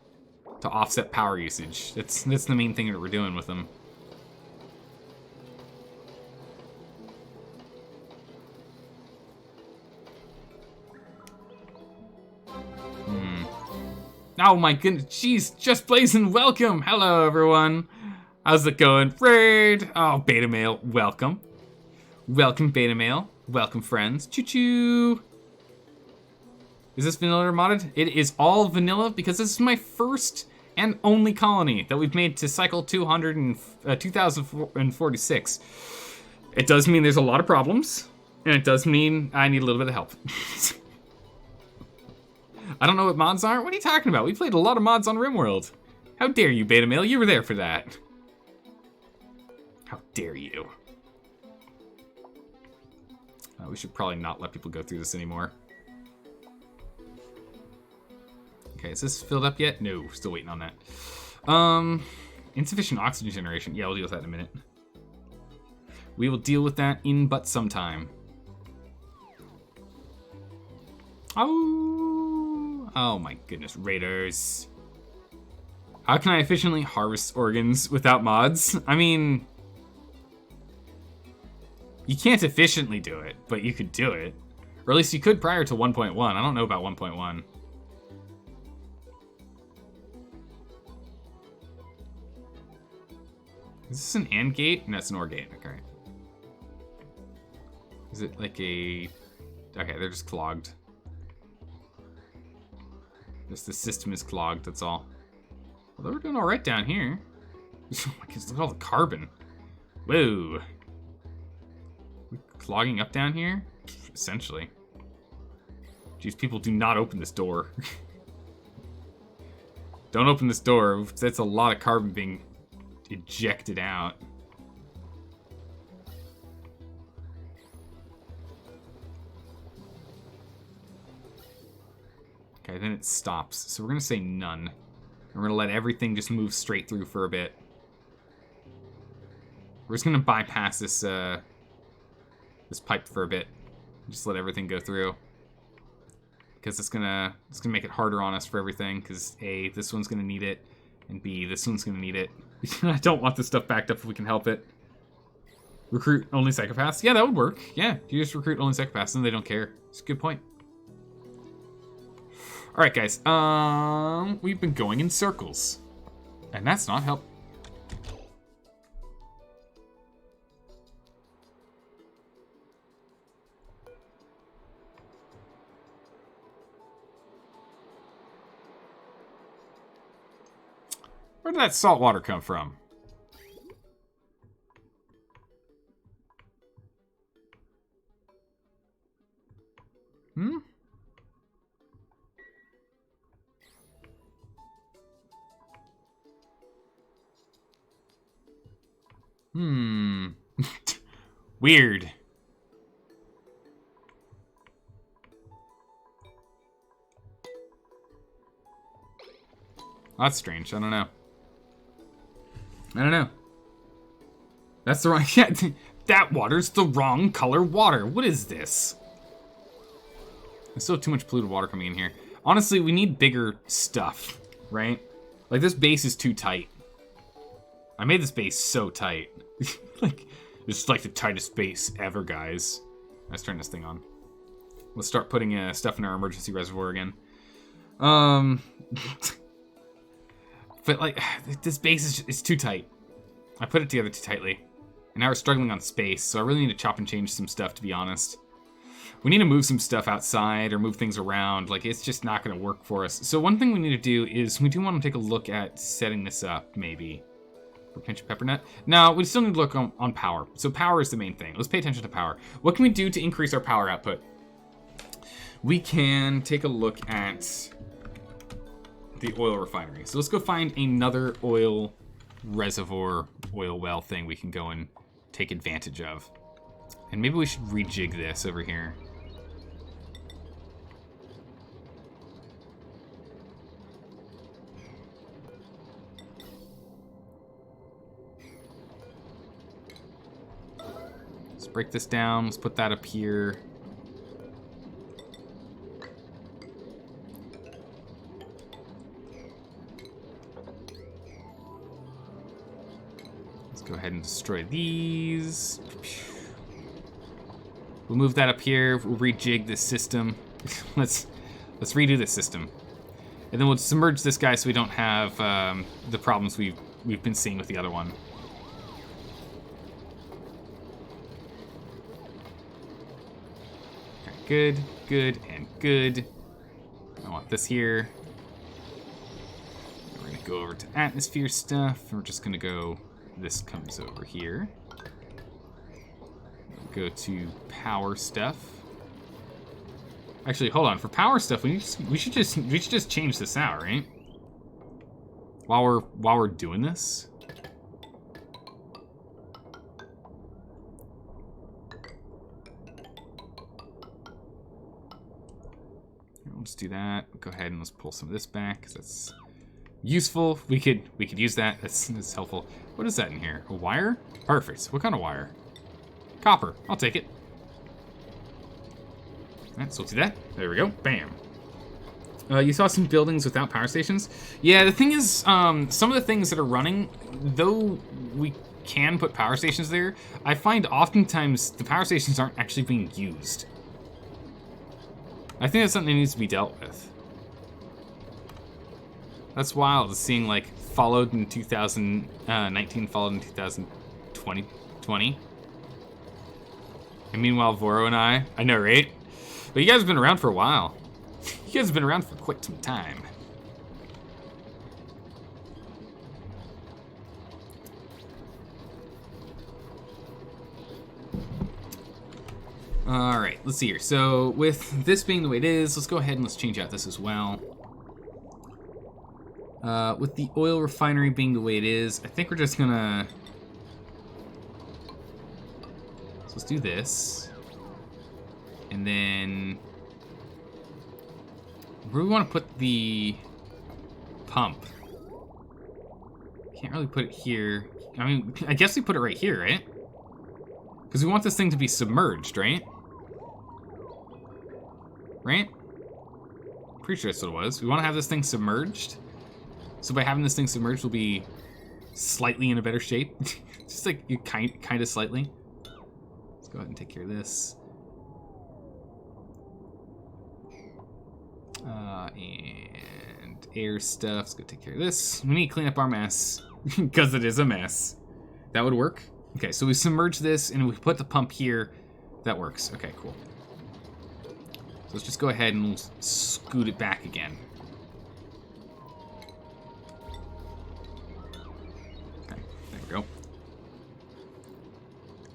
To offset power usage. That's the main thing that we're doing with them. Oh my goodness, jeez, Just Blazing, welcome! Hello, everyone. How's it going? Raid! Oh, Beta Male, welcome. Welcome, Beta Male. Welcome, friends. Choo-choo! Is this vanilla or modded? It is all vanilla because this is my first and only colony that we've made to cycle 2046. It does mean there's a lot of problems, and it does mean I need a little bit of help. I don't know what mods are. What are you talking about? We played a lot of mods on RimWorld. How dare you, Beta Male? You were there for that. How dare you? We should probably not let people go through this anymore. Okay, is this filled up yet? No, still waiting on that. Insufficient oxygen generation. Yeah, we'll deal with that in a minute. We will deal with that in but some time. Oh my goodness, raiders. How can I efficiently harvest organs without mods? I mean, you can't efficiently do it, but you could do it. Or at least you could prior to 1.1. I don't know about 1.1. Is this an AND gate? No, it's an OR gate. Okay. Is it like a... Okay, they're just clogged. Just the system is clogged, that's all. Well, we're doing all right down here. Oh my goodness, look at all the carbon. Whoa. We clogging up down here? Essentially. Jeez, people do not open this door. Don't open this door. That's a lot of carbon being ejected out. Okay, then it stops. So we're gonna say none. We're gonna let everything just move straight through for a bit. We're just gonna bypass this this pipe for a bit. Just let everything go through. Because it's gonna make it harder on us for everything, because A, this one's gonna need it, and B, this one's gonna need it. I don't want this stuff backed up if we can help it. Recruit only psychopaths? Yeah, that would work. Yeah, you just recruit only psychopaths and they don't care. It's a good point. Alright guys, we've been going in circles. And that's not help. Where did that salt water come from? Weird. That's strange. I don't know. That's the wrong... Yeah, that water's the wrong color water. What is this? There's still too much polluted water coming in here. Honestly, we need bigger stuff, right? Like, this base is too tight. I made this base so tight. Like, this is like the tightest base ever, guys. Let's turn this thing on. Let's start putting stuff in our emergency reservoir again. But, like, this base is too tight. I put it together too tightly. And now we're struggling on space, so I really need to chop and change some stuff, to be honest. We need to move some stuff outside or move things around. Like, it's just not going to work for us. So one thing we need to do is we do want to take a look at setting this up, maybe. For pinch of peppernut. No, we still need to look on power. So power is the main thing. Let's pay attention to power. What can we do to increase our power output? We can take a look at the oil refinery. So let's go find another oil reservoir, oil well thing we can go and take advantage of. And maybe we should rejig this over here. Let's break this down. Let's put that up here. Go ahead and destroy these. We'll move that up here. We'll rejig this system. let's redo this system, and then we'll submerge this guy so we don't have the problems we've been seeing with the other one. Okay, good, good, and good. I want this here. We're gonna go over to atmosphere stuff. We're just gonna go. This comes over here. Go to power stuff. Actually, hold on. For power stuff, we should just change this out, right? While we're doing this. Here, we'll just do that. Go ahead and let's pull some of this back because that's useful. We could use that. That's helpful. What is that in here? A wire? Perfect. What kind of wire? Copper. I'll take it. Alright, so let's do that. There we go. Bam. You saw some buildings without power stations? Yeah, the thing is, some of the things that are running, though we can put power stations there, I find oftentimes the power stations aren't actually being used. I think that's something that needs to be dealt with. That's wild, seeing like followed in 2019, followed in 2020. And meanwhile, Voro and I know, right? But you guys have been around for a while. You guys have been around for quite some time. All right, let's see here. So with this being the way it is, let's go ahead and let's change out this as well. With the oil refinery being the way it is, I think we're just gonna... So let's do this. And then... Where do we want to put the pump? Can't really put it here. I mean, I guess we put it right here, right? Because we want this thing to be submerged, right? Right? Pretty sure that's what it was. We want to have this thing submerged. So by having this thing submerged, we'll be slightly in a better shape. Just like you kind of slightly. Let's go ahead and take care of this. And air stuff. Let's go take care of this. We need to clean up our mess because it is a mess. That would work. Okay, so we submerge this and we put the pump here. That works. Okay, cool. So let's just go ahead and we'll scoot it back again. Okay, there we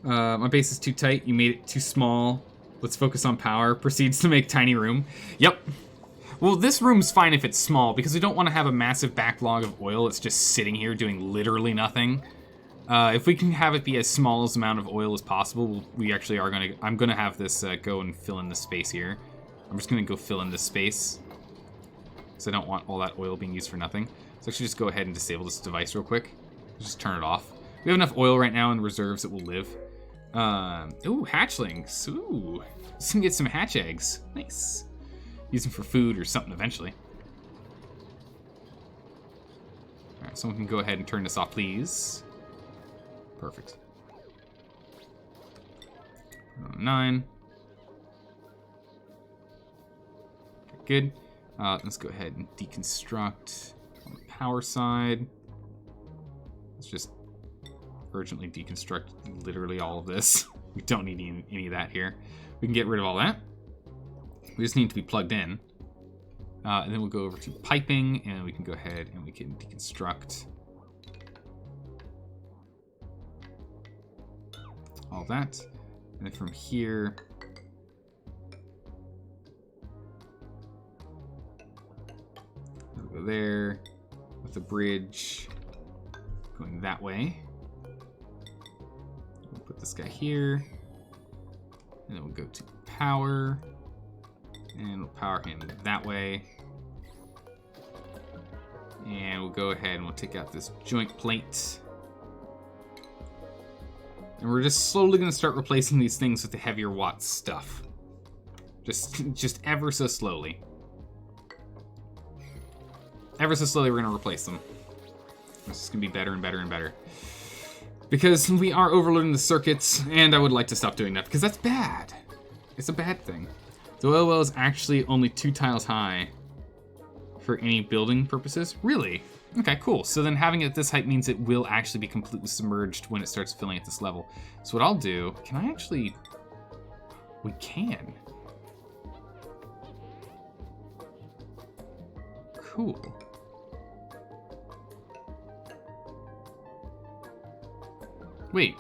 go. My base is too tight. You made it too small. Let's focus on power. Proceeds to make tiny room. Yep. Well, this room's fine if it's small because we don't want to have a massive backlog of oil that's just sitting here doing literally nothing. If we can have it be as small as amount of oil as possible, we actually are gonna. I'm gonna have this go and fill in the space here. I'm just gonna go fill in this space, because I don't want all that oil being used for nothing. So actually, just go ahead and disable this device real quick. Just turn it off. We have enough oil right now in reserves that will live. Ooh, hatchlings. Ooh, just gonna get some hatch eggs. Nice. Use them for food or something eventually. All right, someone can go ahead and turn this off, please. Perfect. 9. Okay, good. Let's go ahead and deconstruct on the power side. Let's just urgently deconstruct literally all of this. We don't need any of that here. We can get rid of all that. We just need to be plugged in. And then we'll go over to piping, and we can go ahead and we can deconstruct all that. And then from here, we'll go there with the bridge going that way. We'll put this guy here, and then we'll go to power, and we'll power him that way. And we'll go ahead and we'll take out this joint plate. And we're just slowly going to start replacing these things with the heavier watts stuff. Just ever so slowly. Ever so slowly we're going to replace them. This is going to be better and better and better. Because we are overloading the circuits, and I would like to stop doing that, because that's bad. It's a bad thing. The oil well is actually only 2 tiles high for any building purposes. Really? Okay, cool. So then having it at this height means it will actually be completely submerged when it starts filling at this level. So what I'll do, can I actually... We can. Cool. Wait.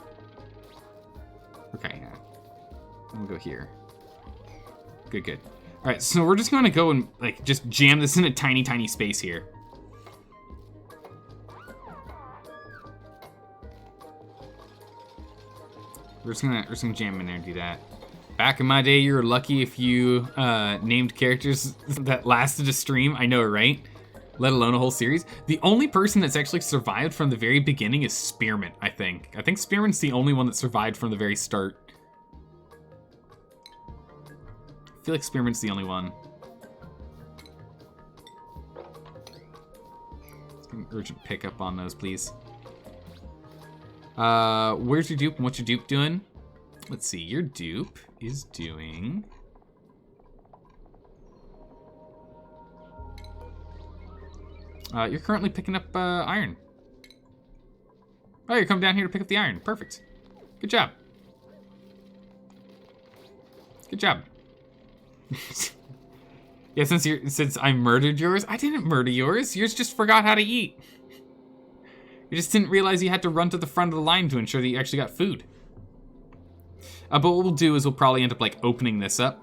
Okay, yeah. We'll go here. Good, good. All right, so we're just gonna go and like just jam this in a tiny, tiny space here. We're just gonna jam in there and do that. Back in my day, you were lucky if you named characters that lasted a stream. I know, right? Let alone a whole series. The only person that's actually survived from the very beginning is Spearmint, I think. I think Spearmint's the only one that survived from the very start. I feel like Spearmint's the only one. Let's get an urgent pickup on those, please. Where's your dupe and what's your dupe doing? Let's see, your dupe is doing... you're currently picking up iron. Oh, you're coming down here to pick up the iron. Perfect. Good job. Good job. Yeah, since I murdered yours, I didn't murder yours. Yours just forgot how to eat. You just didn't realize you had to run to the front of the line to ensure that you actually got food. But what we'll do is we'll probably end up like opening this up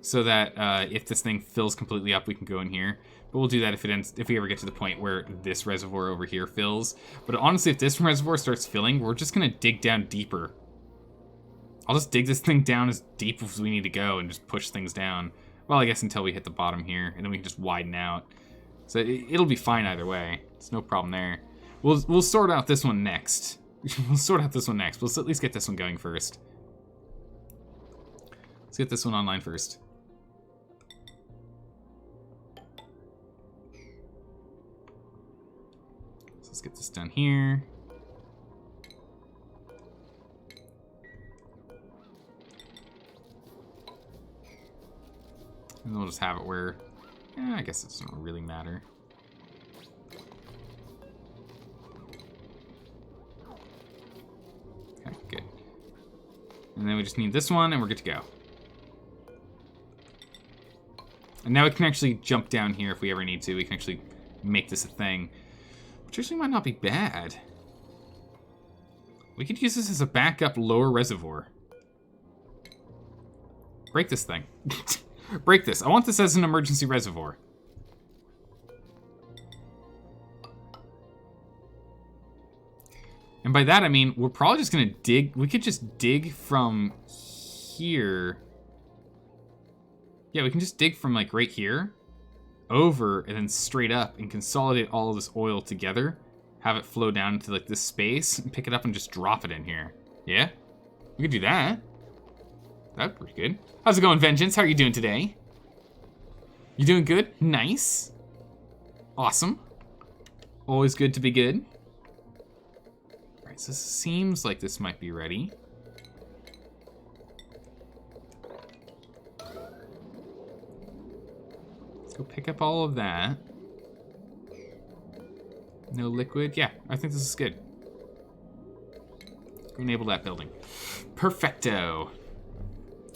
so that if this thing fills completely up, we can go in here. But we'll do that if we ever get to the point where this reservoir over here fills. But honestly, if this reservoir starts filling, we're just gonna dig down deeper. I'll just dig this thing down as deep as we need to go and just push things down. Well, I guess until we hit the bottom here, and then we can just widen out. So it'll be fine either way. It's no problem there. We'll sort out this one next. We'll sort out this one next. We'll at least get this one going first. Let's get this one online first. So let's get this done here. And then we'll just have it where, I guess it doesn't really matter. Okay, good. And then we just need this one, and we're good to go. And now we can actually jump down here if we ever need to. We can actually make this a thing, which actually might not be bad. We could use this as a backup lower reservoir. Break this thing. Break this. I want this as an emergency reservoir. And by that, I mean, we're probably just gonna dig. We could just dig from here. Yeah, we can just dig from like right here over and then straight up and consolidate all of this oil together. Have it flow down into like this space and pick it up and just drop it in here. Yeah? We could do that. That's pretty good. How's it going, Vengeance? How are you doing today? You doing good? Nice. Awesome. Always good to be good. Alright, so this seems like this might be ready. Let's go pick up all of that. No liquid. Yeah, I think this is good. Let's go enable that building. Perfecto.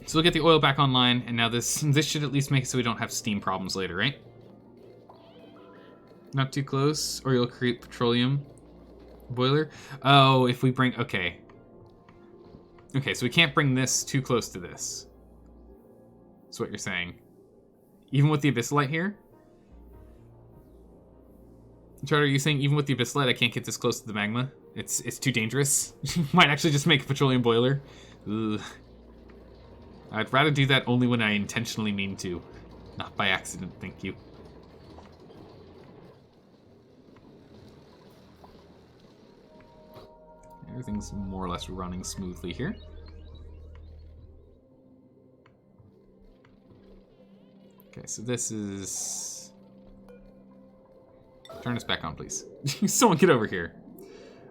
So we'll get the oil back online, and now this should at least make it so we don't have steam problems later, right? Not too close, or you'll create petroleum boiler. Oh, if we bring, okay. Okay, so we can't bring this too close to this. That's what you're saying. Even with the abyssalite here? Charter, are you saying even with the abyssalite I can't get this close to the magma? It's too dangerous? Might actually just make a petroleum boiler. Ugh. I'd rather do that only when I intentionally mean to. Not by accident, thank you. Everything's more or less running smoothly here. Okay, so this is... Turn us back on, please. Someone get over here.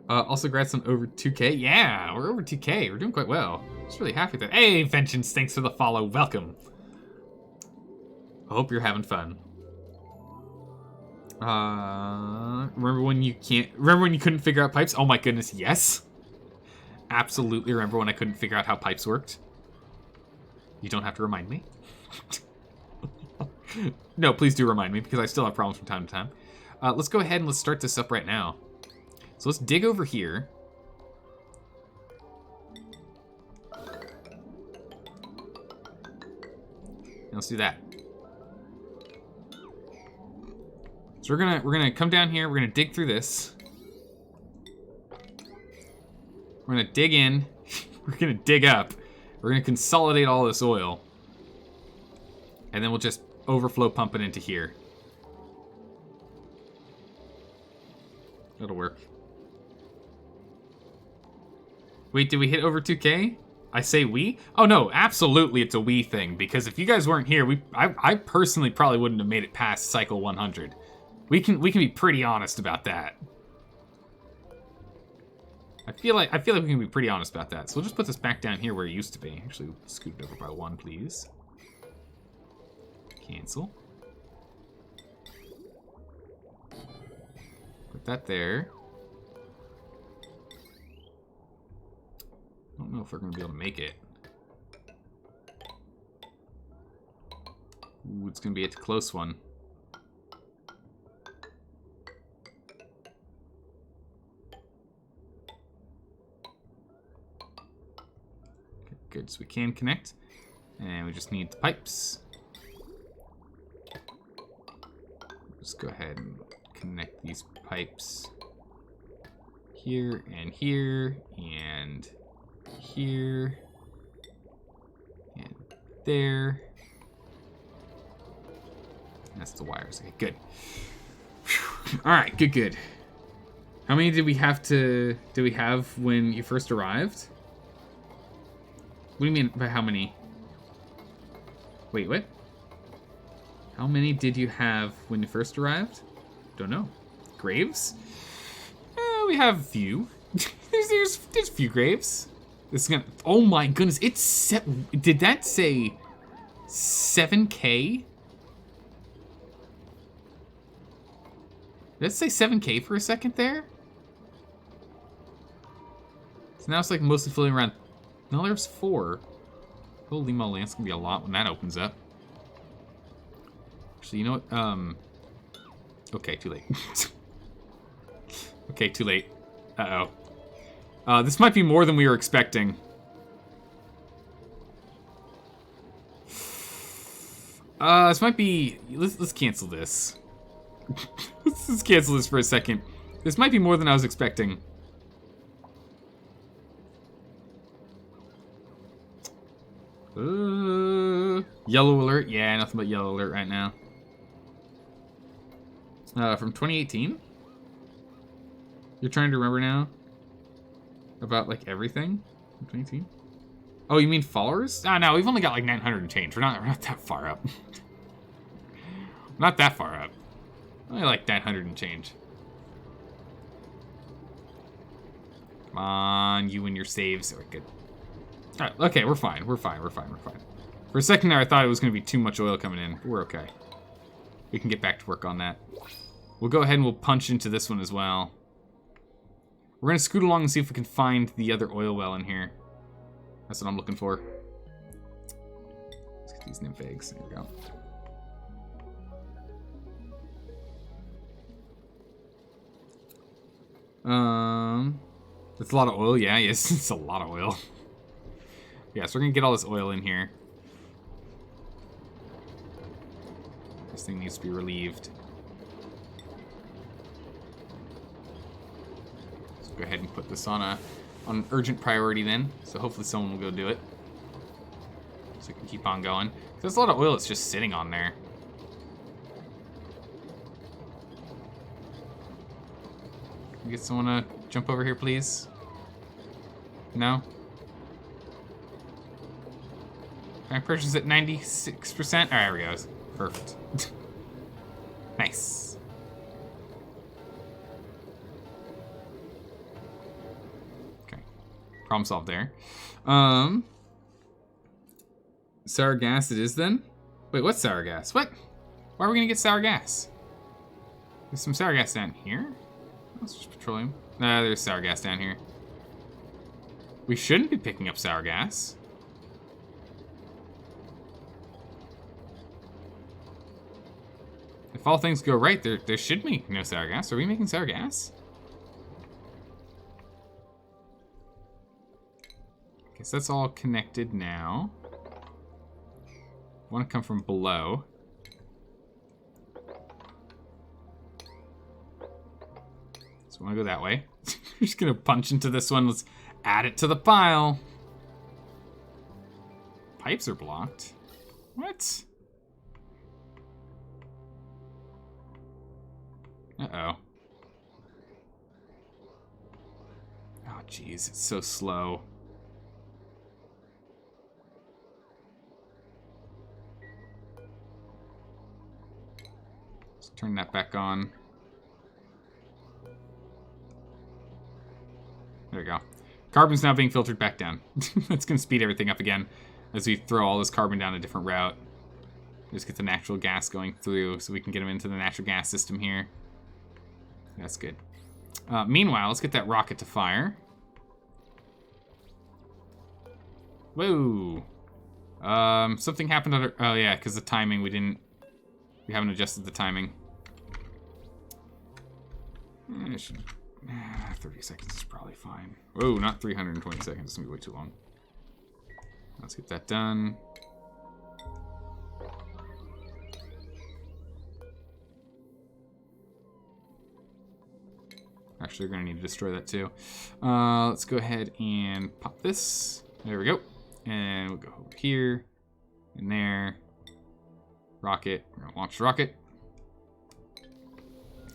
Also, congrats on over 2K. Yeah, we're over 2K. We're doing quite well. Just really happy with that. Hey, Vengeance, thanks for the follow. Welcome. I hope you're having fun. Remember when you couldn't figure out pipes? Oh my goodness, yes. Absolutely remember when I couldn't figure out how pipes worked. You don't have to remind me. No, please do remind me, because I still have problems from time to time. Let's go ahead and let's start this up right now. So let's dig over here. And let's do that. So we're gonna come down here, we're gonna dig through this. We're gonna dig in, we're gonna dig up, we're gonna consolidate all this oil. And then we'll just overflow pump it into here. That'll work. Wait, did we hit over 2K? I say we? Oh no, absolutely it's a we thing, because if you guys weren't here, I personally probably wouldn't have made it past cycle 100. We can be pretty honest about that. I feel like we can be pretty honest about that. So we'll just put this back down here where it used to be. Actually, scoot it over by 1, please. Cancel. Put that there. I don't know if we're gonna be able to make it. Ooh, it's gonna be a close one. Okay, good, so we can connect. And we just need the pipes. Just go ahead and connect these pipes here and here and here and there. That's the wires. Okay, good. Whew. All right, good. How many did we have when you first arrived? What do you mean by how many? Wait, what? How many did you have when you first arrived? Don't know. Graves? We have a few. there's a few graves. This is gonna. Oh my goodness! It's did that say 7K? Did it say 7K for a second there? So now it's like mostly filling around. No, there's 4. Holy moly, that's gonna be a lot when that opens up. Actually, you know what? Okay, too late. Okay, too late. Uh-oh. This might be more than we were expecting. This might be... Let's cancel this. Let's cancel this for a second. This might be more than I was expecting. Yellow alert. Yeah, nothing but yellow alert right now. From 2018? You're trying to remember now? About, like, everything? From 2018? Oh, you mean followers? Ah, no, we've only got, like, 900 and change. We're not that far up. Not that far up. Only, like, 900 and change. Come on, you and your saves. We're good. Alright, okay, we're fine. We're fine. For a second there, I thought it was going to be too much oil coming in. But we're okay. We can get back to work on that. We'll go ahead and we'll punch into this one as well. We're going to scoot along and see if we can find the other oil well in here. That's what I'm looking for. Let's get these nymph eggs. There we go. That's a lot of oil. Yeah, yes, it's a lot of oil. Yeah, so we're going to get all this oil in here. This thing needs to be relieved. Let's go ahead and put this on an urgent priority then. So hopefully someone will go do it. So we can keep on going. There's a lot of oil that's just sitting on there. Can we get someone to jump over here, please? No? My pressure's at 96%. Alright, there we go. Perfect. Nice. Okay. Problem solved there. Sour gas it is then? Wait, what's sour gas? What? Why are we gonna get sour gas? There's some sour gas down here? That's just petroleum. Nah, there's sour gas down here. We shouldn't be picking up sour gas. If all things go right, there should be no sour gas. Are we making sour gas? Okay, so that's all connected now. Want to come from below. So I want to go that way. We're just going to punch into this one. Let's add it to the pile. Pipes are blocked. What? Uh-oh. Oh, jeez. It's so slow. Let's turn that back on. There we go. Carbon's now being filtered back down. That's going to speed everything up again as we throw all this carbon down a different route. Just get the natural gas going through so we can get them into the natural gas system here. That's good. Meanwhile, let's get that rocket to fire. Whoa. Something happened under... Oh, yeah, because the timing, we haven't adjusted the timing. It should... 30 seconds is probably fine. Whoa, not 320 seconds. It's going to be way too long. Let's get that done. Actually, we're going to need to destroy that too. Let's go ahead and pop this. There we go. And we'll go over here and there. Rocket. We're going to launch the rocket.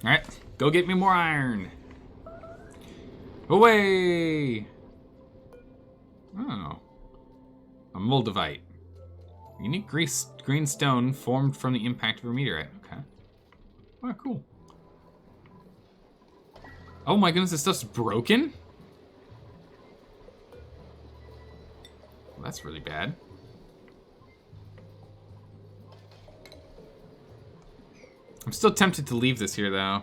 All right. Go get me more iron. Away! Oh. A moldavite. Unique green stone formed from the impact of a meteorite. Okay. Oh, cool. Oh my goodness, this stuff's broken? Well, that's really bad. I'm still tempted to leave this here, though.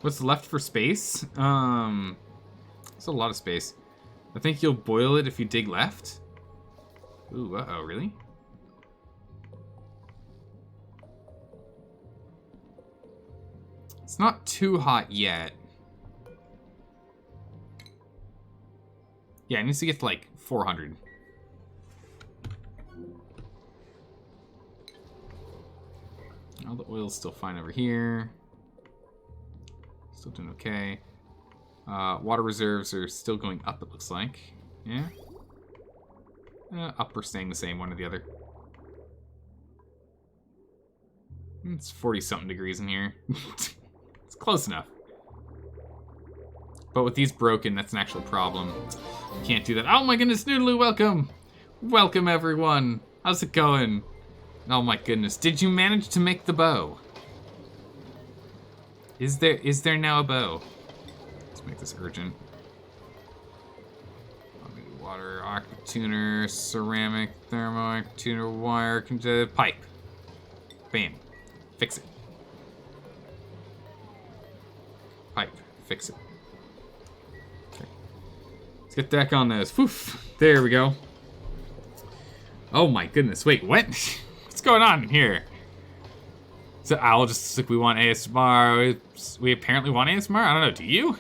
What's left for space? That's a lot of space. I think you'll boil it if you dig left. Ooh, uh-oh, really? It's not too hot yet. Yeah, it needs to get to like 400. All the oil's still fine over here. Still doing okay. Water reserves are still going up, it looks like. Yeah. Up or staying the same, one or the other. It's 40-something degrees in here. It's close enough. But with these broken, that's an actual problem. Can't do that. Oh my goodness, Noodaloo, welcome! Welcome, everyone. How's it going? Oh my goodness. Did you manage to make the bow? Is there now a bow? Let's make this urgent. Water, aqua tuner, ceramic, thermo, tuner, wire, pipe. Bam. Fix it. Pipe. Fix it. Okay. Let's get back on this. Poof. There we go. Oh my goodness. Wait, what? What's going on in here? So Owl just like, we want ASMR. We apparently want ASMR? I don't know. Do you?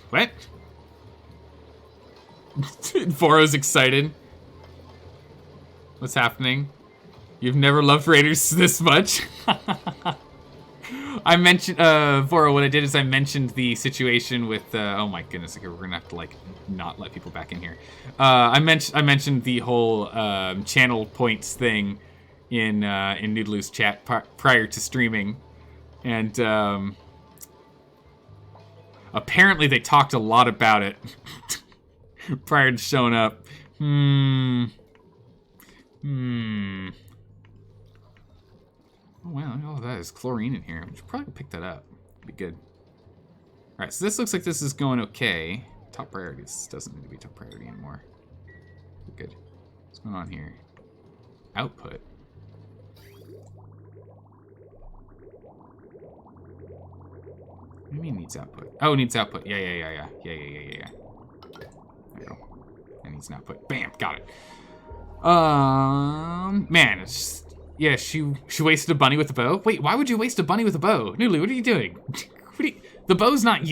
What? Voro's excited. What's happening? You've never loved Raiders this much? I mentioned, Voro, what I did is I mentioned the situation with, oh my goodness, okay, we're gonna have to, like, not let people back in here. I mentioned the whole, channel points thing in Noodaloo's chat prior to streaming. And, apparently they talked a lot about it prior to showing up. Oh wow, all that is chlorine in here. We should probably pick that up. Be good. Alright, so this looks like this is going okay. Top priority. This doesn't need to be top priority anymore. Good. What's going on here? Output. What do you mean needs output? Oh, it needs output. Yeah. There you go. That needs an output. Bam, got it. Man, it's just, yeah, she wasted a bunny with a bow. Wait, why would you waste a bunny with a bow? Noodly, what are you doing? The bow's not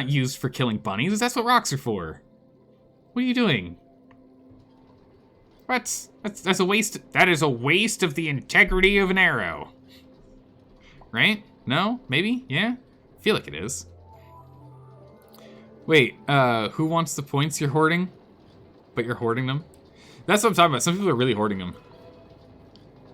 used for killing bunnies. That's what rocks are for. What are you doing? That's a waste. That is a waste of the integrity of an arrow. Right? No? Maybe? Yeah? I feel like it is. Wait, who wants the points you're hoarding? But you're hoarding them? That's what I'm talking about. Some people are really hoarding them.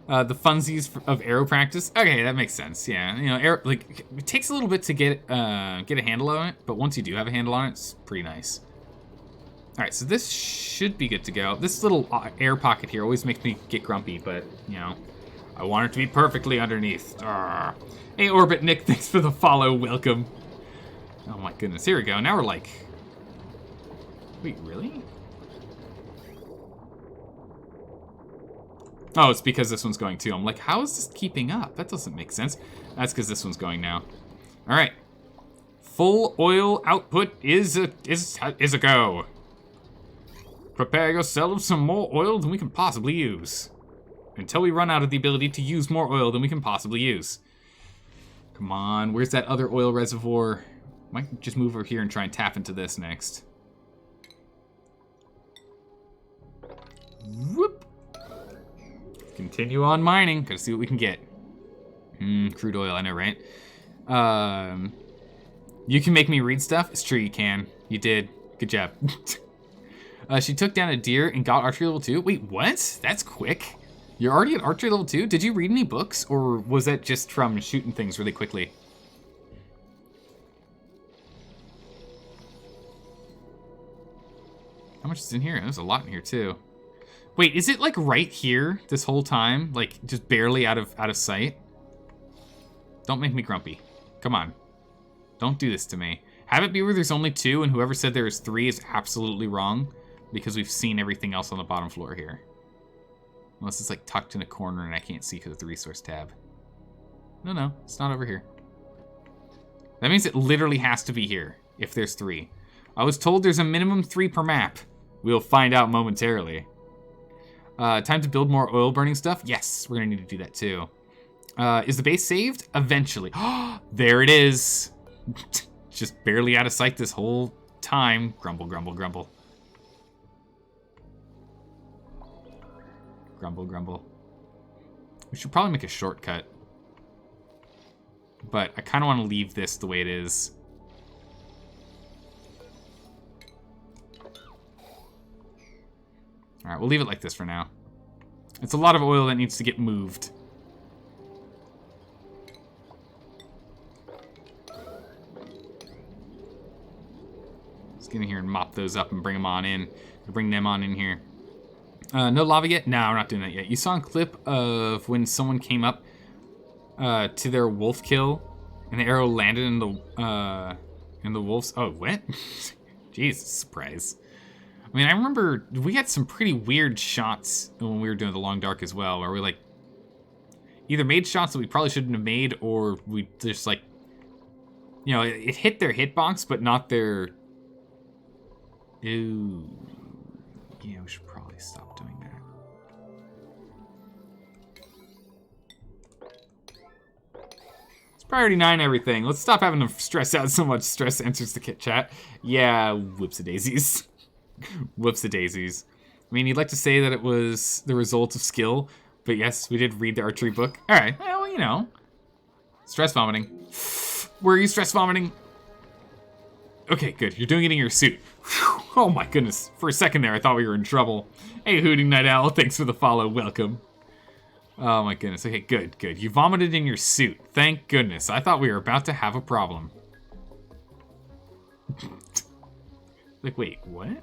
The funsies of arrow practice. Okay, that makes sense. Yeah, you know, arrow, like, it takes a little bit to get a handle on it, but once you do have a handle on it, it's pretty nice. All right, so this should be good to go. This little air pocket here always makes me get grumpy, but you know, I want it to be perfectly underneath. Arrgh. Hey, Orbit Nick, thanks for the follow. Welcome. Oh my goodness, here we go. Now we're like, wait, really? Oh, it's because this one's going too. I'm like, how is this keeping up? That doesn't make sense. That's because this one's going now. All right. Full oil output is a go. Prepare yourselves some more oil than we can possibly use. Until we run out of the ability to use more oil than we can possibly use. Come on, where's that other oil reservoir? Might just move over here and try and tap into this next. Whoop. Continue on mining. Gotta see what we can get. Crude oil, I know, right? You can make me read stuff? It's true you can. You did. Good job. She took down a deer and got archery level 2. Wait, what? That's quick. You're already at archery level 2? Did you read any books? Or was that just from shooting things really quickly? How much is in here? There's a lot in here too. Wait, is it like right here this whole time? Like just barely out of sight? Don't make me grumpy. Come on. Don't do this to me. Have it be where there's only 2 and whoever said there is 3 is absolutely wrong because we've seen everything else on the bottom floor here. Unless it's like tucked in a corner and I can't see because of the resource tab. No, it's not over here. That means it literally has to be here if there's 3. I was told there's a minimum 3 per map. We'll find out momentarily. Time to build more oil burning stuff? Yes, we're gonna need to do that too. Is the base saved? Eventually. There it is. Just barely out of sight this whole time. Grumble, grumble, grumble. Grumble, grumble. We should probably make a shortcut. But I kind of want to leave this the way it is. Alright, we'll leave it like this for now. It's a lot of oil that needs to get moved. Let's get in here and mop those up and bring them on in. Bring them on in here. No lava yet? No, we're not doing that yet. You saw a clip of when someone came up to their wolf kill, and the arrow landed in the wolf's... Oh, what? Jesus, surprise. I mean, I remember we had some pretty weird shots when we were doing the Long Dark as well, where we, like, either made shots that we probably shouldn't have made, or we just, like, you know, it hit their hitbox, but not their... Ew. Yeah, we should probably stop doing that. It's priority 9 everything. Let's stop having to stress out so much. Stress enters the kit chat. Yeah, whoops-a-daisies. Whoops-a-daisies. I mean, you'd like to say that it was the result of skill, but yes, we did read the archery book. Alright, well, you know. Stress vomiting. Where are you stress vomiting? Okay, good. You're doing it in your suit. Whew. Oh my goodness. For a second there, I thought we were in trouble. Hey, Hooting Night Owl, thanks for the follow. Welcome. Oh my goodness. Okay, good, good. You vomited in your suit. Thank goodness. I thought we were about to have a problem. Like, wait, what?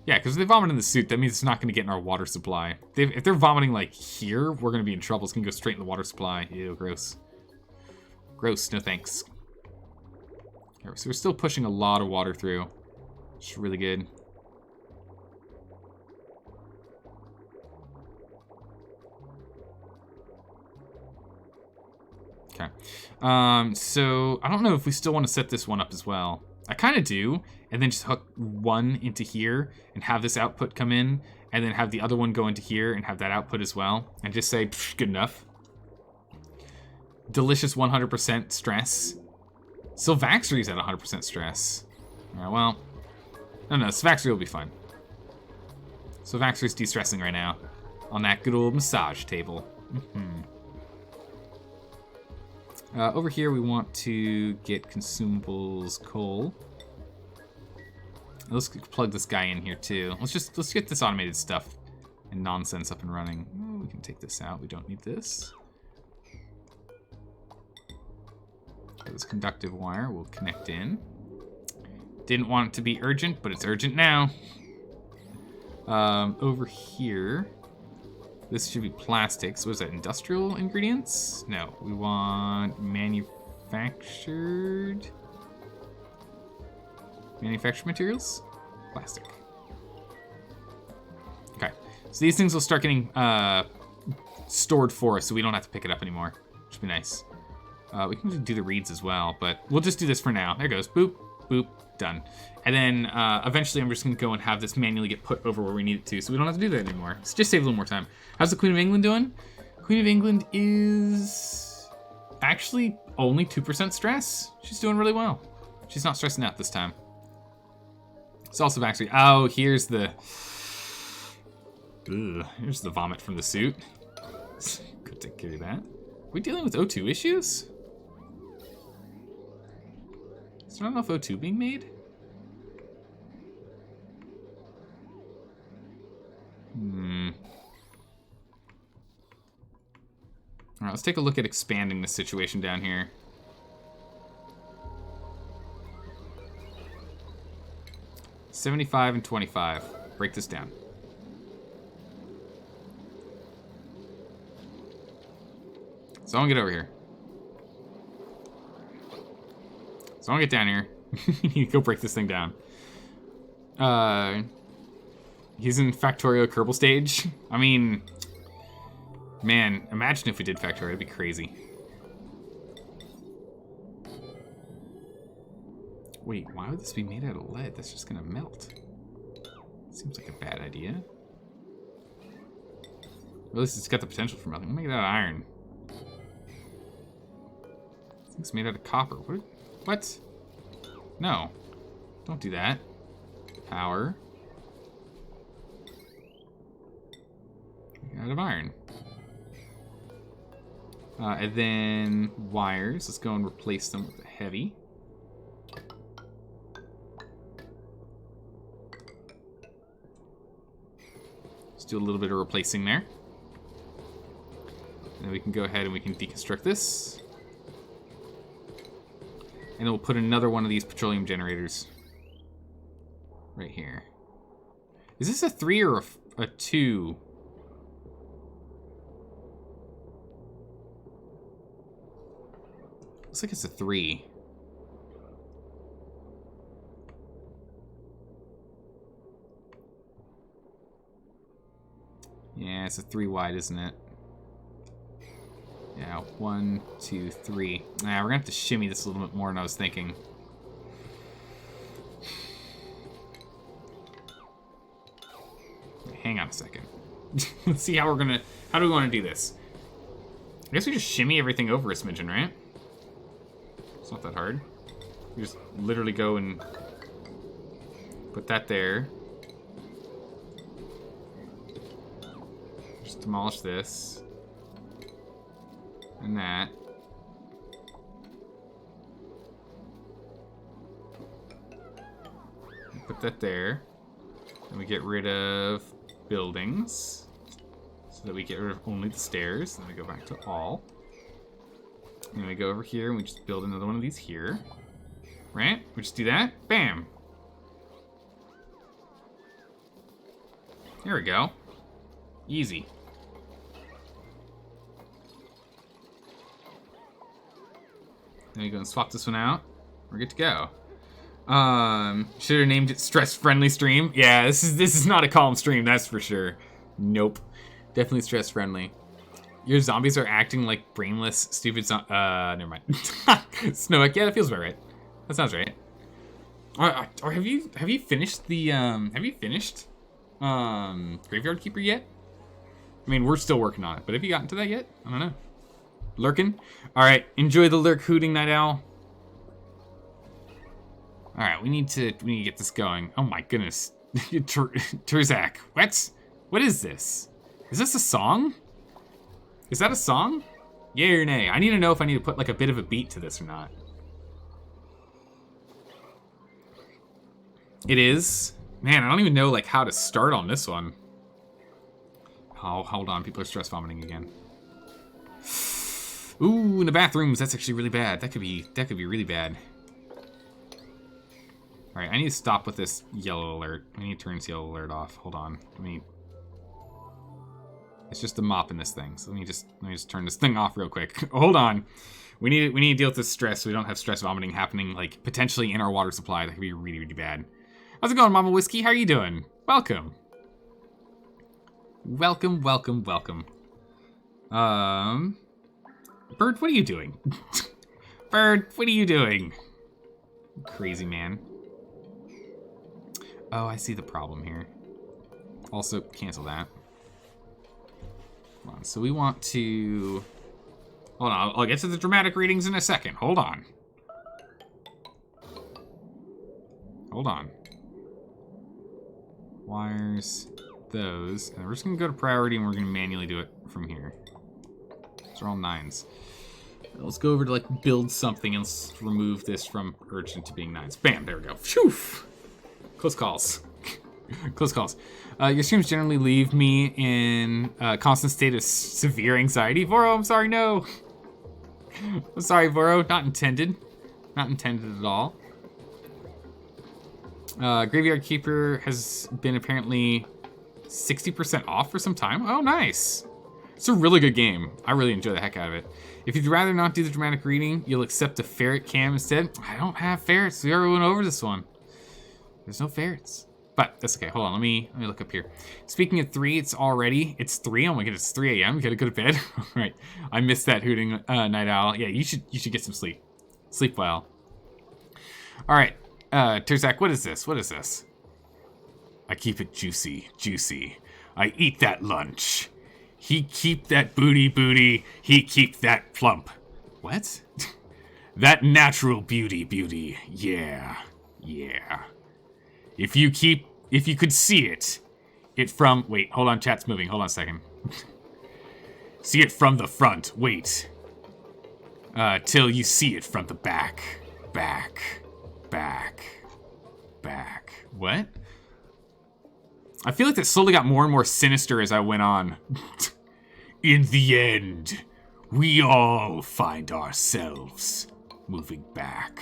Yeah, because if they vomit in the suit, that means it's not going to get in our water supply. If they're vomiting, like, here, we're going to be in trouble. It's going to go straight in the water supply. Ew, gross. Gross, no thanks. Okay, so we're still pushing a lot of water through. Which is really good. Okay. So, I don't know if we still want to set this one up as well. I kind of do, and then just hook one into here and have this output come in, and then have the other one go into here and have that output as well, and just say, good enough. Delicious 100% stress. Sylvaxry's at 100% stress. Alright, well, no, Sylvaxry will be fine. Sylvaxry's de-stressing right now on that good old massage table. Over here, we want to get consumables, coal. Let's plug this guy in here too. Let's get this automated stuff and nonsense up and running. Oh, we can take this out. We don't need this. This conductive wire will connect in. Didn't want it to be urgent, but it's urgent now. Over here, this should be plastics. What is that, industrial ingredients? No, we want manufactured materials? Plastic. Okay, so these things will start getting stored for us, so we don't have to pick it up anymore, which would be nice. We can do the reeds as well, but we'll just do this for now. There it goes. Boop, boop, done. And then eventually I'm just going to go and have this manually get put over where we need it to, so we don't have to do that anymore. Let's just save a little more time. How's the Queen of England doing? Queen of England is actually only 2% stress. She's doing really well. She's not stressing out this time. It's also actually... Oh, here's the... Ugh, here's the vomit from the suit. Could take care of that. Are we dealing with O2 issues? Is there not enough O2 being made? Alright, let's take a look at expanding the situation down here. $75 and $25. Break this down. Someone get over here. Someone get down here. You need to go break this thing down. He's in Factorio Kerbal stage. I mean, man, imagine if we did Factorio. It'd be crazy. Wait, why would this be made out of lead? That's just gonna melt. Seems like a bad idea. Or at least it's got the potential for melting. Make it out of iron. It's made out of copper. What? No. Don't do that. Power. Out of iron. And then wires. Let's go and replace them with a heavy. do a little bit of replacing there. And then we can go ahead and we can deconstruct this. And then we'll put another one of these petroleum generators right here. Is this a 3 or a 2? Looks like it's a 3. Yeah, it's a 3 wide, isn't it? Yeah, 1, 2, 3. Nah, we're gonna have to shimmy this a little bit more than I was thinking. Hang on a second. Let's see how do we want to do this? I guess we just shimmy everything over a smidgen, right? It's not that hard. We just literally go and put that there. Just demolish this. And that. Put that there. And we get rid of buildings. So that we get rid of only the stairs. Then we go back to all. And we go over here and we just build another one of these here. Right? We just do that. Bam! There we go. Easy. Then we go and swap this one out. We're good to go. Should have named it Stress Friendly Stream. Yeah, this is not a calm stream, that's for sure. Nope. Definitely stress friendly. Your zombies are acting like brainless, stupid never mind. Snowick, yeah, that feels about right. That sounds right. Or have you finished the Graveyard Keeper yet? I mean, we're still working on it, but have you gotten to that yet? I don't know. Lurking? Alright, enjoy the lurk hooting, Night Owl. Alright, we need to get this going. Oh my goodness. Turzak, what is this? Is this a song? Is that a song? Yay or nay? I need to know if I need to put like a bit of a beat to this or not. It is? Man, I don't even know like how to start on this one. Oh, hold on, people are stress vomiting again. Ooh, in the bathrooms, that's actually really bad. That could be really bad. Alright, I need to stop with this yellow alert. I need to turn this yellow alert off. Hold on. It's just a mop in this thing. So let me just turn this thing off real quick. Hold on. We need to deal with this stress so we don't have stress vomiting happening like potentially in our water supply. That could be really, really bad. How's it going, Mama Whiskey? How are you doing? Welcome. Welcome, welcome, welcome. Bird, what are you doing? Bird, what are you doing? Crazy man. Oh, I see the problem here. Also, cancel that. Hold on, so we want to... Hold on, I'll get to the dramatic readings in a second. Hold on. Hold on. Wires, those. And we're just gonna go to priority and we're gonna manually do it from here. These are all 9s. Let's go over to like build something and let's remove this from urgent to being 9s. Bam, there we go. Phew! Close calls. Close calls. Your streams generally leave me in a constant state of severe anxiety. Voro, I'm sorry, no. I'm sorry, Voro, not intended. Not intended at all. Graveyard Keeper has been apparently 60% off for some time. Oh, nice. It's a really good game. I really enjoy the heck out of it. If you'd rather not do the dramatic reading, you'll accept a ferret cam instead. I don't have ferrets. We already went over this one. There's no ferrets. But that's okay. Hold on. Let me look up here. Speaking of 3, it's 3. Oh my goodness, it's 3 a.m. You gotta go to bed. All right. I missed that hooting Night Owl. Yeah, you should get some sleep. Sleep well. All right. Turzak, what is this? What is this? I keep it juicy, juicy. I eat that lunch. He keep that booty. He keep that plump. What? That natural beauty. Yeah. If you could see it from, wait, hold on, chat's moving. Hold on a second. See it from the front. Wait. Till you see it from the back. Back. What? I feel like that slowly got more and more sinister as I went on. In the end, we all find ourselves moving back.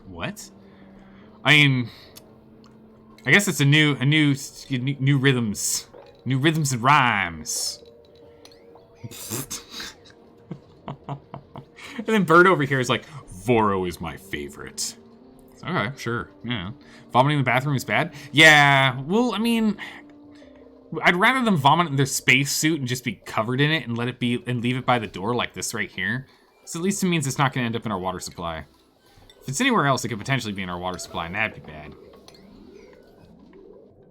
What? I mean, I guess it's new rhythms. New rhythms and rhymes. And then Bird over here is like, Voro is my favorite. Okay, sure, yeah. Vomiting in the bathroom is bad? Yeah, well, I mean, I'd rather them vomit in their spacesuit and just be covered in it and let it be, and leave it by the door like this right here. So at least it means it's not gonna end up in our water supply. If it's anywhere else, it could potentially be in our water supply, and that'd be bad.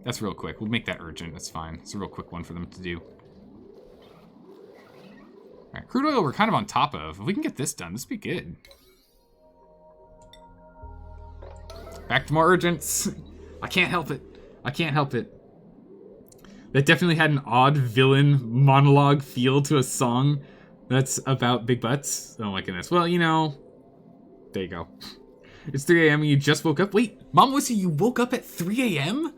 That's real quick. We'll make that urgent. That's fine. It's a real quick one for them to do. All right, crude oil we're kind of on top of. If we can get this done, this would be good. Back to more urgents. I can't help it. I can't help it. That definitely had an odd villain monologue feel to a song that's about big butts. Oh my goodness. Well, you know, there you go. It's 3 a.m. and you just woke up. Wait, Mom Wissy, you woke up at 3 a.m.?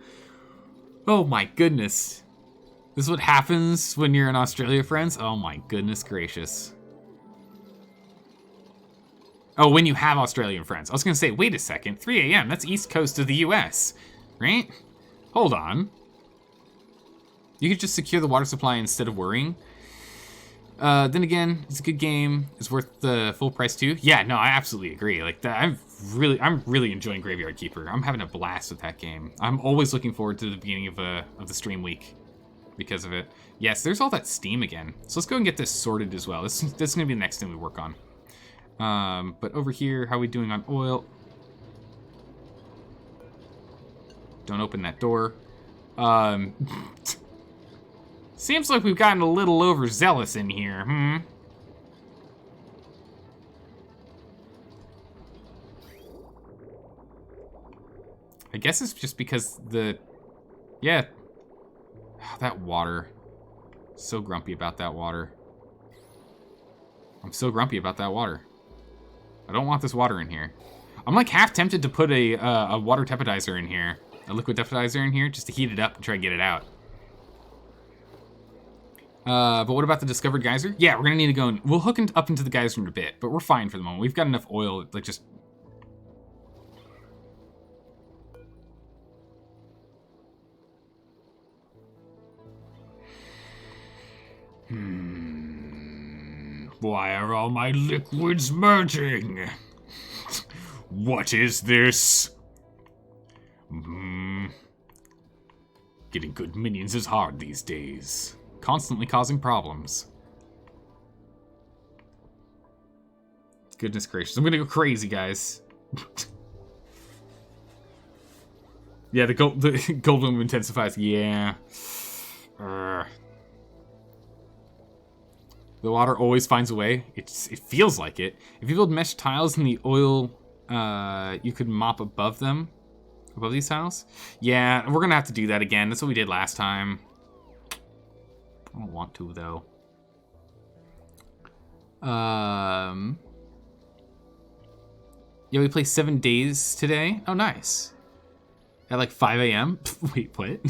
Oh my goodness. This is what happens when you're in Australia, friends? Oh my goodness gracious. Oh, when you have Australian friends. I was gonna say, wait a second, 3 a.m., that's east coast of the US, right? Hold on. You could just secure the water supply instead of worrying. Then again, it's a good game. It's worth the full price too. Yeah, no, I absolutely agree. Like that, I'm really enjoying Graveyard Keeper. I'm having a blast with that game. I'm always looking forward to the beginning of the stream week because of it. Yes, there's all that steam again. So let's go and get this sorted as well. This is gonna be the next thing we work on. But over here, how are we doing on oil? Don't open that door. Seems like we've gotten a little overzealous in here, I guess it's just because yeah. That water. So grumpy about that water. I'm so grumpy about that water. I don't want this water in here. I'm like half tempted to put a water tepidizer in here. A liquid tepidizer in here just to heat it up and try and get it out. But what about the discovered geyser? Yeah, we're gonna need to go and we'll hook up into the geyser in a bit, but we're fine for the moment. We've got enough oil, like just. Why are all my liquids merging? What is this? Getting good minions is hard these days. Constantly causing problems. Goodness gracious. I'm gonna go crazy, guys. Yeah, the gold bloom intensifies. Yeah. The water always finds a way. It feels like it. If you build mesh tiles in the oil, you could mop above them. Above these tiles? Yeah, we're gonna have to do that again. That's what we did last time. I don't want to, though. Yeah, we play 7 days today. Oh, nice. At like 5 a.m. Wait, what?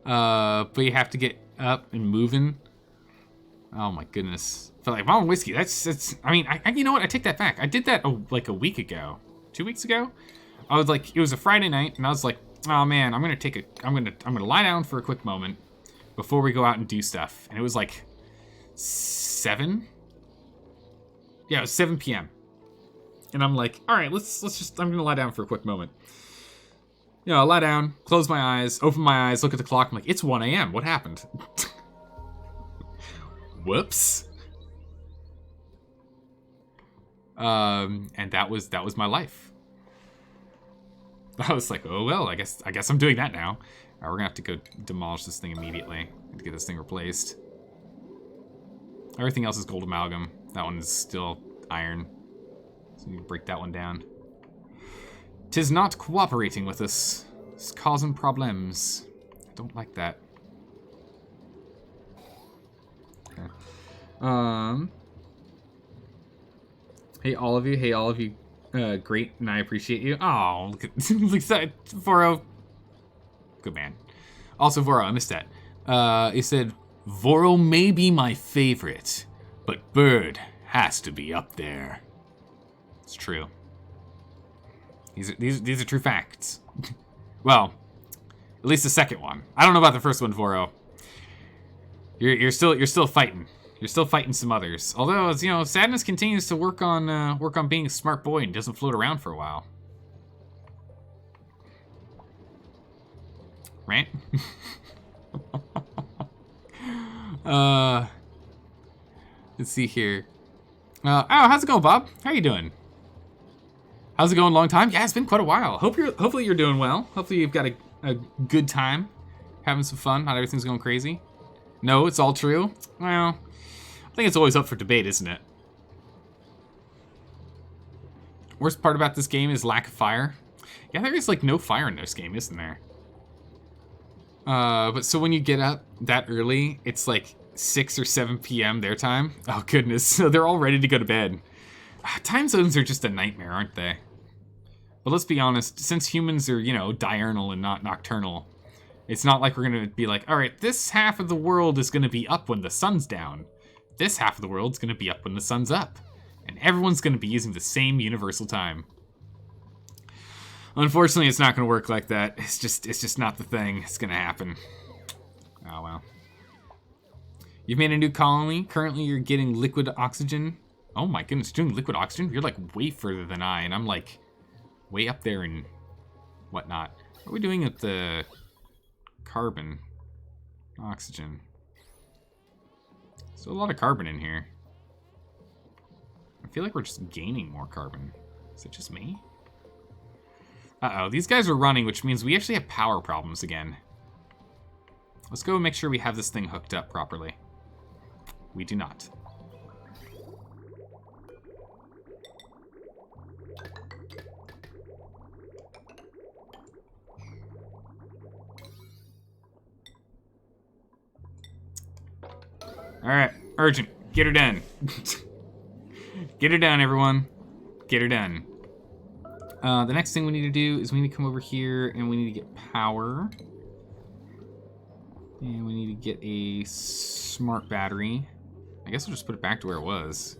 But you have to get up and moving. Oh my goodness. I feel like Mom Whiskey. That's. I mean, you know what? I take that back. I did that like a week ago, 2 weeks ago. I was like, it was a Friday night, and I was like, oh man, I'm gonna lie down for a quick moment before we go out and do stuff. And it was like 7. Yeah, it was 7 p.m. And I'm like, all right, let's just. I'm gonna lie down for a quick moment. You know, I lie down, close my eyes, open my eyes, look at the clock. I'm like, it's 1 a.m. What happened? Whoops. And that was my life. I was like, oh well, I guess I'm doing that now. All right, we're gonna have to go demolish this thing immediately to get this thing replaced. Everything else is gold amalgam. That one is still iron. So we need to break that one down. 'Tis not cooperating with us. It's causing problems. I don't like that. Okay. Hey all of you. great, and I appreciate you. Oh, look at that, Voro. Good man. Also, Voro, I missed that. He said, Voro may be my favorite, but Bird has to be up there. It's true. These are true facts. Well, at least the second one. I don't know about the first one, Voro. You're still fighting. You're still fighting some others. Although, you know, Sadness continues to work on being a smart boy and doesn't float around for a while. Right? Let's see here. Oh, how's it going, Bob? How you doing? How's it going? Long time? Yeah, it's been quite a while. Hopefully you're doing well. Hopefully you've got a good time, having some fun. Not everything's going crazy. No, it's all true. Well, I think it's always up for debate, isn't it? Worst part about this game is lack of fire. Yeah, there is like no fire in this game, isn't there? But so when you get up that early, it's like 6 or 7 p.m. their time. Oh goodness, so they're all ready to go to bed. Time zones are just a nightmare, aren't they? But let's be honest, since humans are, you know, diurnal and not nocturnal, it's not like we're gonna be like, all right, this half of the world is gonna be up when the sun's down. This half of the world's gonna be up when the sun's up. And everyone's gonna be using the same universal time. Unfortunately, it's not gonna work like that. It's just not the thing. It's gonna happen. Oh well. You've made a new colony. Currently, you're getting liquid oxygen. Oh my goodness, doing liquid oxygen? You're like way further than I, and I'm like way up there and whatnot. What are we doing with the carbon? Oxygen. So a lot of carbon in here. I feel like we're just gaining more carbon. Is it just me? Uh-oh, these guys are running, which means we actually have power problems again. Let's go make sure we have this thing hooked up properly. We do not. Alright, urgent. Get her done. Get her done, everyone. Get her done. The next thing we need to do is we need to come over here and we need to get power. And we need to get a smart battery. I guess we'll just put it back to where it was.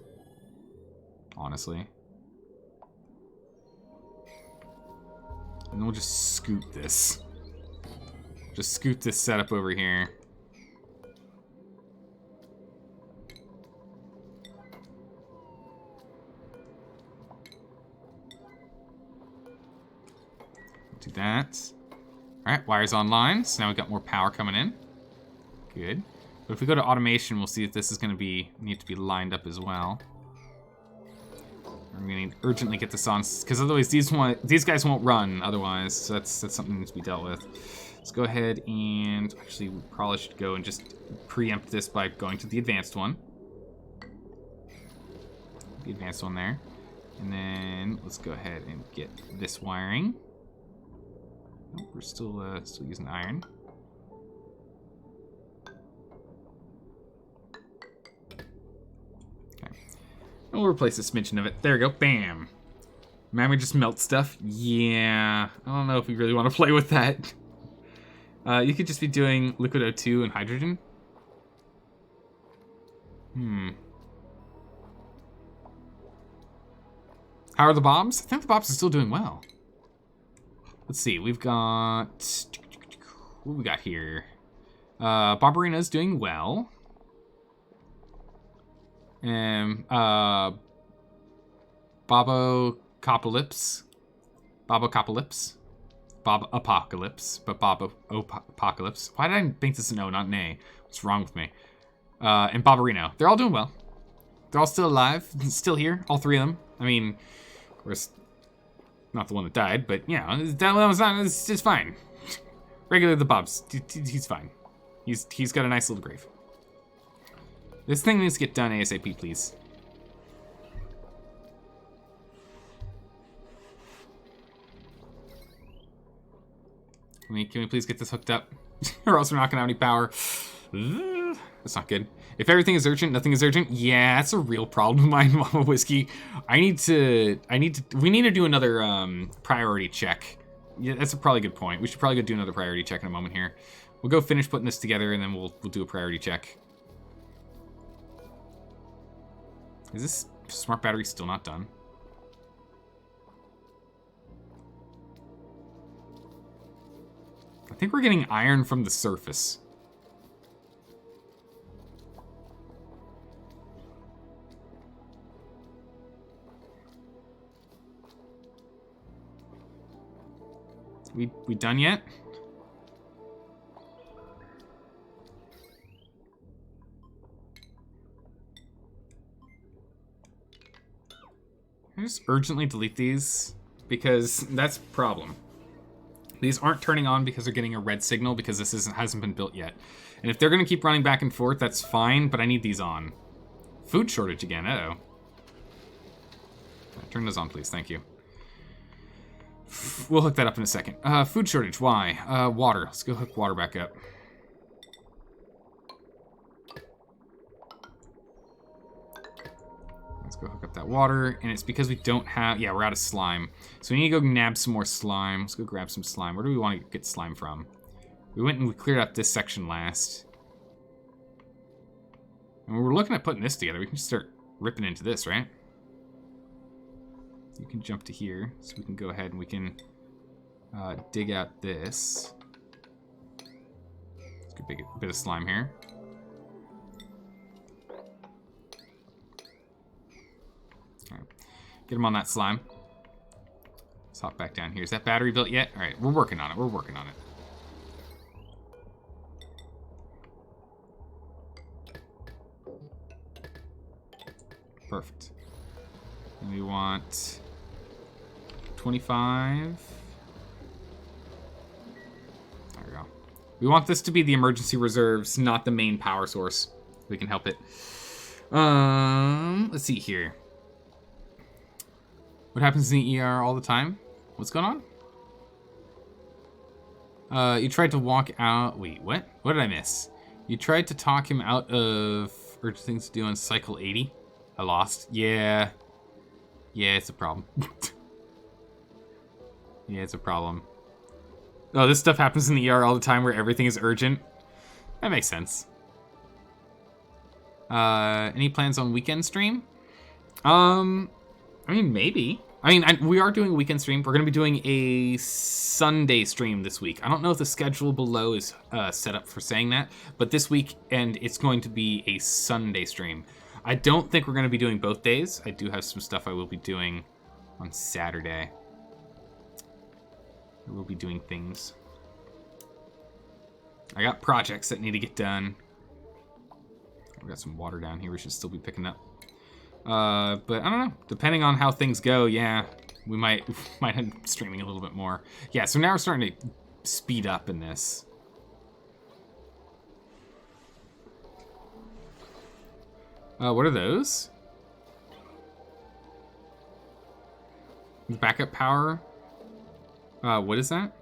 Honestly. And then we'll just scoot this. Just scoot this setup over here. Do that. Alright, wires online, so now we've got more power coming in. Good. But if we go to automation, we'll see if this is going to need to be lined up as well. We're going to urgently get this on, because otherwise these guys won't run otherwise, so that's something that needs to be dealt with. Let's go ahead and, actually we probably should go and just preempt this by going to the advanced one. The advanced one there. And then let's go ahead and get this wiring. Oh, we're still using iron. Okay. And we'll replace a smidgen of it. There we go. Bam. Man, we just melt stuff. Yeah. I don't know if we really want to play with that. You could just be doing liquid O2 and hydrogen. How are the bombs? I think the bombs are still doing well. Let's see, we've got... What we got here? Barbarina's doing well. Bobocapolypse. Bob Apocalypse, but Bob Apocalypse. Why did I think this is an O, not an A? What's wrong with me? And Barbarino. They're all doing well. They're all still alive, still here, all three of them. I mean, of course... Not the one that died, but yeah, that one was not. It's just fine. Regular the Bob's. He's fine. He's got a nice little grave. This thing needs to get done ASAP, please. Can we please get this hooked up, or else we're not gonna have any power. That's not good. If everything is urgent, nothing is urgent. Yeah, that's a real problem of mine, Mama Whiskey. We need to do another priority check. Yeah, that's a probably good point. We should probably go do another priority check in a moment here. We'll go finish putting this together, and then we'll do a priority check. Is this smart battery still not done? I think we're getting iron from the surface. We done yet? Can I just urgently delete these? Because that's a problem. These aren't turning on because they're getting a red signal because this hasn't been built yet. And if they're going to keep running back and forth, that's fine, but I need these on. Food shortage again, uh-oh. Turn those on, please, thank you. We'll hook that up in a second. Food shortage, why? Water. Let's go hook water back up. Let's go hook up that water, and it's because we don't have... Yeah, we're out of slime. So we need to go nab some more slime. Let's go grab some slime. Where do we want to get slime from? We went and we cleared out this section last. And we were looking at putting this together. We can just start ripping into this, right? You can jump to here, so we can go ahead and we can dig out this. Let's get a bit of slime here. All right. Get him on that slime. Let's hop back down here. Is that battery built yet? All right, we're working on it. We're working on it. Perfect. And we want 25. There we go. We want this to be the emergency reserves, not the main power source. If we can help it. Let's see here. What happens in the ER all the time? What's going on? You tried to walk out. Wait, what? What did I miss? You tried to talk him out of urgent things to do on cycle 80. I lost. Yeah. Yeah, it's a problem. Yeah, it's a problem. Oh, this stuff happens in the ER all the time where everything is urgent. That makes sense. Any plans on weekend stream? I mean, maybe. I mean, we are doing a weekend stream. We're going to be doing a Sunday stream this week. I don't know if the schedule below is set up for saying that, but this week, and it's going to be a Sunday stream. I don't think we're going to be doing both days. I do have some stuff I will be doing on Saturday. I will be doing things. I got projects that need to get done. We got some water down here we should still be picking up. But I don't know. Depending on how things go, yeah, we might end up streaming a little bit more. Yeah, so now we're starting to speed up in this. What are those? The backup power. What is that?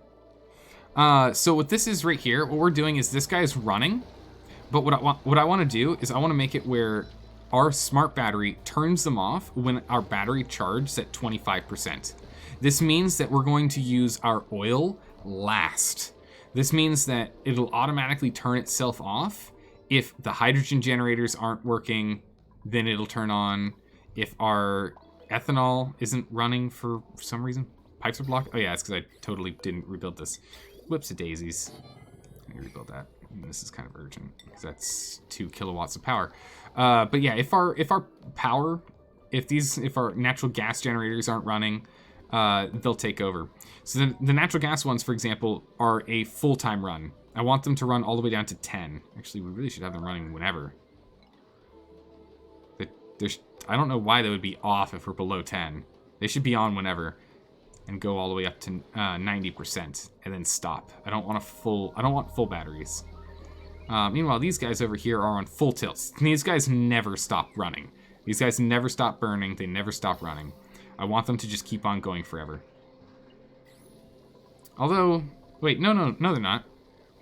So what this is right here, what we're doing is this guy is running, but what I want to do is I want to make it where our smart battery turns them off when our battery charges at 25%. This means that we're going to use our oil last. This means that it'll automatically turn itself off if the hydrogen generators aren't working. Then it'll turn on. If our ethanol isn't running for some reason, pipes are blocked. Oh yeah, it's because I totally didn't rebuild this. Whoops a daisies. Let me rebuild that. And this is kind of urgent because that's 2 kilowatts of power. But yeah, if our power, if our natural gas generators aren't running, they'll take over. So the natural gas ones, for example, are a full-time run. I want them to run all the way down to 10. Actually, we really should have them running whenever. I don't know why they would be off if we're below 10. They should be on whenever and go all the way up to 90% and then stop. I don't want full batteries. Meanwhile, these guys over here are on full tilts. These guys never stop running. These guys never stop burning. They never stop running. I want them to just keep on going forever. Although, wait, no, they're not.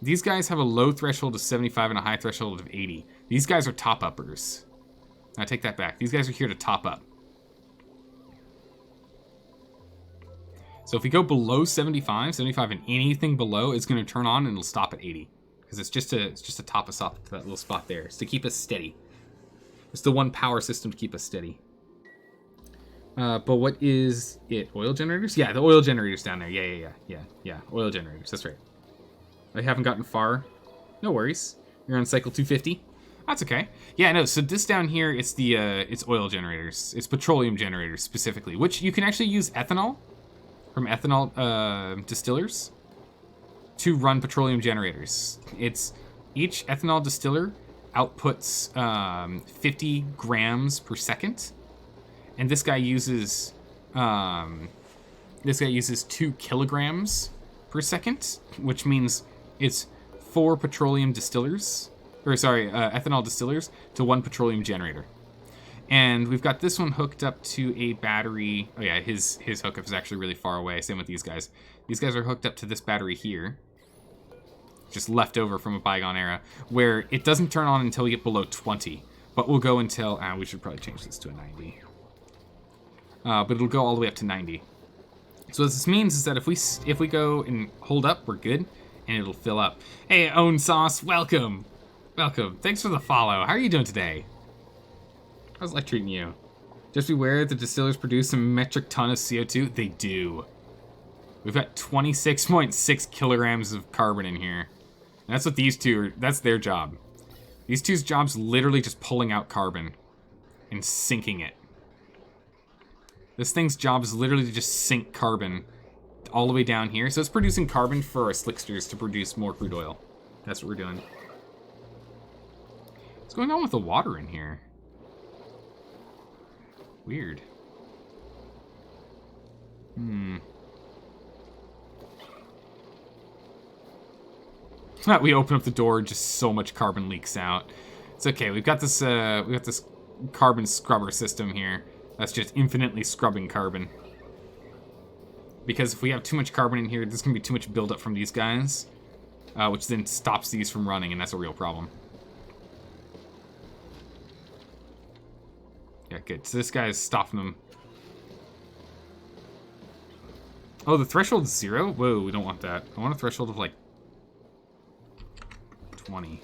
These guys have a low threshold of 75 and a high threshold of 80. These guys are top-uppers. I take that back. These guys are here to top up. So if we go below 75 and anything below is going to turn on and it'll stop at 80. Because it's just to top us up to that little spot there. It's to keep us steady. It's the one power system to keep us steady. But what is it? Oil generators? Yeah, the oil generators down there. Yeah. Oil generators. That's right. I haven't gotten far. No worries. You're on cycle 250. That's okay. Yeah, no. So this down here, it's it's oil generators. It's petroleum generators specifically, which you can actually use ethanol from ethanol distillers to run petroleum generators. It's each ethanol distiller outputs 50 grams per second, and this guy uses 2 kilograms per second, which means it's 4 petroleum distillers, ethanol distillers to 1 petroleum generator. And we've got this one hooked up to a battery. Oh yeah, his hookup is actually really far away. Same with these guys. These guys are hooked up to this battery here, just left over from a bygone era, where it doesn't turn on until we get below 20. But we'll go until, we should probably change this to a 90. But it'll go all the way up to 90. So what this means is that if we go and hold up, we're good, and it'll fill up. Hey, Own Sauce, welcome. Welcome. Thanks for the follow. How are you doing today? How's life treating you? Just beware, the distillers produce a metric ton of CO2. They do. We've got 26.6 kilograms of carbon in here. And that's what these two are, that's their job. These two's job's literally just pulling out carbon and sinking it. This thing's job is literally to just sink carbon all the way down here. So it's producing carbon for our slicksters to produce more crude oil. That's what we're doing. What's going on with the water in here? Weird. We open up the door, just so much carbon leaks out. It's okay. We've got this carbon scrubber system here. That's just infinitely scrubbing carbon. Because if we have too much carbon in here, there's gonna be too much buildup from these guys, which then stops these from running, and that's a real problem. Yeah, good. So this guy's stopping them. Oh, the threshold's 0? Whoa, we don't want that. I want a threshold of like 20.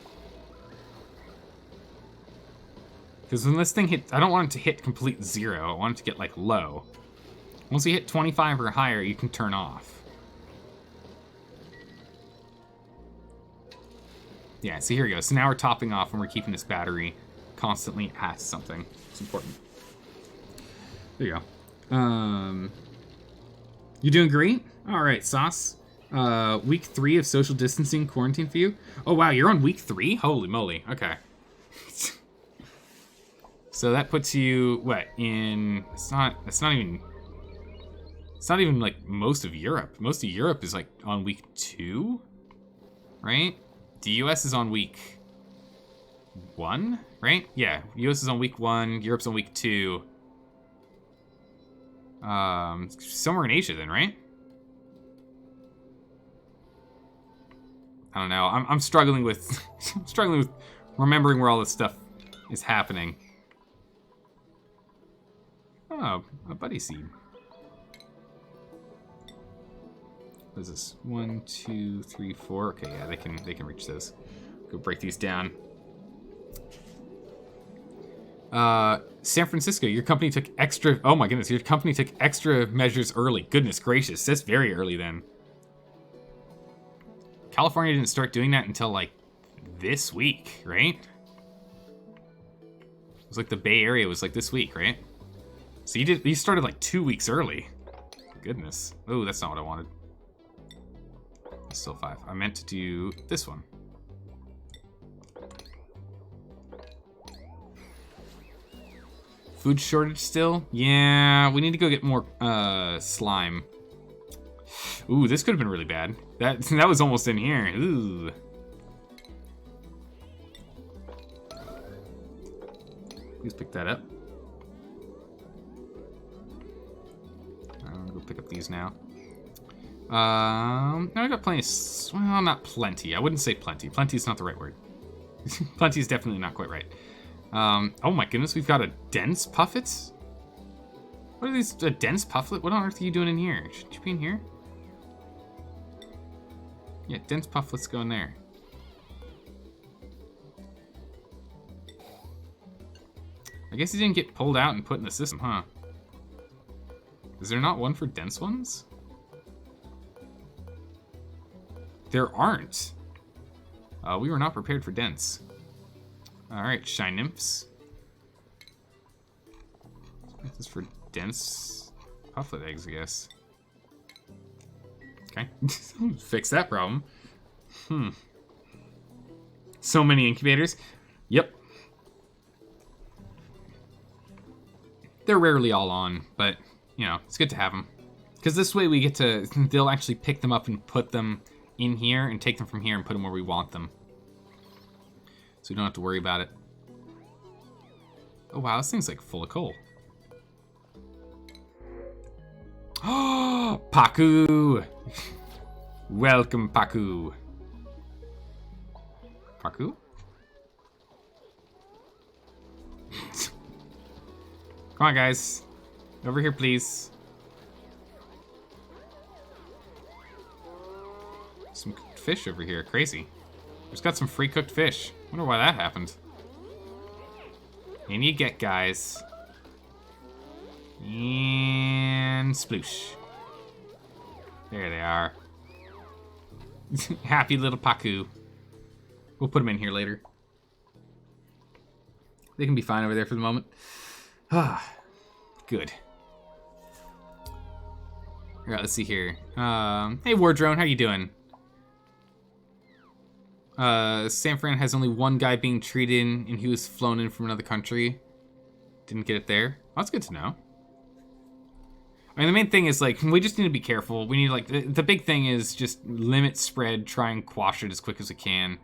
Because when this thing hits, I don't want it to hit complete 0. I want it to get like low. Once we hit 25 or higher, you can turn off. Yeah, so here we go. So now we're topping off and we're keeping this battery constantly at something. It's important. There you go. You doing great? All right, Sauce. Week 3 of social distancing quarantine for you. Oh wow, you're on week 3? Holy moly. Okay. So that puts you what in? It's not even like most of Europe. Most of Europe is like on week 2, right? The US is on week 1, right? Yeah, US is on week 1. Europe's on week 2. Somewhere in Asia then, right? I don't know. I'm struggling with remembering where all this stuff is happening. Oh, a buddy seed. What is this? 1, 2, 3, 4. Okay, yeah, they can reach those. Go break these down. San Francisco, your company took extra... Oh my goodness, your company took extra measures early. Goodness gracious, that's very early then. California didn't start doing that until like this week, right? It was like the Bay Area was like this week, right? So you started like 2 weeks early. Goodness. Oh, that's not what I wanted. It's still 5. I meant to do this one. Food shortage still? Yeah, we need to go get more slime. Ooh, this could have been really bad. That was almost in here. Ooh. Please pick that up. I'm gonna go pick up these now. No, I got plenty. Well, not plenty. I wouldn't say plenty. Plenty is not the right word. Plenty is definitely not quite right. Oh my goodness, we've got a dense puffet? What are these? A dense pufflet? What on earth are you doing in here? Shouldn't you be in here? Yeah, dense pufflets go in there. I guess he didn't get pulled out and put in the system, huh? Is there not one for dense ones? There aren't. We were not prepared for dense. Alright, shine nymphs. This is for dense pufflet eggs, I guess. Okay. Fix that problem. So many incubators. Yep. They're rarely all on, but, you know, it's good to have them. Because this way we get to, they'll actually pick them up and put them in here and take them from here and put them where we want them. So we don't have to worry about it. Oh wow, this thing's like full of coal. Oh, Paku! Welcome, Paku. Paku? Come on, guys. Over here, please. Some cooked fish over here. Crazy. Just got some free cooked fish. Wonder why that happened. In you get, guys. And sploosh. There they are. Happy little Paku. We'll put them in here later. They can be fine over there for the moment. Ah, good. Alright, let's see here. Hey, War Drone, how you doing? San Fran has only one guy being treated, and he was flown in from another country. Didn't get it there. Oh, that's good to know. I mean, the main thing is, like, we just need to be careful. We need, like, the big thing is just limit spread, try and quash it as quick as we can.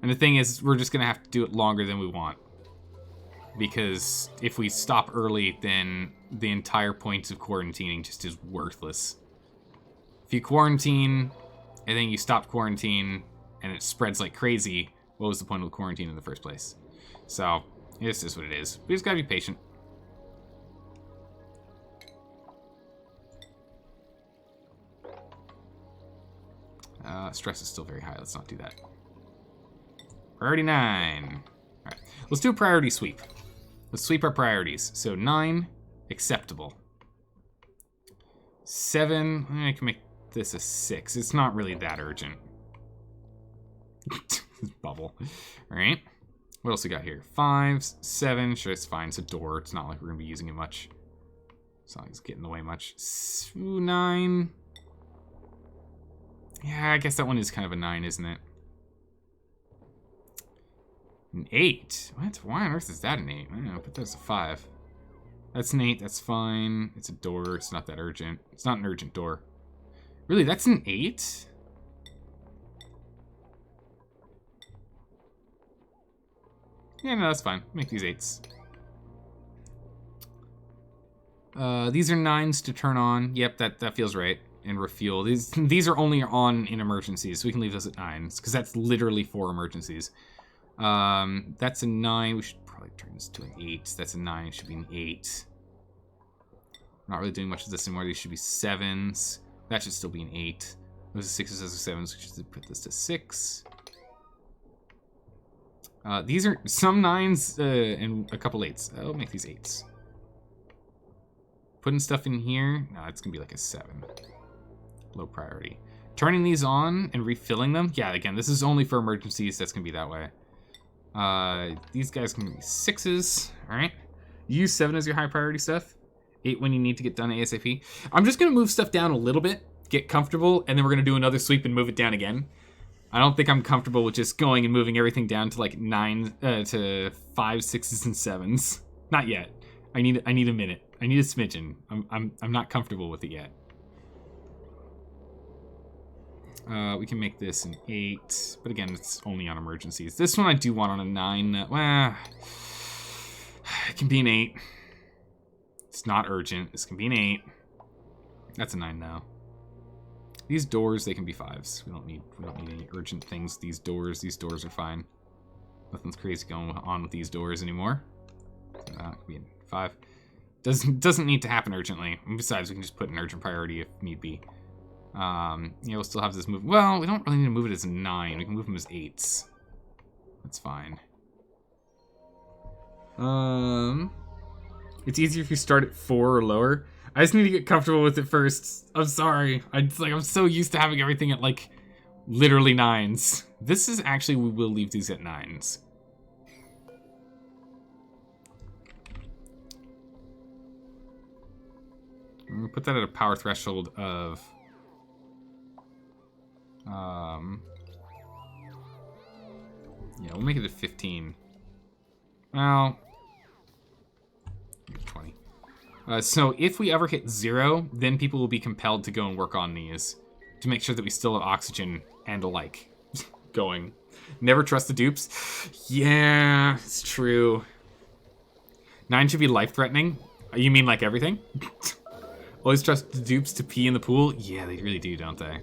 And the thing is, we're just going to have to do it longer than we want. Because if we stop early, then the entire point of quarantining just is worthless. If you quarantine, and then you stop quarantine, and it spreads like crazy, what was the point of quarantine in the first place? So, it's just what it is. We just gotta be patient. Stress is still very high. Let's not do that. Priority 9. Alright, let's do a priority sweep. Let's sweep our priorities. So 9, acceptable. 7, I can make this a 6. It's not really that urgent. Bubble. Alright. What else we got here? 5, 7, sure, it's fine. It's a door. It's not like we're going to be using it much. It's not like it's getting in the way much. 9. Yeah, I guess that one is kind of a 9, isn't it? An 8? What? Why on earth is that an 8? I don't know, but that's a 5. That's an 8, that's fine. It's a door, it's not that urgent. It's not an urgent door. Really, that's an 8? Yeah, no, that's fine. Make these 8s. These are 9s to turn on. Yep, that feels right. And refuel. These are only on in emergencies, so we can leave those at 9s, because that's literally for emergencies. That's a 9. We should probably turn this to an 8. That's a 9. It should be an 8. Not really doing much of this anymore. These should be 7s. That should still be an 8. Those are 6s, those are 7s. We should put this to 6. These are some 9s and a couple 8s. I'll make these 8s. Putting stuff in here. No, it's going to be like a 7. Low priority. Turning these on and refilling them. Yeah, again, this is only for emergencies. That's going to be that way. These guys can be 6s. All right. Use 7 as your high priority stuff. 8 when you need to get done ASAP. I'm just going to move stuff down a little bit, get comfortable, and then we're going to do another sweep and move it down again. I don't think I'm comfortable with just going and moving everything down to like 9 to 5, 6s, and 7s. Not yet. I need a minute. I need a smidgen. I'm not comfortable with it yet. We can make this an 8, but again, it's only on emergencies. This one I do want on a 9. Well, it can be an 8. It's not urgent. This can be an 8. That's a 9 now. These doors, they can be 5s. We don't need any urgent things. These doors are fine. Nothing's crazy going on with these doors anymore. So that could be a 5. Doesn't need to happen urgently. And besides, we can just put an urgent priority if need be. Yeah, we'll still have this move. Well, we don't really need to move it as 9. We can move them as 8s. That's fine. It's easier if you start at 4 or lower. I just need to get comfortable with it first. I'm sorry. I'm so used to having everything at, like, literally 9s. This is actually, we will leave these at 9s. I'm gonna put that at a power threshold of... yeah, we'll make it at 15. Well... 20. So if we ever hit 0, then people will be compelled to go and work on these to make sure that we still have oxygen and the like going. Never trust the dupes. Yeah, it's true. 9 should be life-threatening. You mean like everything? Always trust the dupes to pee in the pool? Yeah, they really do, don't they?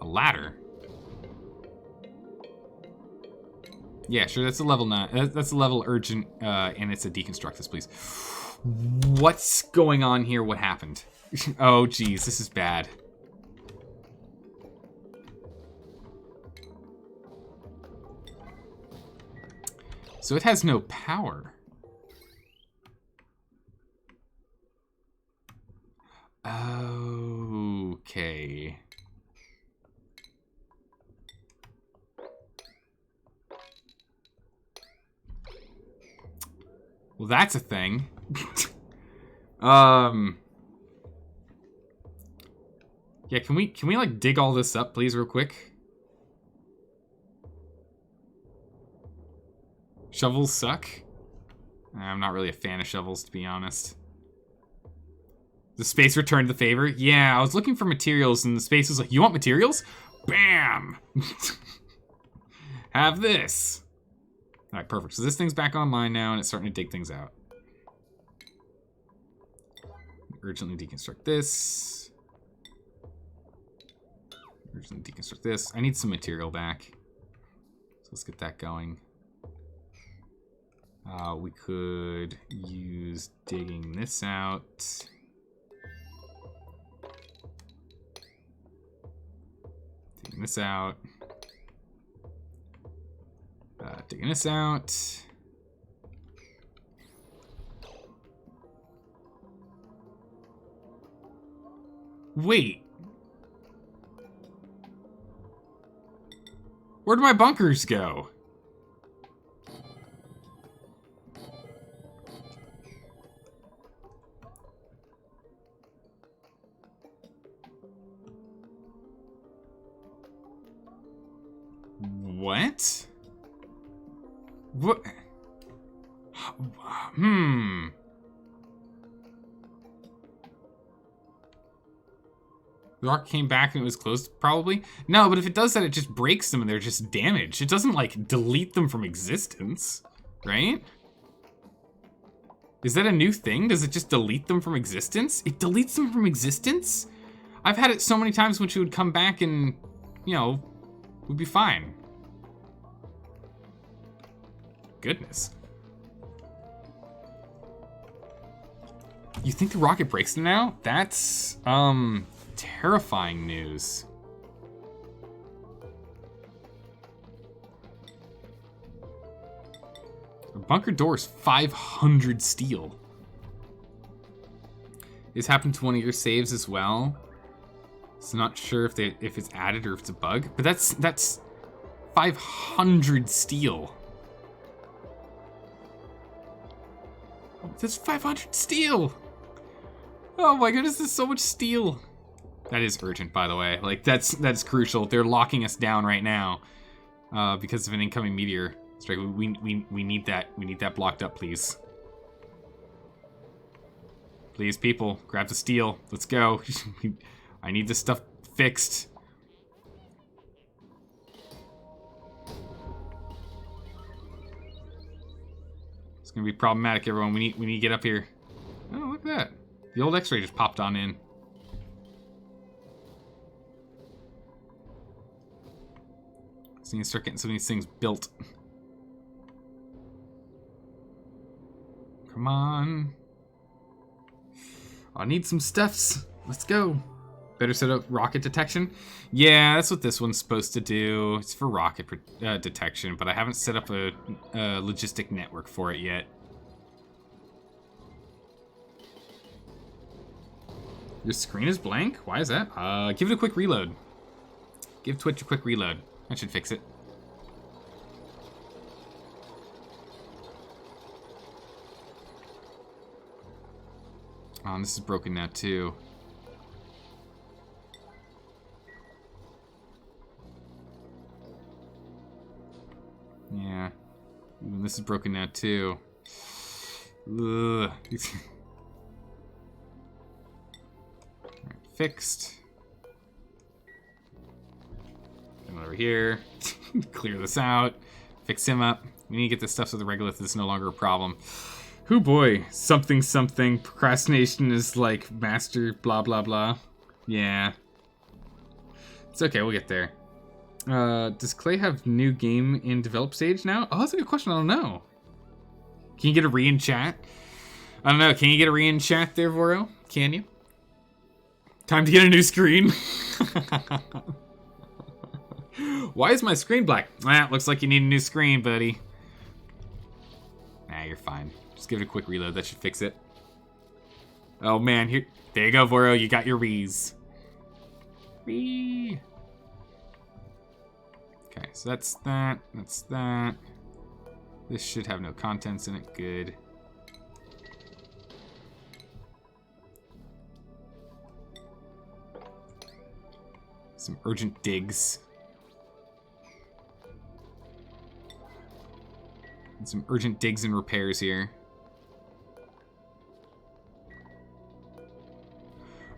A ladder? Yeah, sure, that's a level 9. That's a level urgent, and it's a deconstruct this, please. What's going on here? What happened? Oh, geez, this is bad. So it has no power. Okay. Well, that's a thing. Yeah, can we like dig all this up, please, real quick? Shovels suck. I'm not really a fan of shovels, to be honest. The space returned the favor. Yeah, I was looking for materials, and the space was like, "You want materials? Bam! Have this." All right, perfect. So this thing's back online now, and it's starting to dig things out. Urgently deconstruct this. Urgently deconstruct this. I need some material back. So let's get that going. We could use digging this out. Digging this out. Digging this out. Wait. Where'd my bunkers go? What? What? The rock came back and it was closed, probably? No, but if it does that, it just breaks them and they're just damaged. It doesn't, like, delete them from existence, right? Is that a new thing? Does it just delete them from existence? It deletes them from existence? I've had it so many times when she would come back and, you know, would be fine. Goodness. You think the rocket breaks them now? That's, terrifying news. A bunker door is 500 steel. This happened to one of your saves as well. So not sure if it's added or if it's a bug, but that's 500 steel. That's 500 steel. Oh my goodness, there's so much steel. That is urgent, by the way. Like, that's crucial. They're locking us down right now because of an incoming meteor. Strike. We need that. We need that blocked up, please. Please, people, grab the steel. Let's go. I need this stuff fixed. It's gonna be problematic, everyone. We need to get up here. Oh, look at that. The old X-ray just popped on in. So you need to start getting some of these things built. Come on. I need some stuffs. Let's go. Better set up rocket detection. Yeah, that's what this one's supposed to do. It's for rocket detection, but I haven't set up a logistic network for it yet. Your screen is blank? Why is that? Give it a quick reload. Give Twitch a quick reload. That should fix it. Oh, and this is broken now too. Yeah. And this is broken now too. Ugh. Fixed. Come over here. Clear this out. Fix him up. We need to get this stuff so the regolith is no longer a problem. Hoo boy. Something something. Procrastination is like master blah blah blah. Yeah. It's okay, we'll get there. Does Clay have new game in develop stage now? Oh, that's a good question. I don't know. Can you get a re in chat? I don't know. Can you get a re in chat there, Voro? Can you? Time to get a new screen. Why is my screen black? Ah, looks like you need a new screen, buddy. Nah, you're fine. Just give it a quick reload. That should fix it. Oh, man. Here, there you go, Voro. You got your rees. Ree. Okay, so that's that. That's that. This should have no contents in it. Good. Some urgent digs. And some urgent digs and repairs here.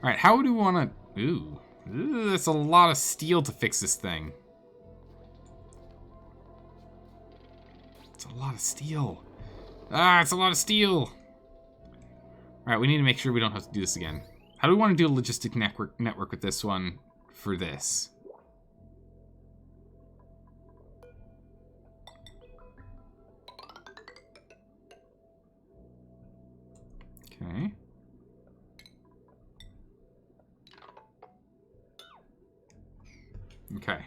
Alright, how do we want to... Ooh, that's a lot of steel to fix this thing. It's a lot of steel. Ah, it's a lot of steel. Alright, we need to make sure we don't have to do this again. How do we want to do a logistic network with this one for this? Okay. Okay.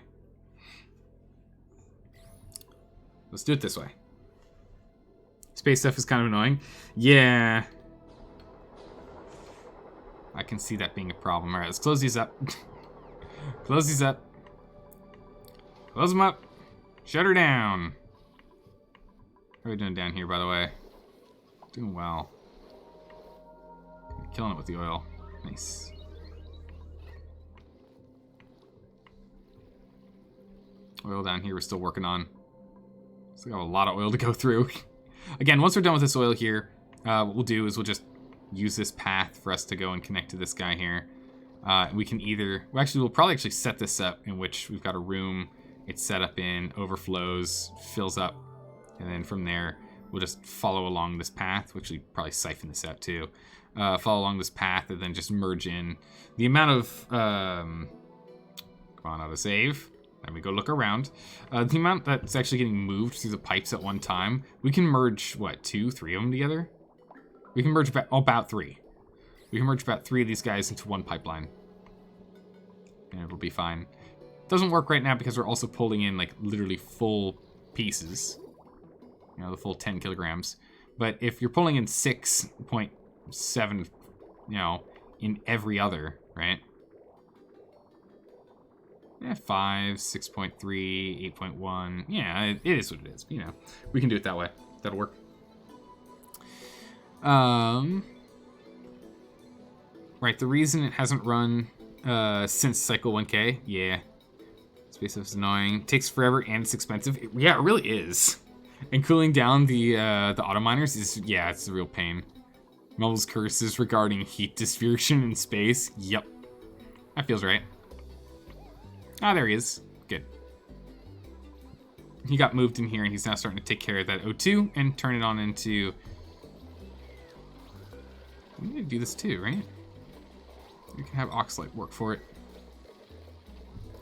Let's do it this way. Space stuff is kind of annoying. Yeah. I can see that being a problem. Alright, let's close these up. Close these up. Close them up. Shut her down. How are we doing down here, by the way? Doing well. Killing it with the oil. Nice. Oil down here we're still working on. So we have a lot of oil to go through. Again, once we're done with this oil here, what we'll do is we'll just use this path for us to go and connect to this guy here. We can either... Well, actually, we'll probably actually set this up in which we've got a room it's set up in, overflows, fills up, and then from there, we'll just follow along this path, which we probably siphon this out too. Follow along this path and then just merge in. The amount of... come on, autosave. Let me go look around. The amount that's actually getting moved through the pipes at one time, we can merge, what, 2, 3 of them together? We can merge about 3. We can merge about 3 of these guys into one pipeline. And it'll be fine. Doesn't work right now because we're also pulling in, like, literally full pieces. You know, the full 10 kilograms. But if you're pulling in 6.7, you know, in every other, right? Yeah, 5, 6.3, 8.1. Yeah, it is what it is. You know, we can do it that way. That'll work. Right, the reason it hasn't run since Cycle 1K, yeah. Space Stuff is annoying. Takes forever and it's expensive. Yeah, it really is. And cooling down the auto miners is, yeah, it's a real pain. Mel's curses regarding heat distribution in space. Yep. That feels right. Ah, there he is. Good. He got moved in here and he's now starting to take care of that O2 and turn it on into... We need to do this too, right? We can have Oxalite work for it.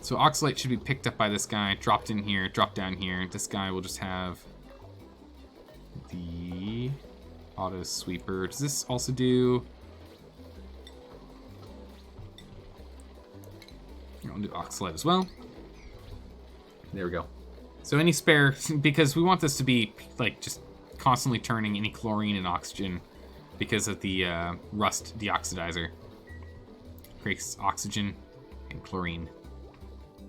So Oxalite should be picked up by this guy, dropped in here, dropped down here. This guy will just have the auto sweeper. Does this also do... I'll do Oxalite as well. There we go. So any spare, because we want this to be like just constantly turning any chlorine and oxygen because of the rust deoxidizer. Creates oxygen and chlorine.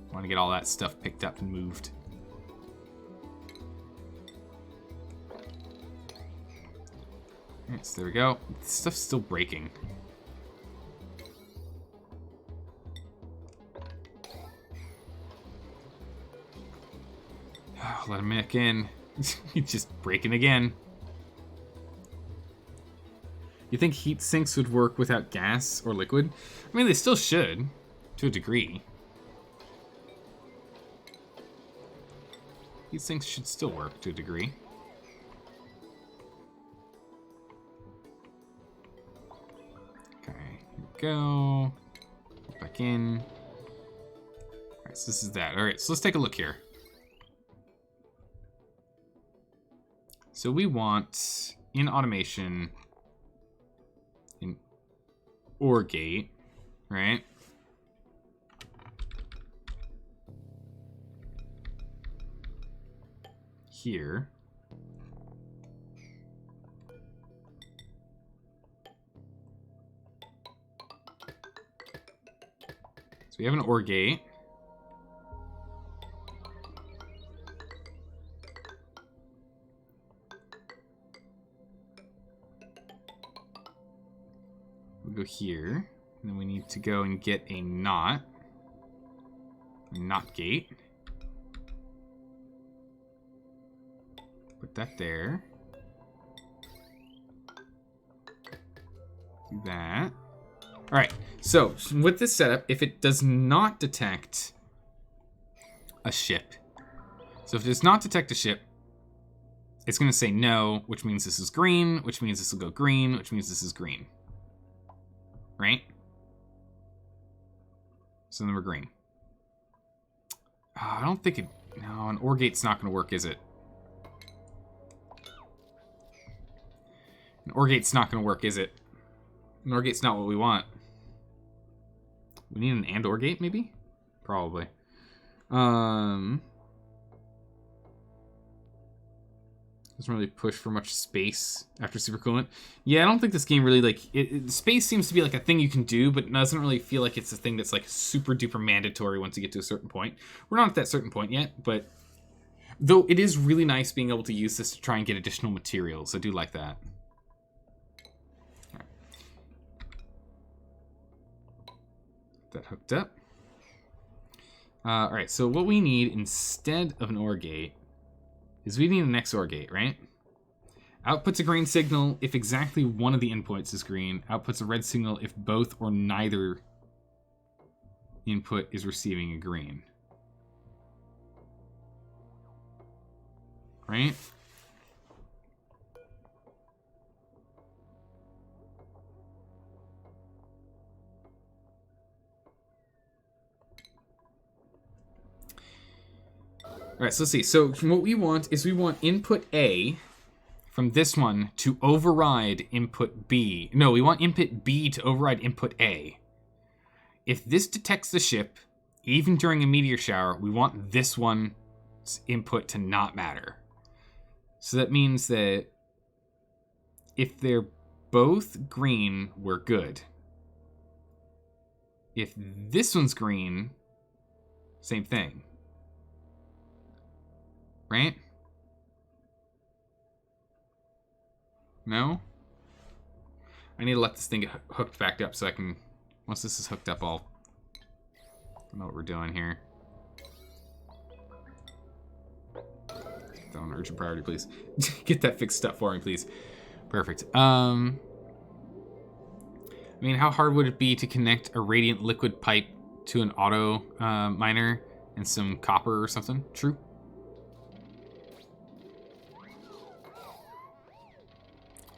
I want to get all that stuff picked up and moved. Alright, so there we go. This stuff's still breaking. Let him back in. He's just breaking again. You think heat sinks would work without gas or liquid? I mean, they still should, to a degree. Heat sinks should still work to a degree. Okay, here we go. Back in. Alright, so this is that. Alright, so let's take a look here. So we want, in automation, an OR gate, right? Here. So we have an OR gate. Go here, and then we need to go and get a knot gate. Put that there. Do that. All right, so with this setup, if it does not detect a ship, so if it does not detect a ship, it's going to say no, which means this is green, which means this will go green, which means this is green. Right? So then we're green. I don't think it... No, an OR gate's not going to work, is it? An OR gate's not going to work, is it? An OR gate's not what we want. We need an AND OR gate, maybe? Probably. Doesn't really push for much space after supercoolant. Yeah, I don't think this game really, like... space seems to be, like, a thing you can do, but it doesn't really feel like it's a thing that's, like, super duper mandatory once you get to a certain point. We're not at that certain point yet, but... Though it is really nice being able to use this to try and get additional materials. I do like that. All right. That hooked up. All right, so what we need instead of an OR gate is we need an XOR gate, right? Outputs a green signal if exactly one of the inputs is green. Outputs a red signal if both or neither input is receiving a green. Right? All right, so let's see. So what we want is we want input A from this one to override input B. No, we want input B to override input A. If this detects the ship, even during a meteor shower, we want this one's input to not matter. So that means that if they're both green, we're good. If this one's green, same thing. Right? No? I need to let this thing get hooked back up so I can... Once this is hooked up, I'll know what we're doing here. Get that on urgent priority, please. Get that fixed up for me, please. Perfect. I mean, how hard would it be to connect a radiant liquid pipe to an auto miner and some copper or something? True.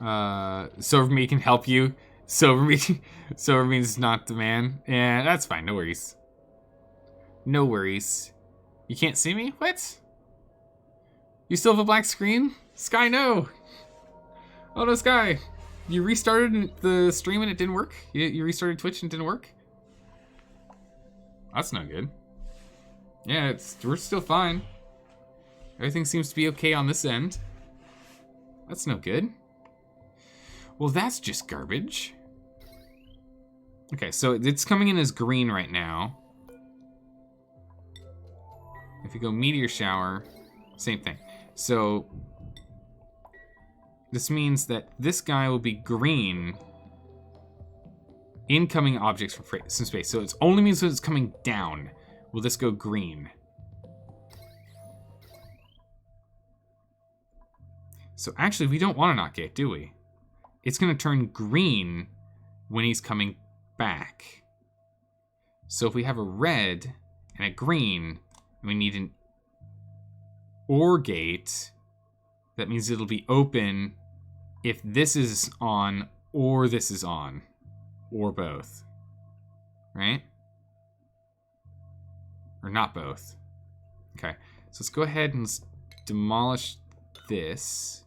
Silvermeat can help you. Silvermeat means not the man. Yeah, that's fine. No worries. No worries. You can't see me? What? You still have a black screen? Sky, no! Oh no, Sky! You restarted the stream and it didn't work? You restarted Twitch and it didn't work? That's not good. Yeah, we're still fine. Everything seems to be okay on this end. That's no good. Well, that's just garbage. Okay, so it's coming in as green right now. If you go meteor shower, same thing. So this means that this guy will be green. Incoming objects from space. So it only means that it's coming down. Will this go green? So actually, we don't want to not gate, do we? It's going to turn green when he's coming back. So if we have a red and a green, and we need an OR gate, that means it'll be open if this is on or this is on, or both, right? Or not both. Okay, so let's go ahead and let's demolish this.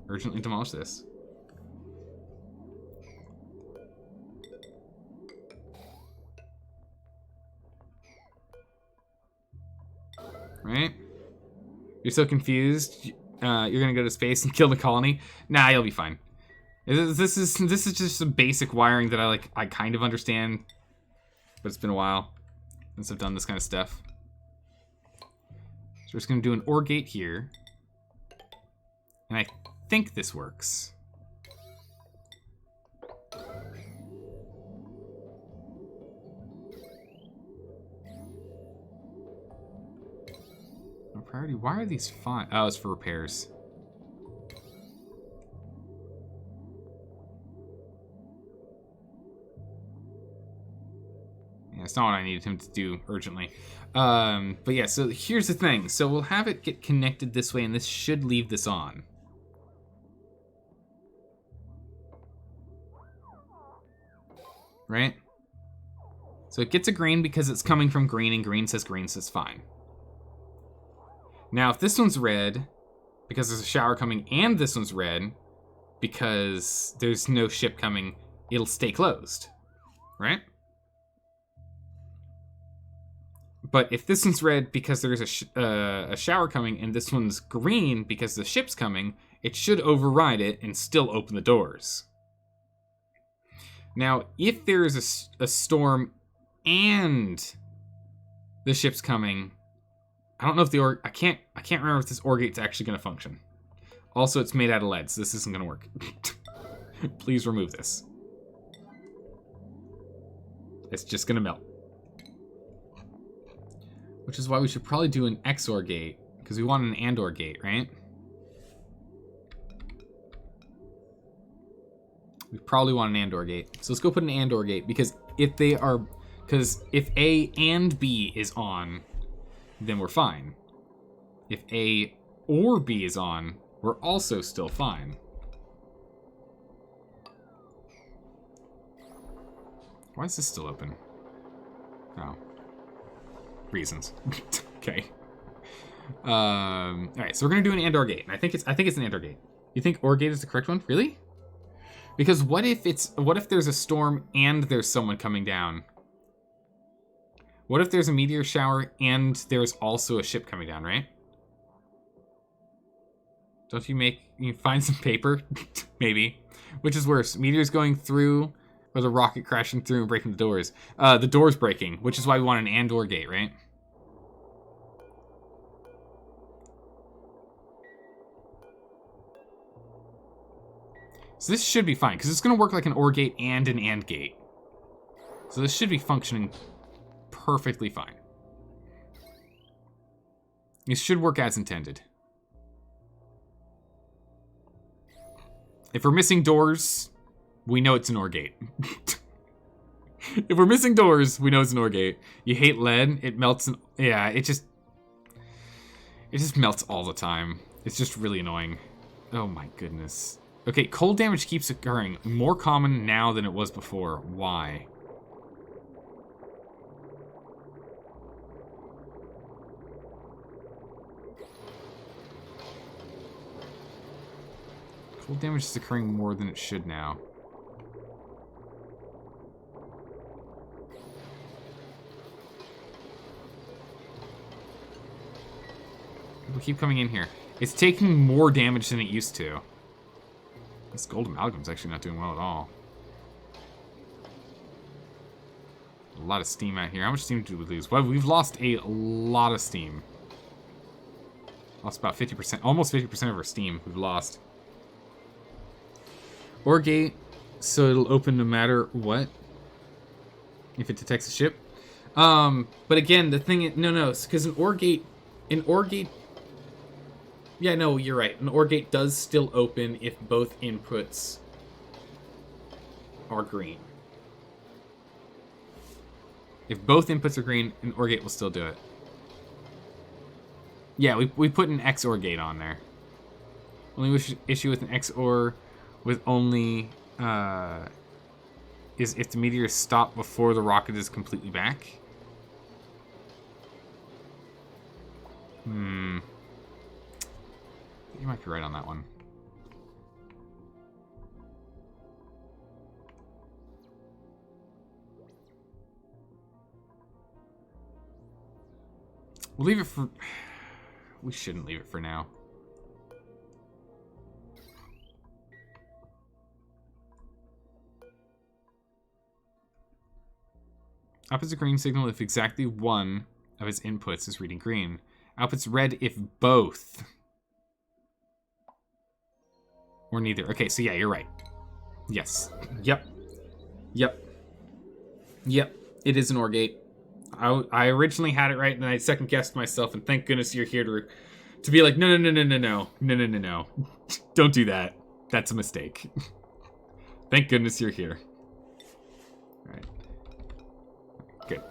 Urgently demolish this. Right? You're so confused. You're gonna go to space and kill the colony. Nah, you'll be fine. This is just some basic wiring that I kind of understand, but it's been a while since I've done this kind of stuff. So we're just gonna do an OR gate here, and I think this works. No priority. Why are these fine? Oh, it's for repairs. Yeah, it's not what I needed him to do urgently. But yeah, so here's the thing. So we'll have it get connected this way, and this should leave this on. Right? So it gets a green because it's coming from green, and green says fine. Now, if this one's red, because there's a shower coming, and this one's red, because there's no ship coming, it'll stay closed, right? But if this one's red because there's a shower coming, and this one's green because the ship's coming, it should override it and still open the doors. Now, if there's a storm and the ship's coming, I don't know if I can't remember if this OR gate's actually going to function. Also, it's made out of lead, so this isn't going to work. Please remove this. It's just going to melt. Which is why we should probably do an XOR gate, because we want an AND/OR gate, right? We probably want an AND/OR gate. So let's go put an AND/OR gate, because if A and B is on, then we're fine. If A or B is on, we're also still fine. Why is this still open? Oh. Reasons. Okay. Alright, so we're gonna do an AND/OR gate. And I think it's an AND/OR gate. You think OR gate is the correct one? Really? Because what if there's a storm and there's someone coming down? What if there's a meteor shower and there's also a ship coming down, right? Don't you find some paper? Maybe. Which is worse, meteors going through or the rocket crashing through and breaking the doors? The door's breaking, which is why we want an AND/OR gate, right? So this should be fine, because it's going to work like an OR gate and an AND gate. So this should be functioning perfectly fine. It should work as intended. If we're missing doors, we know it's an OR gate. If we're missing doors, we know it's an OR gate. You hate lead, it melts. Yeah, it just melts all the time. It's just really annoying. Oh my goodness. Okay, cold damage keeps occurring. More common now than it was before. Why? Full damage is occurring more than it should now. People keep coming in here. It's taking more damage than it used to. This gold amalgam's actually not doing well at all. A lot of steam out here. How much steam did we lose? Well, we've lost a lot of steam. Lost about 50%, almost 50% of our steam we've lost. Ore gate, so it'll open no matter what. If it detects a ship. But again, the thing is, no, because an ore gate, yeah, no, you're right. An ore gate does still open if both inputs are green. If both inputs are green, an ore gate will still do it. Yeah, we put an XOR gate on there. Only issue with an XOR with only is if the meteors stop before the rocket is completely back. You might be right on that one. We'll leave it for... We shouldn't leave it for now. Outputs a green signal if exactly one of its inputs is reading green. Outputs red if both. Or neither. Okay, so yeah, you're right. Yes. Yep. It is an OR gate. I originally had it right, and I second guessed myself. And thank goodness you're here to be like, no. Don't do that. That's a mistake. Thank goodness you're here. All right. Good.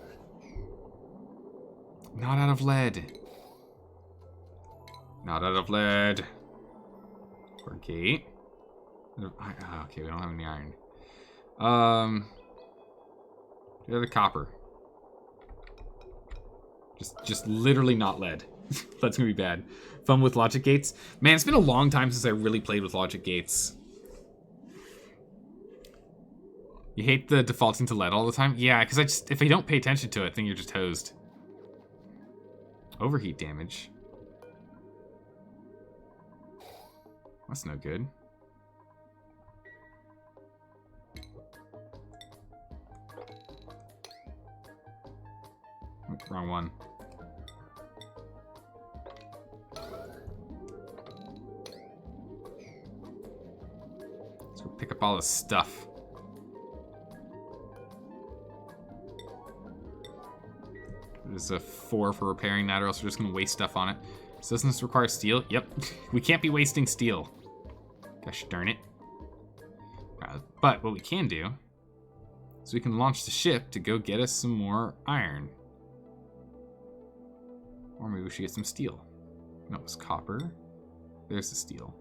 Not out of lead. Not out of lead. OR gate. Okay, we don't have any iron. The other copper. Just literally not lead. That's gonna be bad. Fun with logic gates. Man, it's been a long time since I really played with logic gates. You hate the defaulting to lead all the time? Yeah, because if I don't pay attention to it, then you're just hosed. Overheat damage. That's no good. Wrong one. Let's go pick up all this stuff. There's a 4 for repairing that, or else we're just gonna waste stuff on it. So doesn't this require steel? Yep. We can't be wasting steel. Gosh darn it. But what we can do is we can launch the ship to go get us some more iron. Or maybe we should get some steel. No, it was copper. There's the steel.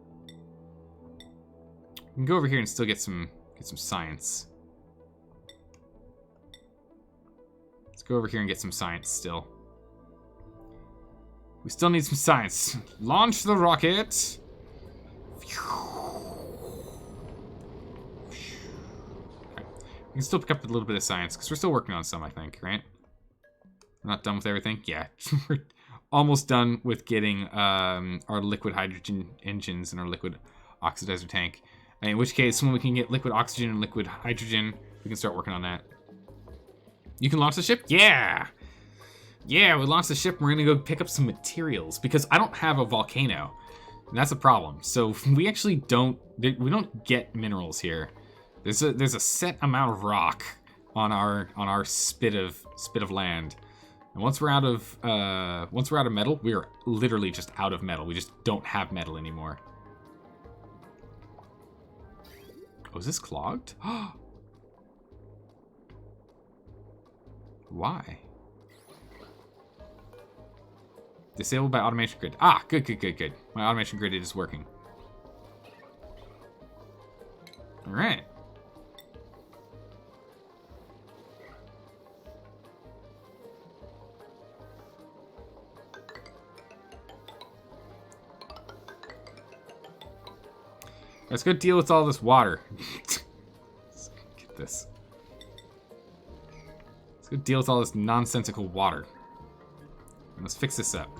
We can go over here and still get some science. Let's go over here and get some science still. We still need some science. Launch the rocket. Okay. We can still pick up a little bit of science because we're still working on some, I think, right? We're not done with everything. Yeah, we're almost done with getting our liquid hydrogen engines and our liquid oxidizer tank. In which case, when we can get liquid oxygen and liquid hydrogen, we can start working on that. You can launch the ship? Yeah! Yeah, we launched the ship and we're gonna go pick up some materials because I don't have a volcano. And that's a problem. So we actually don't get minerals here. There's a set amount of rock on our spit of land. And once we're out of metal, we are literally just out of metal. We just don't have metal anymore. Oh, is this clogged? Why? Disabled by automation grid. Ah, good. My automation grid is working. All right. Let's go deal with all this water. Get this. Let's go deal with all this nonsensical water. And let's fix this up.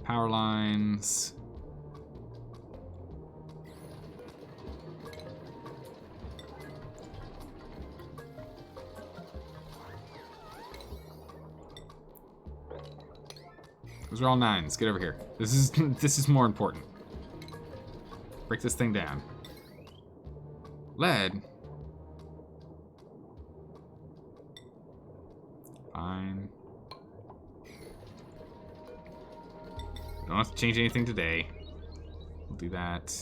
Power lines. Those are all 9s. Get over here. This is more important. Break this thing down. Lead. Fine. Don't have to change anything today. We'll do that.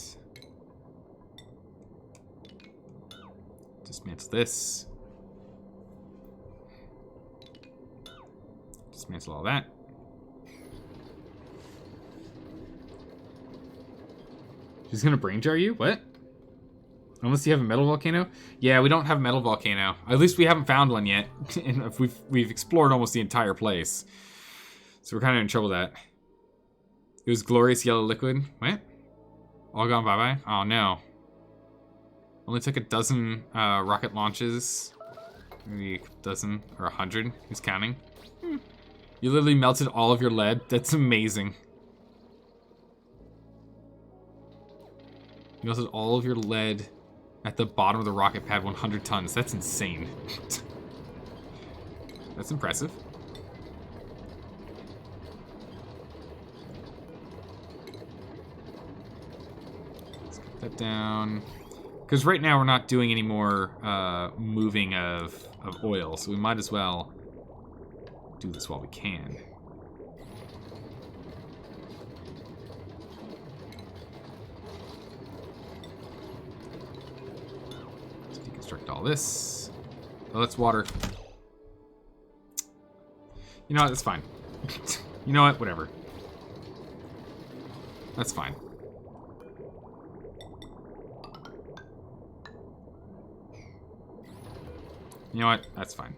Dismantle this. Dismantle all that. She's gonna brain jar you? What? Unless you have a metal volcano? Yeah, we don't have a metal volcano. At least we haven't found one yet. And we've explored almost the entire place. So we're kind of in trouble with that. It was glorious yellow liquid. What? All gone bye-bye? Oh, no. Only took a dozen rocket launches. Maybe a dozen or 100. Who's counting? You literally melted all of your lead. That's amazing. You melted all of your lead at the bottom of the rocket pad, 100 tons. That's insane. That's impressive. Let's cut that down. Because right now we're not doing any more moving of oil, so we might as well do this while we can. All this. Oh, that's water. You know what? That's fine. You know what? Whatever. That's fine. You know what? That's fine.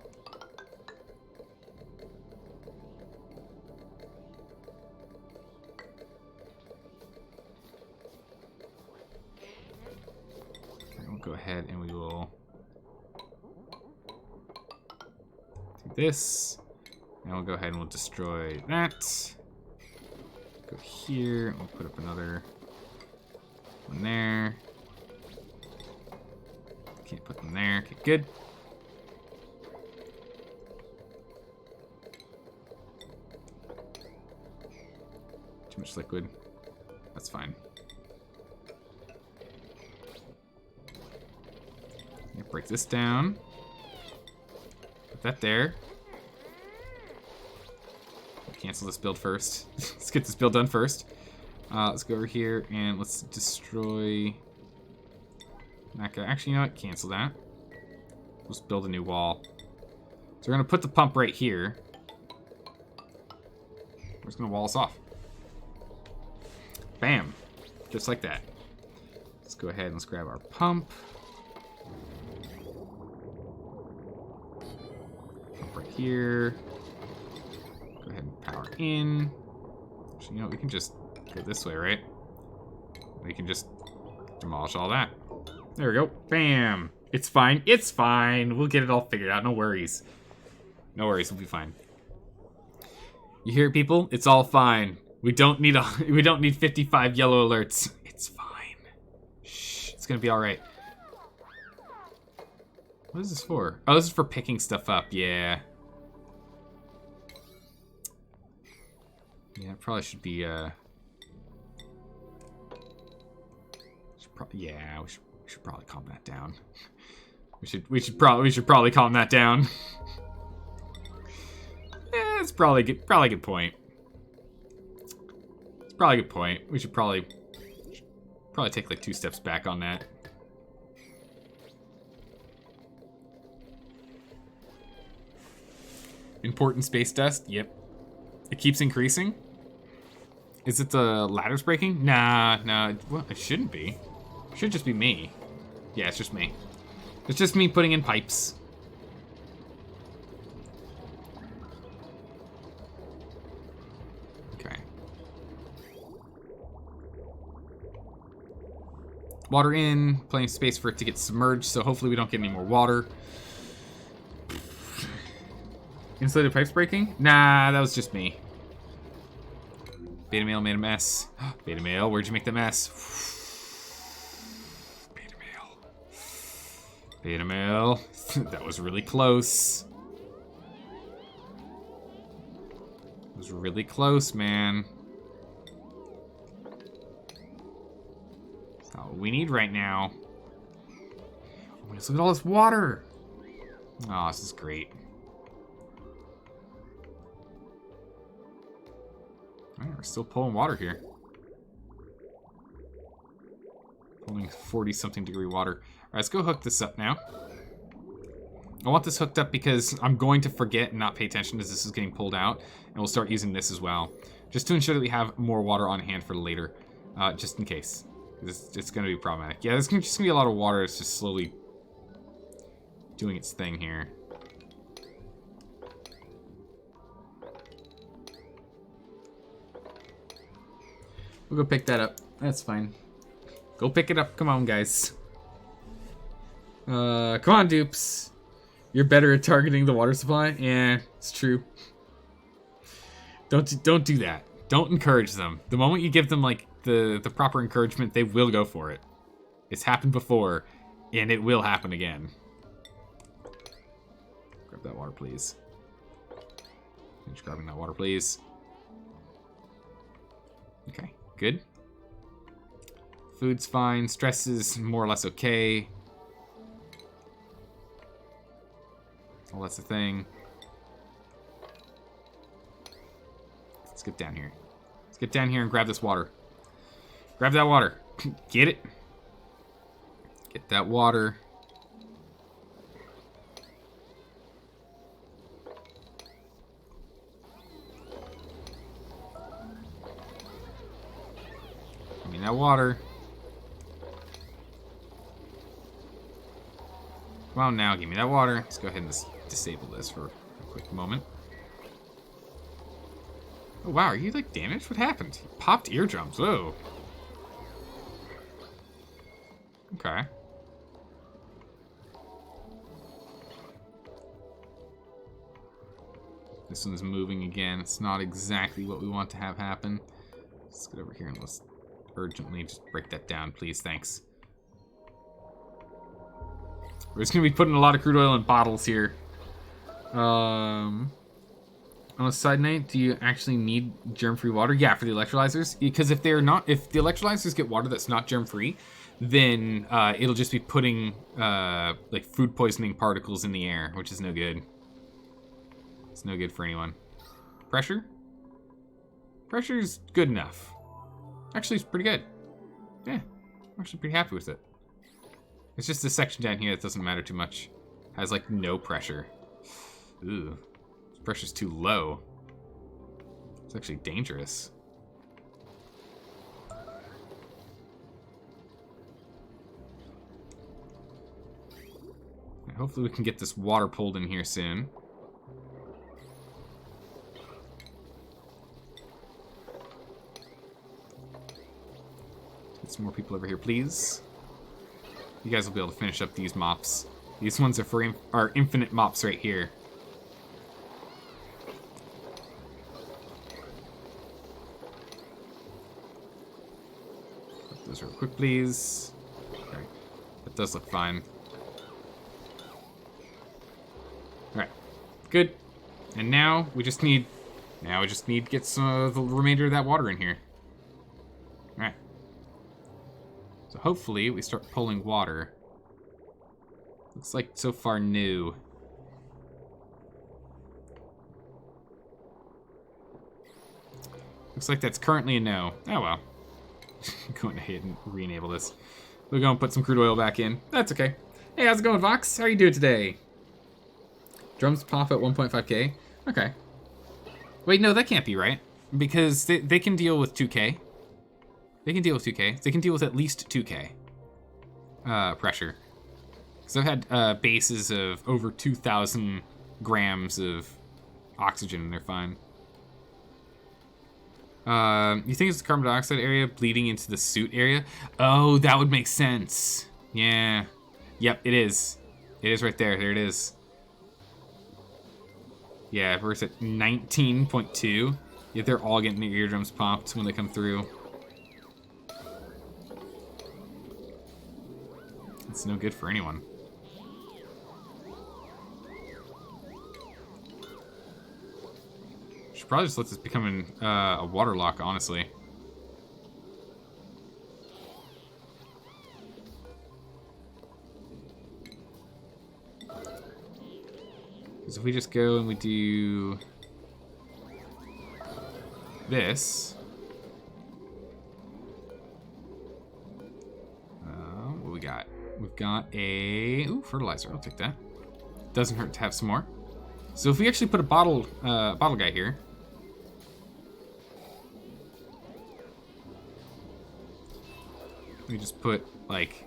Okay, we'll go ahead and we will this, and we'll go ahead and we'll destroy that. Go here, and we'll put up another one there. Can't put them there. Okay, good. Too much liquid. That's fine. Break this down. Put that there. Cancel this build first. Let's get this build done first. Let's go over here and let's destroy that guy. Actually, you know what? Cancel that. Let's build a new wall. So we're gonna put the pump right here. We're just gonna wall us off. Bam. Just like that. Let's go ahead and let's grab our pump. Pump right here. Go ahead and power in. Actually, you know, we can just go this way, right? We can just demolish all that. There we go. Bam. It's fine. It's fine. We'll get it all figured out. No worries. No worries. We'll be fine. You hear it, people? It's all fine. We don't need 55 yellow alerts. It's fine. Shh. It's gonna be all right. What is this for? Oh, this is for picking stuff up. Yeah. Yeah, it probably should be, yeah, we should probably calm that down. We should probably calm that down. Yeah, it's probably a good point. It's probably a good point. We should probably take like 2 steps back on that. Important space dust? Yep. It keeps increasing? Is it the ladders breaking? Nah, well, it shouldn't be. It should just be me. Yeah, it's just me. It's just me putting in pipes. Okay. Water in, plenty of space for it to get submerged, so hopefully we don't get any more water. Insulated pipes breaking? Nah, that was just me. Beta male made a mess. Beta male, where'd you make the mess? Beta male. Beta male. That was really close. It was really close, man. That's not what we need right now. Oh, look at all this water. Oh, this is great. All right, we're still pulling water here. Pulling 40-something degree water. All right, let's go hook this up now. I want this hooked up because I'm going to forget and not pay attention as this is getting pulled out. And we'll start using this as well. Just to ensure that we have more water on hand for later. Just in case. It's going to be problematic. Yeah, there's just going to be a lot of water. It's just slowly doing its thing here. We'll go pick that up. That's fine. Go pick it up. Come on, guys. Come on, dupes. You're better at targeting the water supply? Yeah, it's true. Don't do that. Don't encourage them. The moment you give them, like, the proper encouragement, they will go for it. It's happened before, and it will happen again. Grab that water, please. Finish grabbing that water, please. Okay, good. Food's fine. Stress is more or less okay. Well, that's the thing. Let's get down here. Let's get down here and grab this water. Grab that water. Get it. Get that water. Give me that water. Come on now, give me that water. Let's go ahead and disable this for a quick moment. Oh wow, are you like damaged? What happened? You popped eardrums. Whoa. Okay. This one's moving again. It's not exactly what we want to have happen. Let's get over here and let's urgently just break that down, please. Thanks. We're just gonna be putting a lot of crude oil in bottles here. On a side note, do you actually need germ-free water? Yeah, for the electrolyzers. Because if the electrolyzers get water that's not germ-free, then it'll just be putting like food poisoning particles in the air, which is no good. It's no good for anyone. Pressure? Pressure's good enough. Actually, it's pretty good. Yeah, I'm actually pretty happy with it. It's just this section down here that doesn't matter too much. Has like no pressure. Ooh, this pressure's too low. It's actually dangerous. Hopefully we can get this water pulled in here soon. Get some more people over here, please. You guys will be able to finish up these mops. These ones are for our infinite mops right here. Put those real quick, please. Okay, that does look fine. All right, good. And now we just need to get some of the remainder of that water in here. All right. So hopefully we start pulling water. Looks like so far new. Looks like that's currently a no. Oh well. Going ahead and re-enable this. We're going to put some crude oil back in. That's okay. Hey, how's it going, Vox? How are you doing today? Drums pop at 1.5k. Okay. Wait, no, that can't be right. Because they can deal with 2k. They can deal with 2k. They can deal with at least 2k pressure. So I've had bases of over 2,000 grams of oxygen, and they're fine. You think it's the carbon dioxide area bleeding into the suit area? Oh, that would make sense. Yeah. Yep, it is. It is right there. There it is. Yeah, we're at 19.2. Yeah, they're all getting their eardrums popped when they come through. It's no good for anyone. Should probably just let this become a water lock, honestly. Because if we just go and we do this, what we got? We've got a fertilizer. I'll take that. Doesn't hurt to have some more. So if we actually put a bottle guy here, we just put like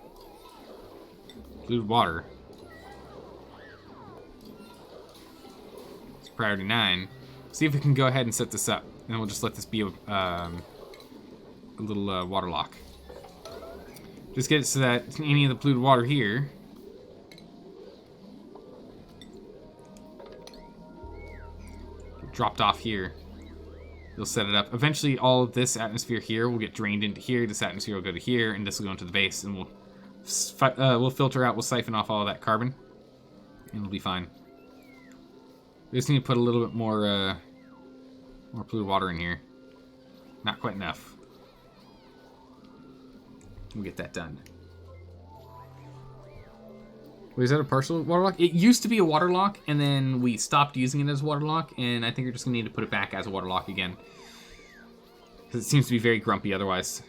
polluted water. It's priority 9. See if we can go ahead and set this up, and we'll just let this be a little water lock. Just get it so that any of the polluted water here dropped off here. You'll set it up. Eventually, all of this atmosphere here will get drained into here. This atmosphere will go to here, and this will go into the base, and we'll filter out. We'll siphon off all of that carbon, and it'll be fine. We just need to put a little bit more polluted water in here. Not quite enough. We'll get that done. Wait, is that a partial water lock? It used to be a water lock, and then we stopped using it as a water lock, and I think we're just gonna need to put it back as a water lock again. Because it seems to be very grumpy otherwise.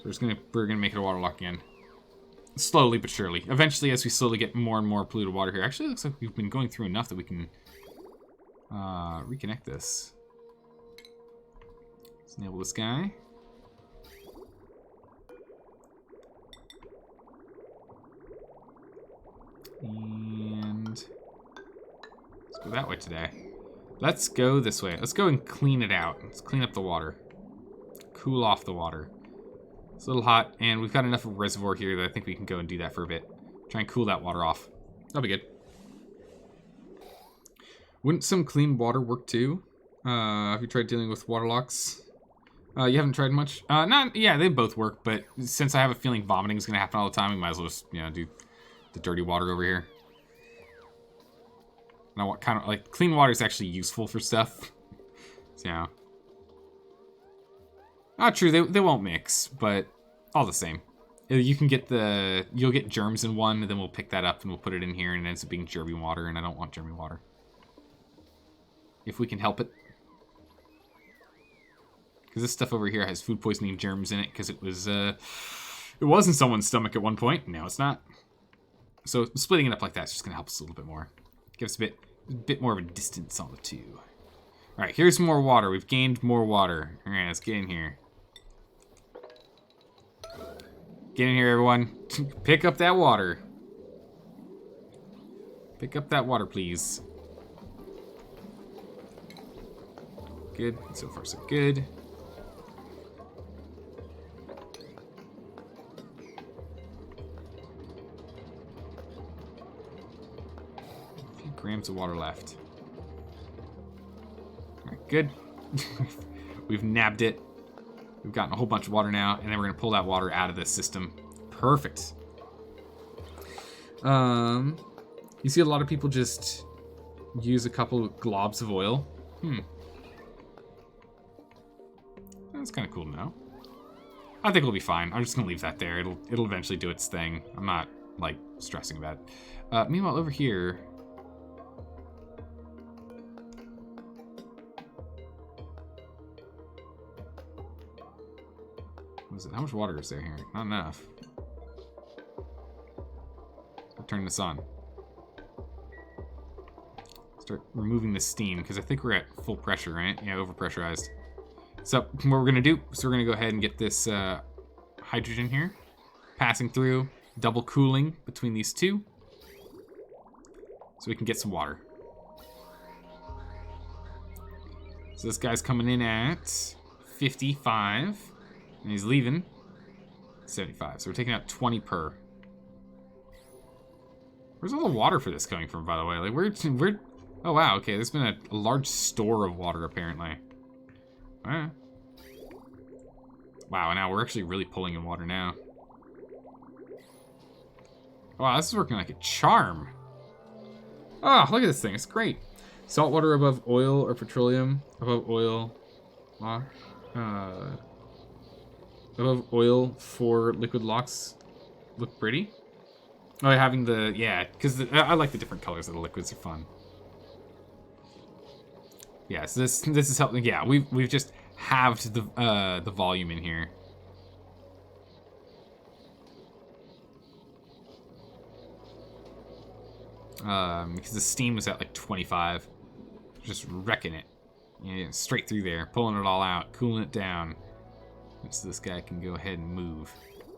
So we're gonna make it a water lock again. Slowly but surely. Eventually, as we slowly get more and more polluted water here. Actually, it looks like we've been going through enough that we can reconnect this. Let's enable this guy. And let's go that way today. Let's go this way. Let's go and clean it out. Let's clean up the water. Cool off the water. It's a little hot, and we've got enough of a reservoir here that I think we can go and do that for a bit. Try and cool that water off. That'll be good. Wouldn't some clean water work too? Have you tried dealing with water locks? You haven't tried much? Yeah, they both work, but since I have a feeling vomiting is going to happen all the time, we might as well just, do the dirty water over here. And I want kind of like clean water is actually useful for stuff. So, yeah. Not true, they won't mix, but all the same. You can get you'll get germs in one, and then we'll pick that up and we'll put it in here, and it ends up being germy water, and I don't want germy water. If we can help it. Because this stuff over here has food poisoning germs in it, because it was in someone's stomach at one point. Now it's not. So splitting it up like that is just going to help us a little bit more. Give us a bit more of a distance on the two. All right, here's more water. We've gained more water. All right, let's get in here. Get in here, everyone. Pick up that water. Pick up that water, please. Good. So far, so good. A few grams of water left. All right, good. We've nabbed it. We've gotten a whole bunch of water now, and then we're going to pull that water out of this system. Perfect. You see a lot of people just use a couple of globs of oil. That's kind of cool to know. I think it'll be fine. I'm just going to leave that there. It'll eventually do its thing. I'm not, like, stressing about it. Meanwhile, over here... How much water is there here? Not enough. I'll turn this on. Start removing the steam, because I think we're at full pressure, right? Yeah, overpressurized. So, what we're going to do is we're going to go ahead and get this hydrogen here. Passing through, double cooling between these two. So we can get some water. So this guy's coming in at 55, and he's leaving 75. So we're taking out 20 per. Where's all the water for this coming from, by the way? Like, where? Oh wow, okay. There's been a large store of water apparently. Alright. Wow, now we're actually really pulling in water now. Wow, this is working like a charm. Oh, look at this thing. It's great. Salt water above oil or petroleum. Above oil. Above oil for liquid locks look pretty. Oh, having the, yeah, because I like the different colors of the liquids. Are fun. Yeah, so this is helping. Yeah, we've just halved the volume in here. Because the steam was at like 25. Just wrecking it. Yeah, straight through there, pulling it all out, cooling it down. So this guy can go ahead and move.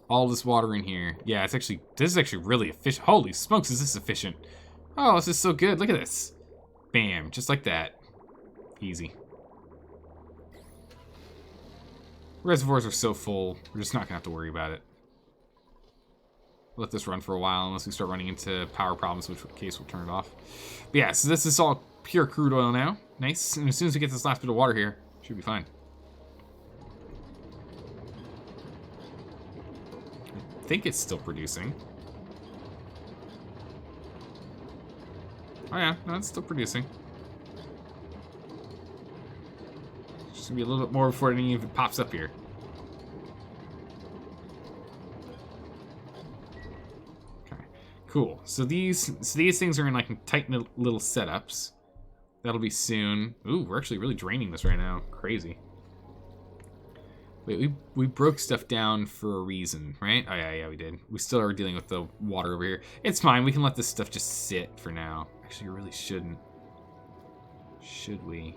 All this water in here. Yeah, this is actually really efficient. Holy smokes, is this efficient? Oh, this is so good. Look at this. Bam, just like that. Easy. Reservoirs are so full, we're just not gonna have to worry about it. Let this run for a while unless we start running into power problems, in which case we'll turn it off. But yeah, so this is all pure crude oil now. Nice. And as soon as we get this last bit of water here, should be fine. I think it's still producing. Oh yeah, no, it's still producing. Just gonna be a little bit more before it even pops up here. Okay, cool. So these things are in like tight little setups. That'll be soon. Ooh, we're actually really draining this right now. Crazy. Wait, we broke stuff down for a reason, right? Oh yeah, we did. We still are dealing with the water over here. It's fine. We can let this stuff just sit for now. Actually, we really shouldn't. Should we?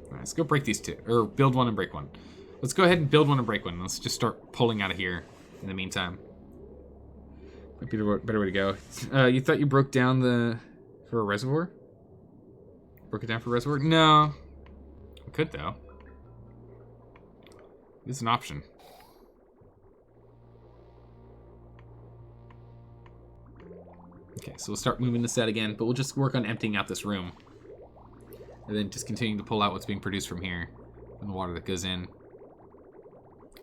Alright, let's go break these two. Or build one and break one. Let's go ahead and build one and break one. Let's just start pulling out of here in the meantime. Might be the better way to go. You thought you broke down for a reservoir? Broke it down for a reservoir? No. We could, though. It's an option. Okay, so we'll start moving this out again, but we'll just work on emptying out this room. And then just continuing to pull out what's being produced from here. And the water that goes in.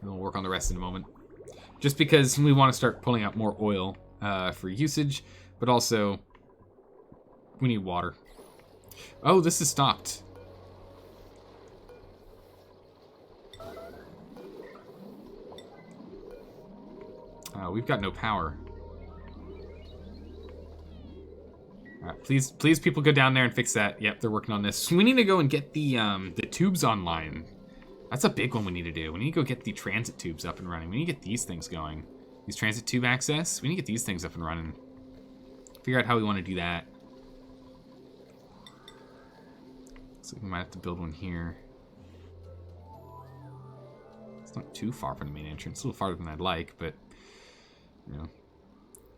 And we'll work on the rest in a moment. Just because we want to start pulling out more oil for usage, but also we need water. Oh, this is stopped. We've got no power. Please, people go down there and fix that. Yep, they're working on this. We need to go and get the tubes online. That's a big one we need to do. We need to go get the transit tubes up and running. We need to get these things going. These transit tube access. We need to get these things up and running. Figure out how we want to do that. So we might have to build one here. It's not too far from the main entrance. A little farther than I'd like, but you know,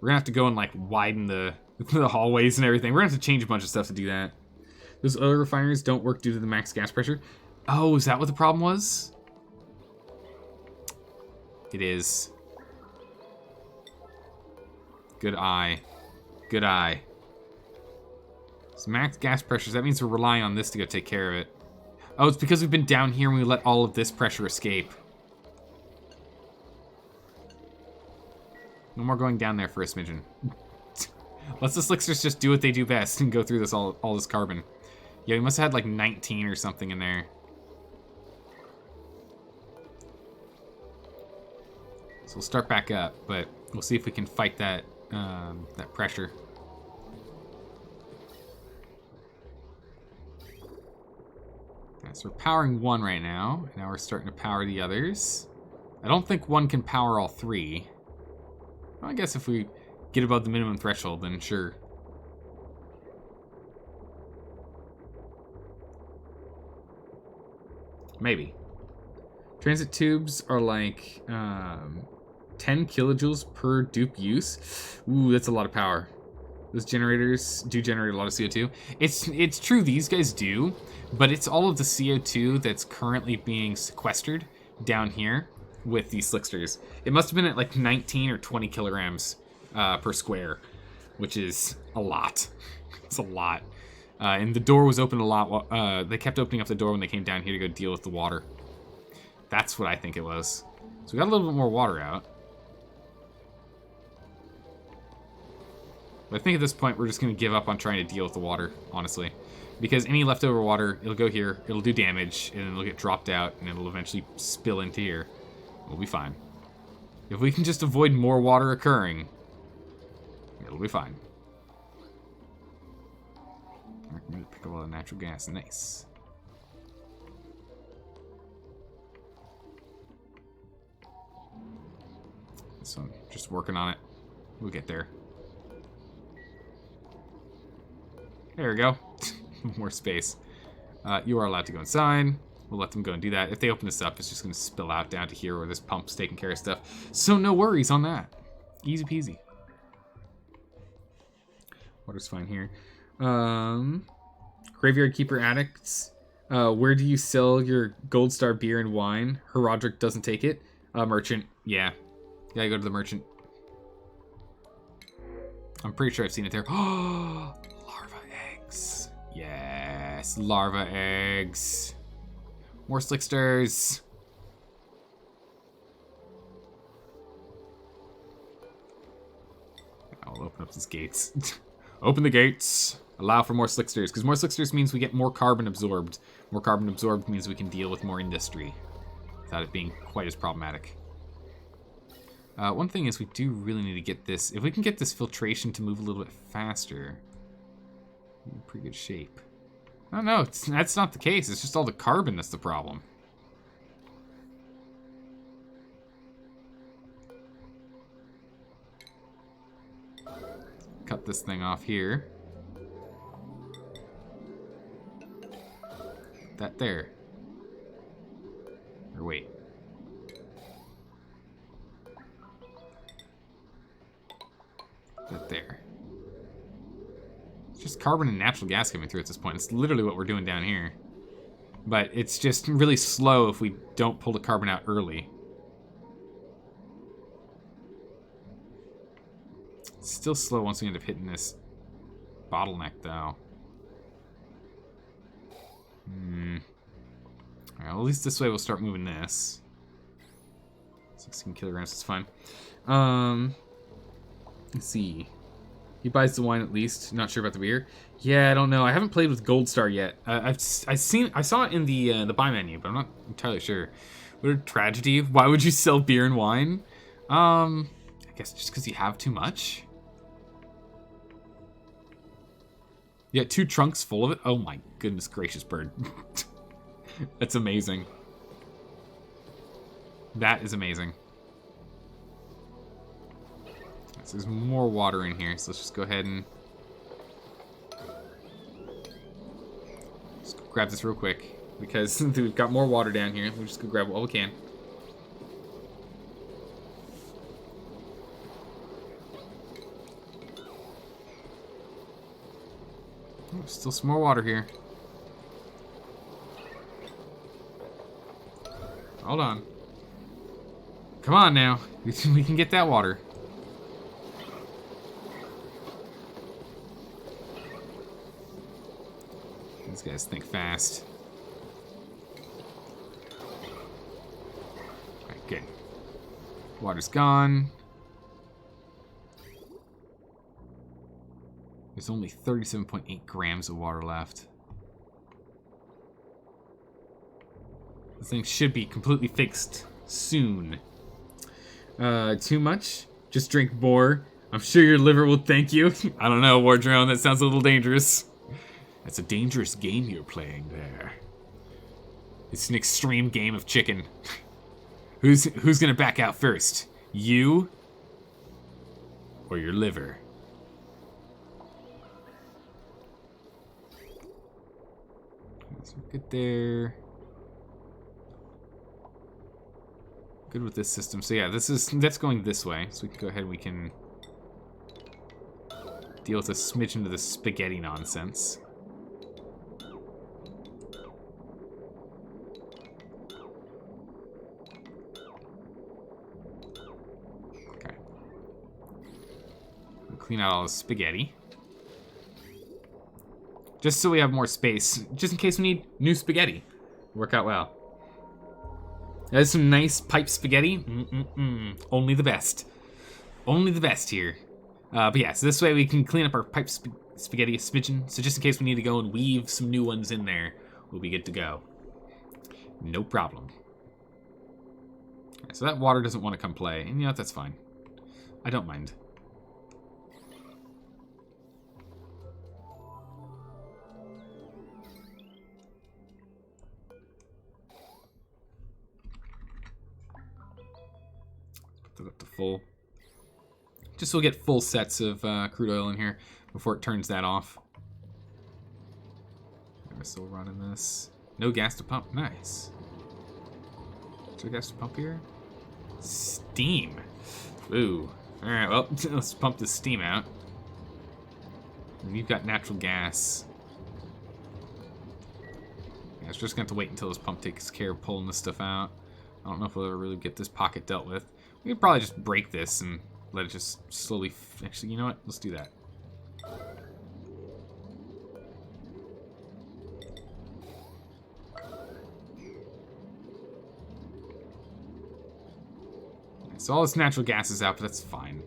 we're gonna have to go and like widen the hallways and everything. We're gonna have to change a bunch of stuff to do that. Those oil refineries don't work due to the max gas pressure. Oh, is that what the problem was? It is. Good eye. Good eye. So max gas pressures, that means we're relying on this to go take care of it. Oh, it's because we've been down here and we let all of this pressure escape. No more going down there for a smidgen. Let's the slicksters just do what they do best and go through this all this carbon. Yeah, we must have had like 19 or something in there. So we'll start back up, but we'll see if we can fight that that pressure. Okay, so we're powering one right now. Now we're starting to power the others. I don't think one can power all three. Well, I guess if we get above the minimum threshold, then sure. Maybe. Transit tubes are like 10 kilojoules per dupe use. Ooh, that's a lot of power. Those generators do generate a lot of CO2. It's true, these guys do, but it's all of the CO2 that's currently being sequestered down here with these slicksters. It must have been at like 19 or 20 kilograms per square, which is a lot. It's a lot. And the door was open a lot. They kept opening up the door when they came down here to go deal with the water. That's what I think it was. So we got a little bit more water out. But I think at this point we're just going to give up on trying to deal with the water, honestly. Because any leftover water, it'll go here, it'll do damage, and it'll get dropped out, and it'll eventually spill into here. We'll be fine. If we can just avoid more water occurring, it'll be fine. I'm going to pick up all the natural gas. Nice. So I'm just working on it. We'll get there. There we go. More space. You are allowed to go inside. We'll let them go and do that. If they open this up, it's just going to spill out down to here where this pump's taking care of stuff. So no worries on that. Easy peasy. Water's fine here. Graveyard Keeper Addicts. Where do you sell your Gold Star beer and wine? Herodric doesn't take it. Merchant. Yeah. Gotta go to the merchant. I'm pretty sure I've seen it there. Oh, larva eggs. Yes, larva eggs. More slicksters. I'll open up these gates. Open the gates. Allow for more slicksters, because more slicksters means we get more carbon absorbed. More carbon absorbed means we can deal with more industry without it being quite as problematic. One thing is we do really need to get this, if we can get this filtration to move a little bit faster, we're in pretty good shape. Oh no, that's not the case, it's just all the carbon that's the problem. Cut this thing off here. That there. Or wait. That there. It's just carbon and natural gas coming through at this point. It's literally what we're doing down here. But it's just really slow if we don't pull the carbon out early. It's still slow once we end up hitting this bottleneck, though. Alright, well, at least this way we'll start moving this. 16 kilograms is fine. Let's see. He buys the wine at least. Not sure about the beer. Yeah, I don't know. I haven't played with Gold Star yet. I saw it in the buy menu, but I'm not entirely sure. What a tragedy. Why would you sell beer and wine? I guess just because you have too much. You got 2 trunks full of it. Oh my goodness gracious, bird. That's amazing. That is amazing. So there's more water in here, so let's just go ahead and just grab this real quick, because we've got more water down here. We'll just go grab what we can. Oh, still some more water here. Hold on. Come on now. We can get that water. These guys think fast. Alright, good. Water's gone. There's only 37.8 grams of water left. The thing should be completely fixed soon. Too much? Just drink more. I'm sure your liver will thank you. I don't know, War Drone, that sounds a little dangerous. That's a dangerous game you're playing there. It's an extreme game of chicken. Who's gonna back out first? You? Or your liver? So good there. Good with this system. So yeah, that's going this way. So we can go ahead and we can deal with a smidgen of the spaghetti nonsense. Okay. We'll clean out all the spaghetti. Just so we have more space, just in case we need new spaghetti. Work out well. There's some nice pipe spaghetti. Only the best. Only the best here. But yeah, so this way we can clean up our pipe spaghetti a smidgen. So just in case we need to go and weave some new ones in there, we'll be good to go. No problem. Right, so that water doesn't want to come play. And you know what, that's fine. I don't mind. Up to full, just so we'll get full sets of crude oil in here before it turns that off. Am I still running this? No gas to pump. Nice. Is there gas to pump here? Steam. Ooh. All right. Well, let's pump the steam out. And we've got natural gas. Yeah, it's just gonna have to wait until this pump takes care of pulling this stuff out. I don't know if we'll ever really get this pocket dealt with. We could probably just break this and let it just slowly... Actually, you know what? Let's do that. So all this natural gas is out, but that's fine.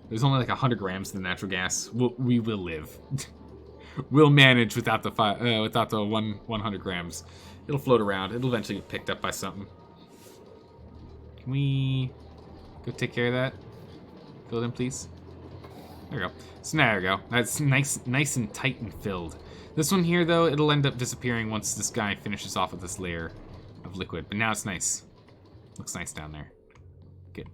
There's only like 100 grams of the natural gas. We will live. We'll manage without the 100 grams. It'll float around. It'll eventually get picked up by something. Can we go take care of that? Fill it in, please. There we go. So now there we go. That's nice and tight and filled. This one here, though, it'll end up disappearing once this guy finishes off with this layer of liquid. But now it's nice. Looks nice down there. Good.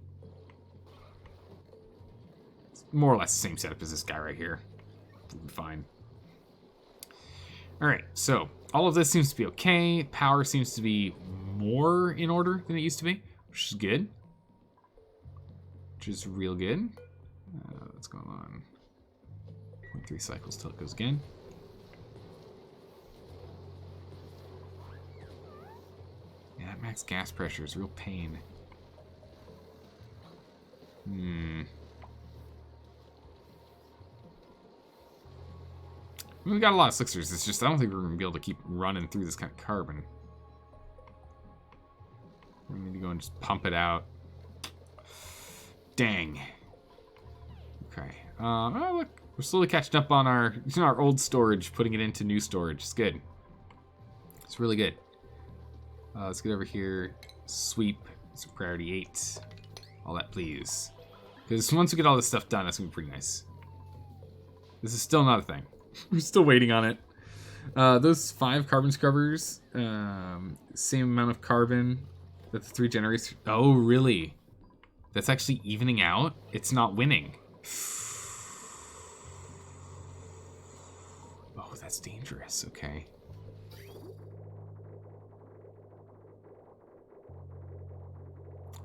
It's more or less the same setup as this guy right here. It'll be fine. Alright, so all of this seems to be okay. Power seems to be more in order than it used to be, which is good. Which is real good. What's going on? 0.3 cycles till it goes again. Yeah, that max gas pressure is real pain. We got a lot of sixers. It's just I don't think we're gonna be able to keep running through this kind of carbon. We need to go and just pump it out. Dang. Okay. Oh look, we're slowly catching up on our old storage, putting it into new storage. It's good. It's really good. Let's get over here. Sweep. It's priority 8. All that, please. Because once we get all this stuff done, that's gonna be pretty nice. This is still not a thing. We're still waiting on it. Those 5 carbon scrubbers, same amount of carbon that the 3 generates. Oh, really? That's actually evening out? It's not winning. Oh, that's dangerous. Okay.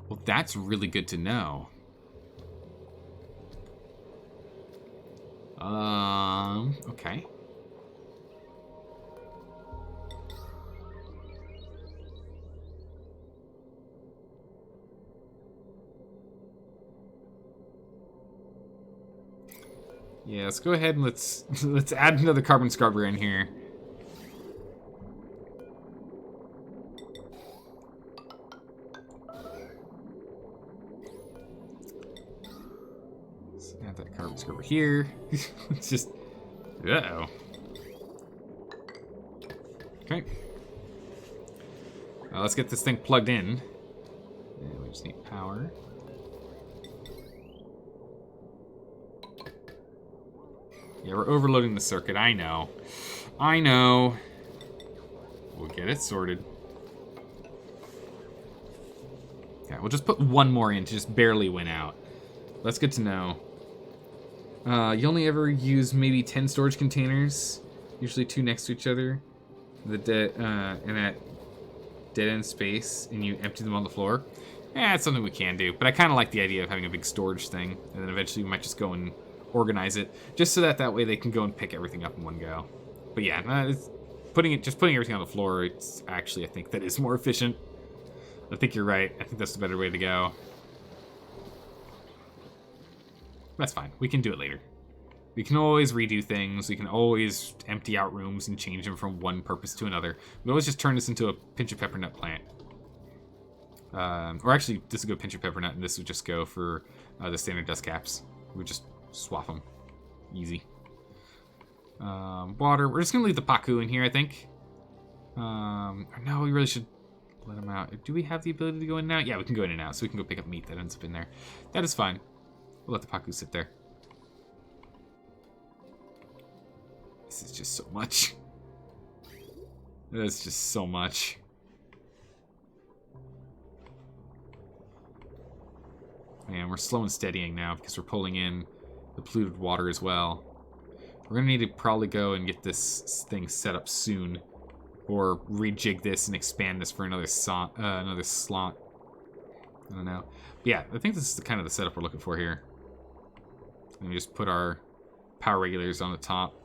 Well, that's really good to know. Okay. Yeah, let's go ahead and let's add another carbon scrubber in here. Let's add that carbon scrubber here. It's just, uh-oh. Okay. Let's get this thing plugged in. And we just need power. Yeah, we're overloading the circuit. I know. I know. We'll get it sorted. Yeah, we'll just put one more in to just barely win out. That's good to know. You only ever use maybe 10 storage containers, usually 2 next to each other, in that dead end space, and you empty them on the floor. It's something we can do. But I kind of like the idea of having a big storage thing. And then eventually we might just go and organize it. Just so that way they can go and pick everything up in one go. But yeah, putting everything on the floor, it's actually, I think, that is more efficient. I think you're right. I think that's the better way to go. That's fine. We can do it later. We can always redo things. We can always empty out rooms and change them from one purpose to another. We always just turn this into a pinch of pepper nut plant. Or actually, this would go pinch of pepper nut, and this would just go for the standard dust caps. We would just swap them. Easy. Water. We're just going to leave the Paku in here, I think. No, we really should let them out. Do we have the ability to go in now? Yeah, we can go in and out, so we can go pick up meat that ends up in there. That is fine. We'll let the Paku sit there. This is just so much. That's just so much. Man, we're slow and steadying now because we're pulling in the polluted water as well. We're going to need to probably go and get this thing set up soon. Or rejig this and expand this for another slot. I don't know. But yeah, I think this is kind of the setup we're looking for here. And we just put our power regulators on the top.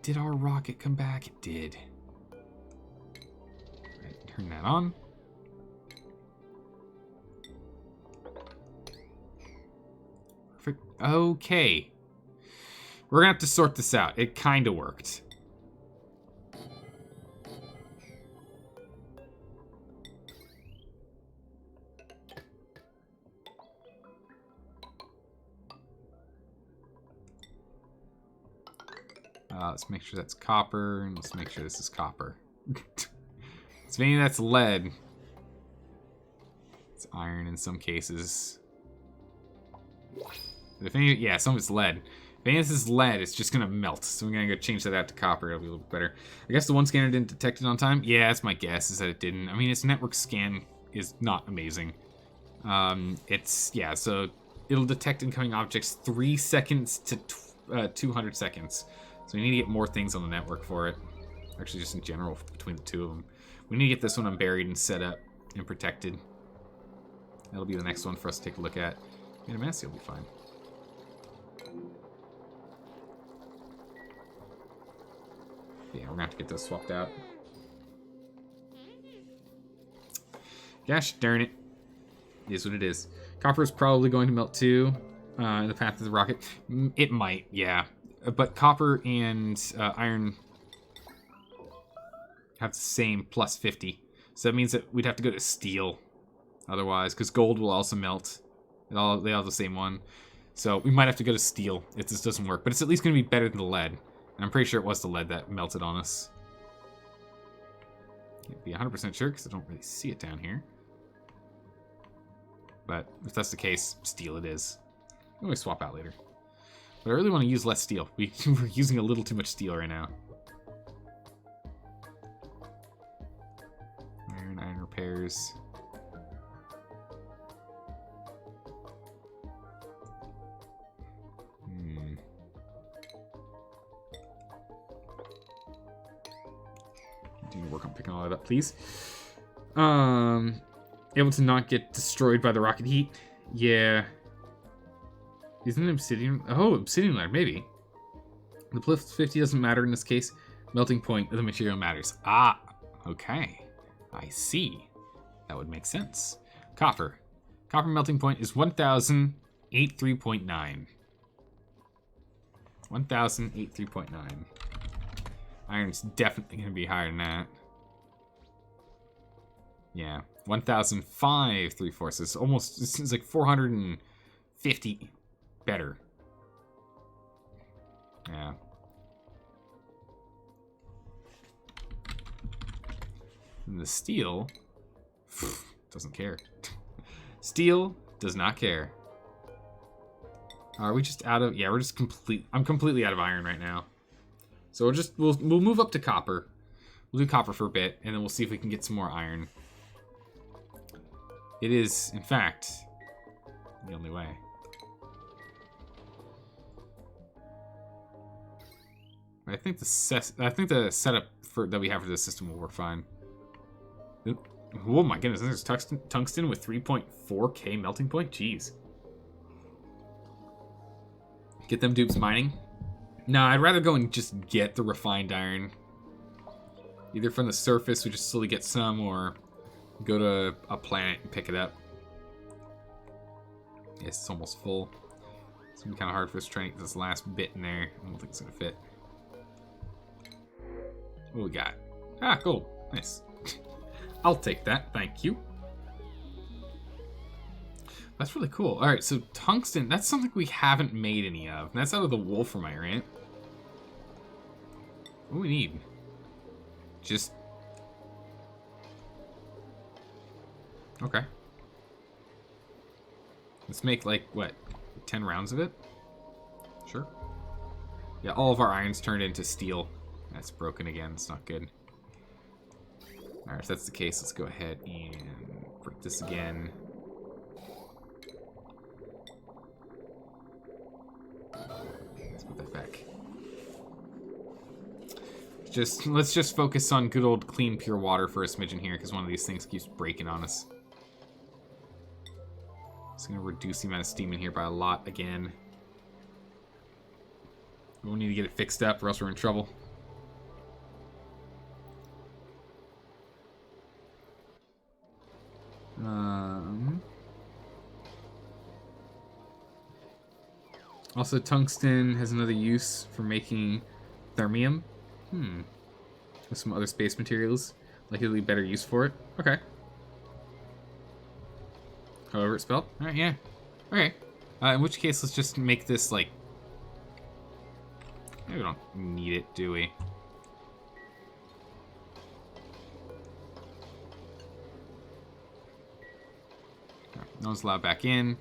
Did our rocket come back? It did. Right, turn that on. Perfect. Okay. We're gonna have to sort this out. It kind of worked. Let's make sure that's copper, and let's make sure this is copper. It's meaning that's lead. It's iron in some cases. If any, yeah, some of it's lead. If any of this is lead, it's just gonna melt. So we're gonna go change that out to copper. It'll be a little bit better. I guess the one scanner didn't detect it on time. Yeah, that's my guess, is that it didn't. I mean, its network scan is not amazing. So it'll detect incoming objects 3 seconds to 200 seconds. So we need to get more things on the network for it. Actually, just in general, between the two of them. We need to get this one unburied and set up and protected. That'll be the next one for us to take a look at. Animacy will be fine. Yeah, we're gonna have to get those swapped out. Gosh darn it. It is what it is. Copper is probably going to melt too in the path of the rocket. It might, yeah. But copper and iron have the same plus 50. So that means that we'd have to go to steel otherwise, because gold will also melt. They all have the same one. So we might have to go to steel if this doesn't work. But it's at least going to be better than the lead. And I'm pretty sure it was the lead that melted on us. Can't be 100% sure because I don't really see it down here. But if that's the case, steel it is. We'll always swap out later. But I really want to use less steel. We're using a little too much steel right now. Iron repairs. Do work on picking all that up, please. Able to not get destroyed by the rocket heat? Yeah. Isn't it obsidian? Oh, obsidian layer, maybe. The plus 50 doesn't matter in this case. Melting point of the material matters. Ah, okay. I see. That would make sense. Copper. Copper melting point is 1083.9. 1083.9. Iron's definitely going to be higher than that. Yeah. 1005 3/4. It's almost, it seems like 450 better. Yeah. And the steel doesn't care. Steel does not care. Are we just out of... Yeah, we're just I'm completely out of iron right now. So we'll move up to copper. We'll do copper for a bit, and then we'll see if we can get some more iron. It is, in fact, the only way. I think the setup that we have for this system will work fine. Oop, Oh my goodness, there's tungsten with 3.4k melting point? Jeez. Get them dupes mining? No, I'd rather go and just get the refined iron. Either from the surface, we just slowly get some, or go to a planet and pick it up. Yes, it's almost full. It's gonna be kind of hard for us to try and get this last bit in there. I don't think it's gonna fit. What do we got? Ah, gold. Nice. I'll take that, thank you. That's really cool. Alright, so tungsten, that's something we haven't made any of. And that's out of the wolframite, right? What do we need? Just... Okay. Let's make, like, what? 10 rounds of it? Sure. Yeah, all of our iron's turned into steel. That's broken again. It's not good. Alright, if that's the case, let's go ahead and break this again. Let's put that back. Let's just focus on good old clean, pure water for a smidgen here, because one of these things keeps breaking on us. It's going to reduce the amount of steam in here by a lot again. We'll need to get it fixed up, or else we're in trouble. Also, tungsten has another use for making thermium. With some other space materials. Like it'll be better use for it. Okay. However it's spelled. Alright, yeah. Okay. In which case, let's just make this, like... Maybe we don't need it, do we? No one's allowed back in.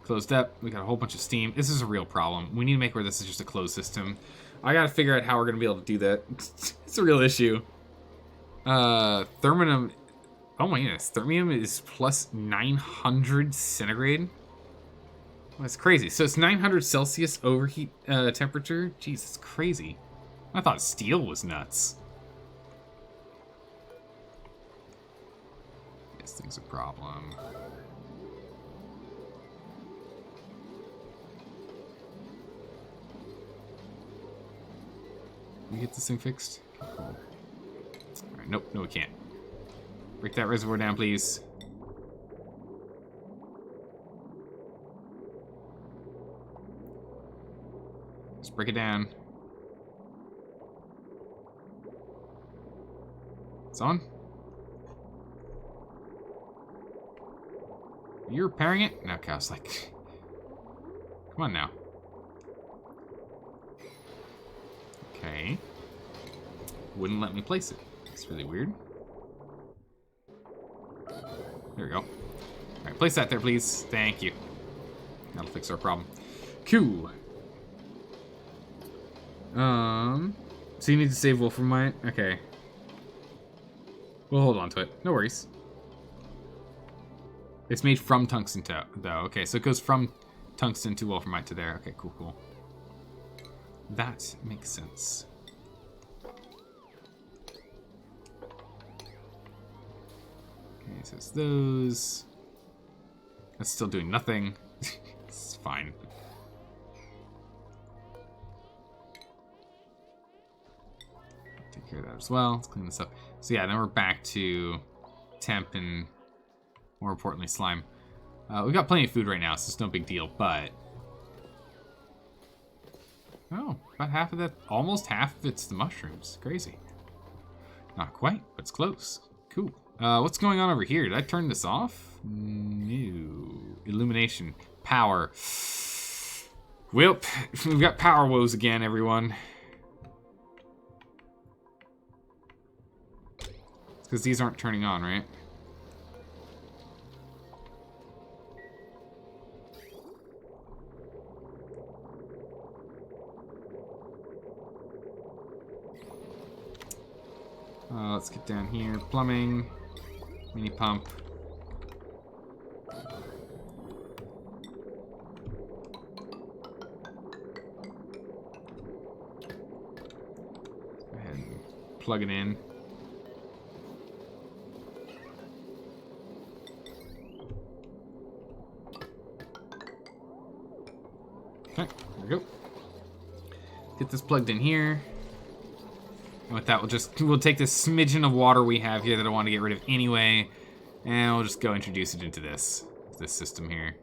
Closed up. We got a whole bunch of steam. This is a real problem. We need to make where this is just a closed system. I gotta figure out how we're gonna be able to do that. It's a real issue. Thermium. Oh my goodness. Thermium is plus 900 centigrade. That's crazy. So it's 900 Celsius overheat temperature. Jeez, that's crazy. I thought steel was nuts. This thing's a problem. Can we get this thing fixed? Cool. Alright, nope, no we can't. Break that reservoir down, please. Just break it down. It's on. Are you repairing it? No, okay, I was like... Come on now. Okay. Wouldn't let me place it. It's really weird. There we go. Alright, place that there, please. Thank you. That'll fix our problem. Cool. So you need to save wolframite? Okay. We'll hold on to it. No worries. It's made from tungsten, though. Okay, so it goes from tungsten to wolframite to there. Okay, cool, cool. That makes sense. Okay, so it's those. That's still doing nothing. It's fine. Take care of that as well. Let's clean this up. So yeah, now we're back to temp and, more importantly, slime. We've got plenty of food right now, so it's no big deal, but... Oh, about half of that, almost half of it's the mushrooms. Crazy. Not quite, but it's close. Cool. What's going on over here? Did I turn this off? No. Illumination. Power. Welp, we've got power woes again, everyone. It's because these aren't turning on, right? Let's get down here. Plumbing. Mini pump. Go ahead and plug it in. want this plugged in here. And with that, we'll take this smidgen of water we have here that I want to get rid of anyway, and we'll just go introduce it into this system here.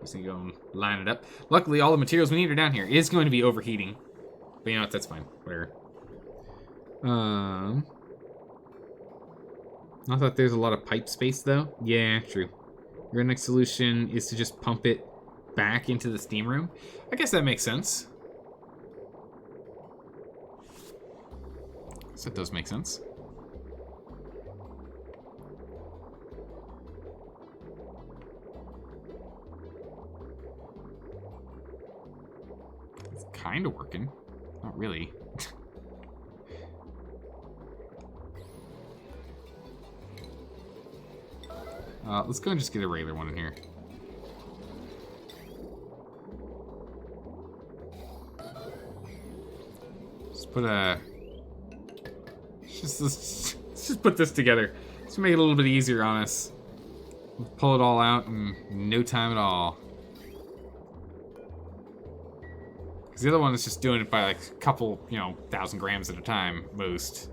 Just gonna go and line it up. Luckily, all the materials we need are down here. It is going to be overheating, but you know what? That's fine. Whatever. I thought there's a lot of pipe space though. Yeah, true. Your next solution is to just pump it back into the steam room. I guess that makes sense. So it does make sense. It's kind of working. Not really. Let's go and just get a regular one in here. Just put a... Let's just put this together. Let's make it a little bit easier on us. We'll pull it all out in no time at all. Because the other one is just doing it by like a couple, 1,000 grams at a time, most.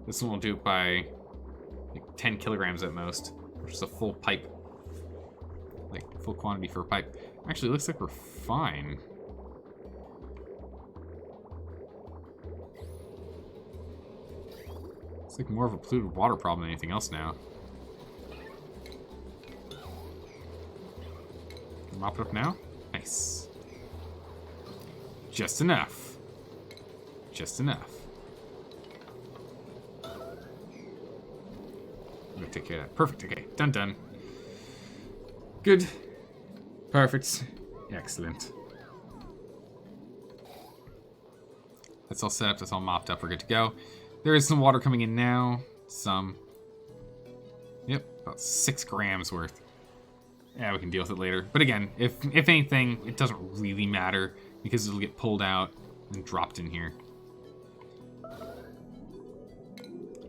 This one will do it by like 10 kilograms at most. Which is a full pipe. Like, full quantity for a pipe. Actually, it looks like we're fine. It's like more of a polluted water problem than anything else now. Mop it up now? Nice. Just enough. Just enough. I'm gonna take care of that. Perfect. Okay. Done. Good. Perfect. Excellent. That's all set up. That's all mopped up. We're good to go. There is some water coming in now. Some. Yep. About 6 grams worth. Yeah, we can deal with it later. But again, if anything, it doesn't really matter because it'll get pulled out and dropped in here.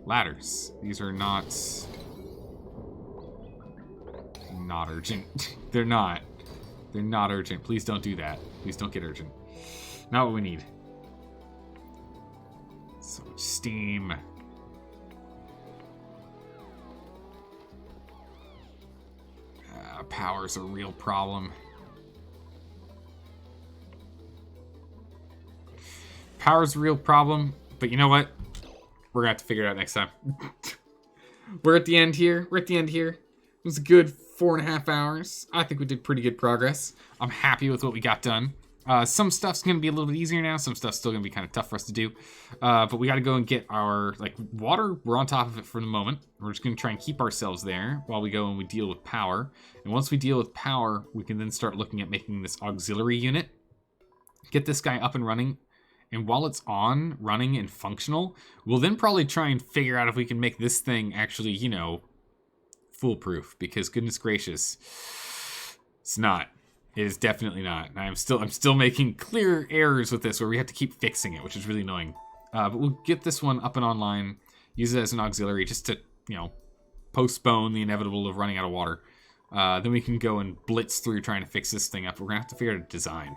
Ladders. These are not urgent. They're not urgent. Please don't do that. Please don't get urgent. Not what we need. So much steam. Power's a real problem. Power's a real problem, but you know what? We're gonna have to figure it out next time. We're at the end here. It was a good 4.5 hours. I think we did pretty good progress. I'm happy with what we got done. Some stuff's gonna be a little bit easier now. Some stuff's still gonna be kind of tough for us to do. But we gotta go and get our, water. We're on top of it for the moment. We're just gonna try and keep ourselves there while we go and we deal with power. And once we deal with power, we can then start looking at making this auxiliary unit. Get this guy up and running. And while it's on, running, and functional, we'll then probably try and figure out if we can make this thing actually, foolproof. Because goodness gracious, it's not. It is definitely not. And I'm still making clear errors with this where we have to keep fixing it, which is really annoying. But we'll get this one up and online, use it as an auxiliary just to, postpone the inevitable of running out of water. Then we can go and blitz through trying to fix this thing up. We're going to have to figure out a design.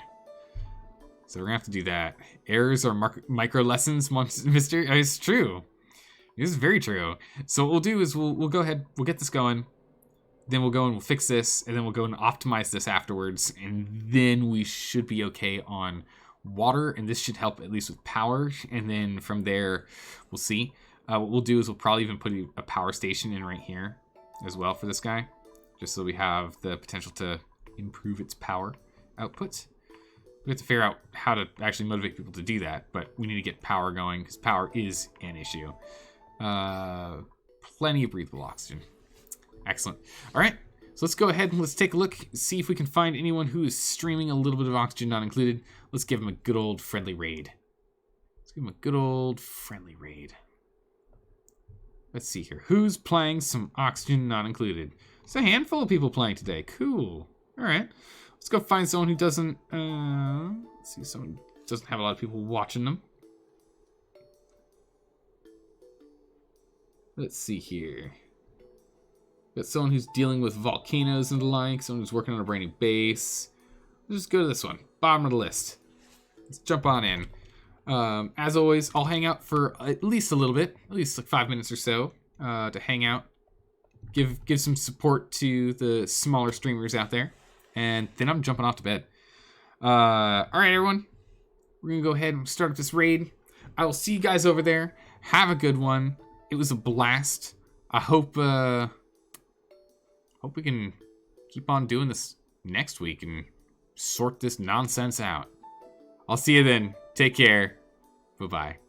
So we're going to have to do that. Errors are micro lessons, mister. It's true. This is very true. So what we'll do is we'll go ahead, we'll get this going. Then we'll go and we'll fix this, and then we'll go and optimize this afterwards, and then we should be okay on water, and this should help at least with power, and then from there, we'll see. What we'll do is we'll probably even put a power station in right here as well for this guy, just so we have the potential to improve its power output. We have to figure out how to actually motivate people to do that, but we need to get power going, because power is an issue. Plenty of breathable oxygen. Excellent. All right, so let's go ahead and let's take a look, see if we can find anyone who is streaming a little bit of oxygen not included. Let's give them a good old friendly raid. Let's see here. Who's playing some oxygen not included? It's a handful of people playing today. Cool. All right. Let's go find someone who doesn't, let's see, someone who doesn't have a lot of people watching them. Let's see here. Got someone who's dealing with volcanoes and the like, someone who's working on a brand new base. Let's just go to this one. bottom of the list. Let's jump on in. As always, I'll hang out for at least a little bit, at least like 5 minutes or so, to hang out, give some support to the smaller streamers out there, and then I'm jumping off to bed. All right, everyone, we're gonna go ahead and start up this raid. I will see you guys over there. Have a good one. It was a blast. I hope we can keep on doing this next week and sort this nonsense out. I'll see you then. Take care. Bye-bye.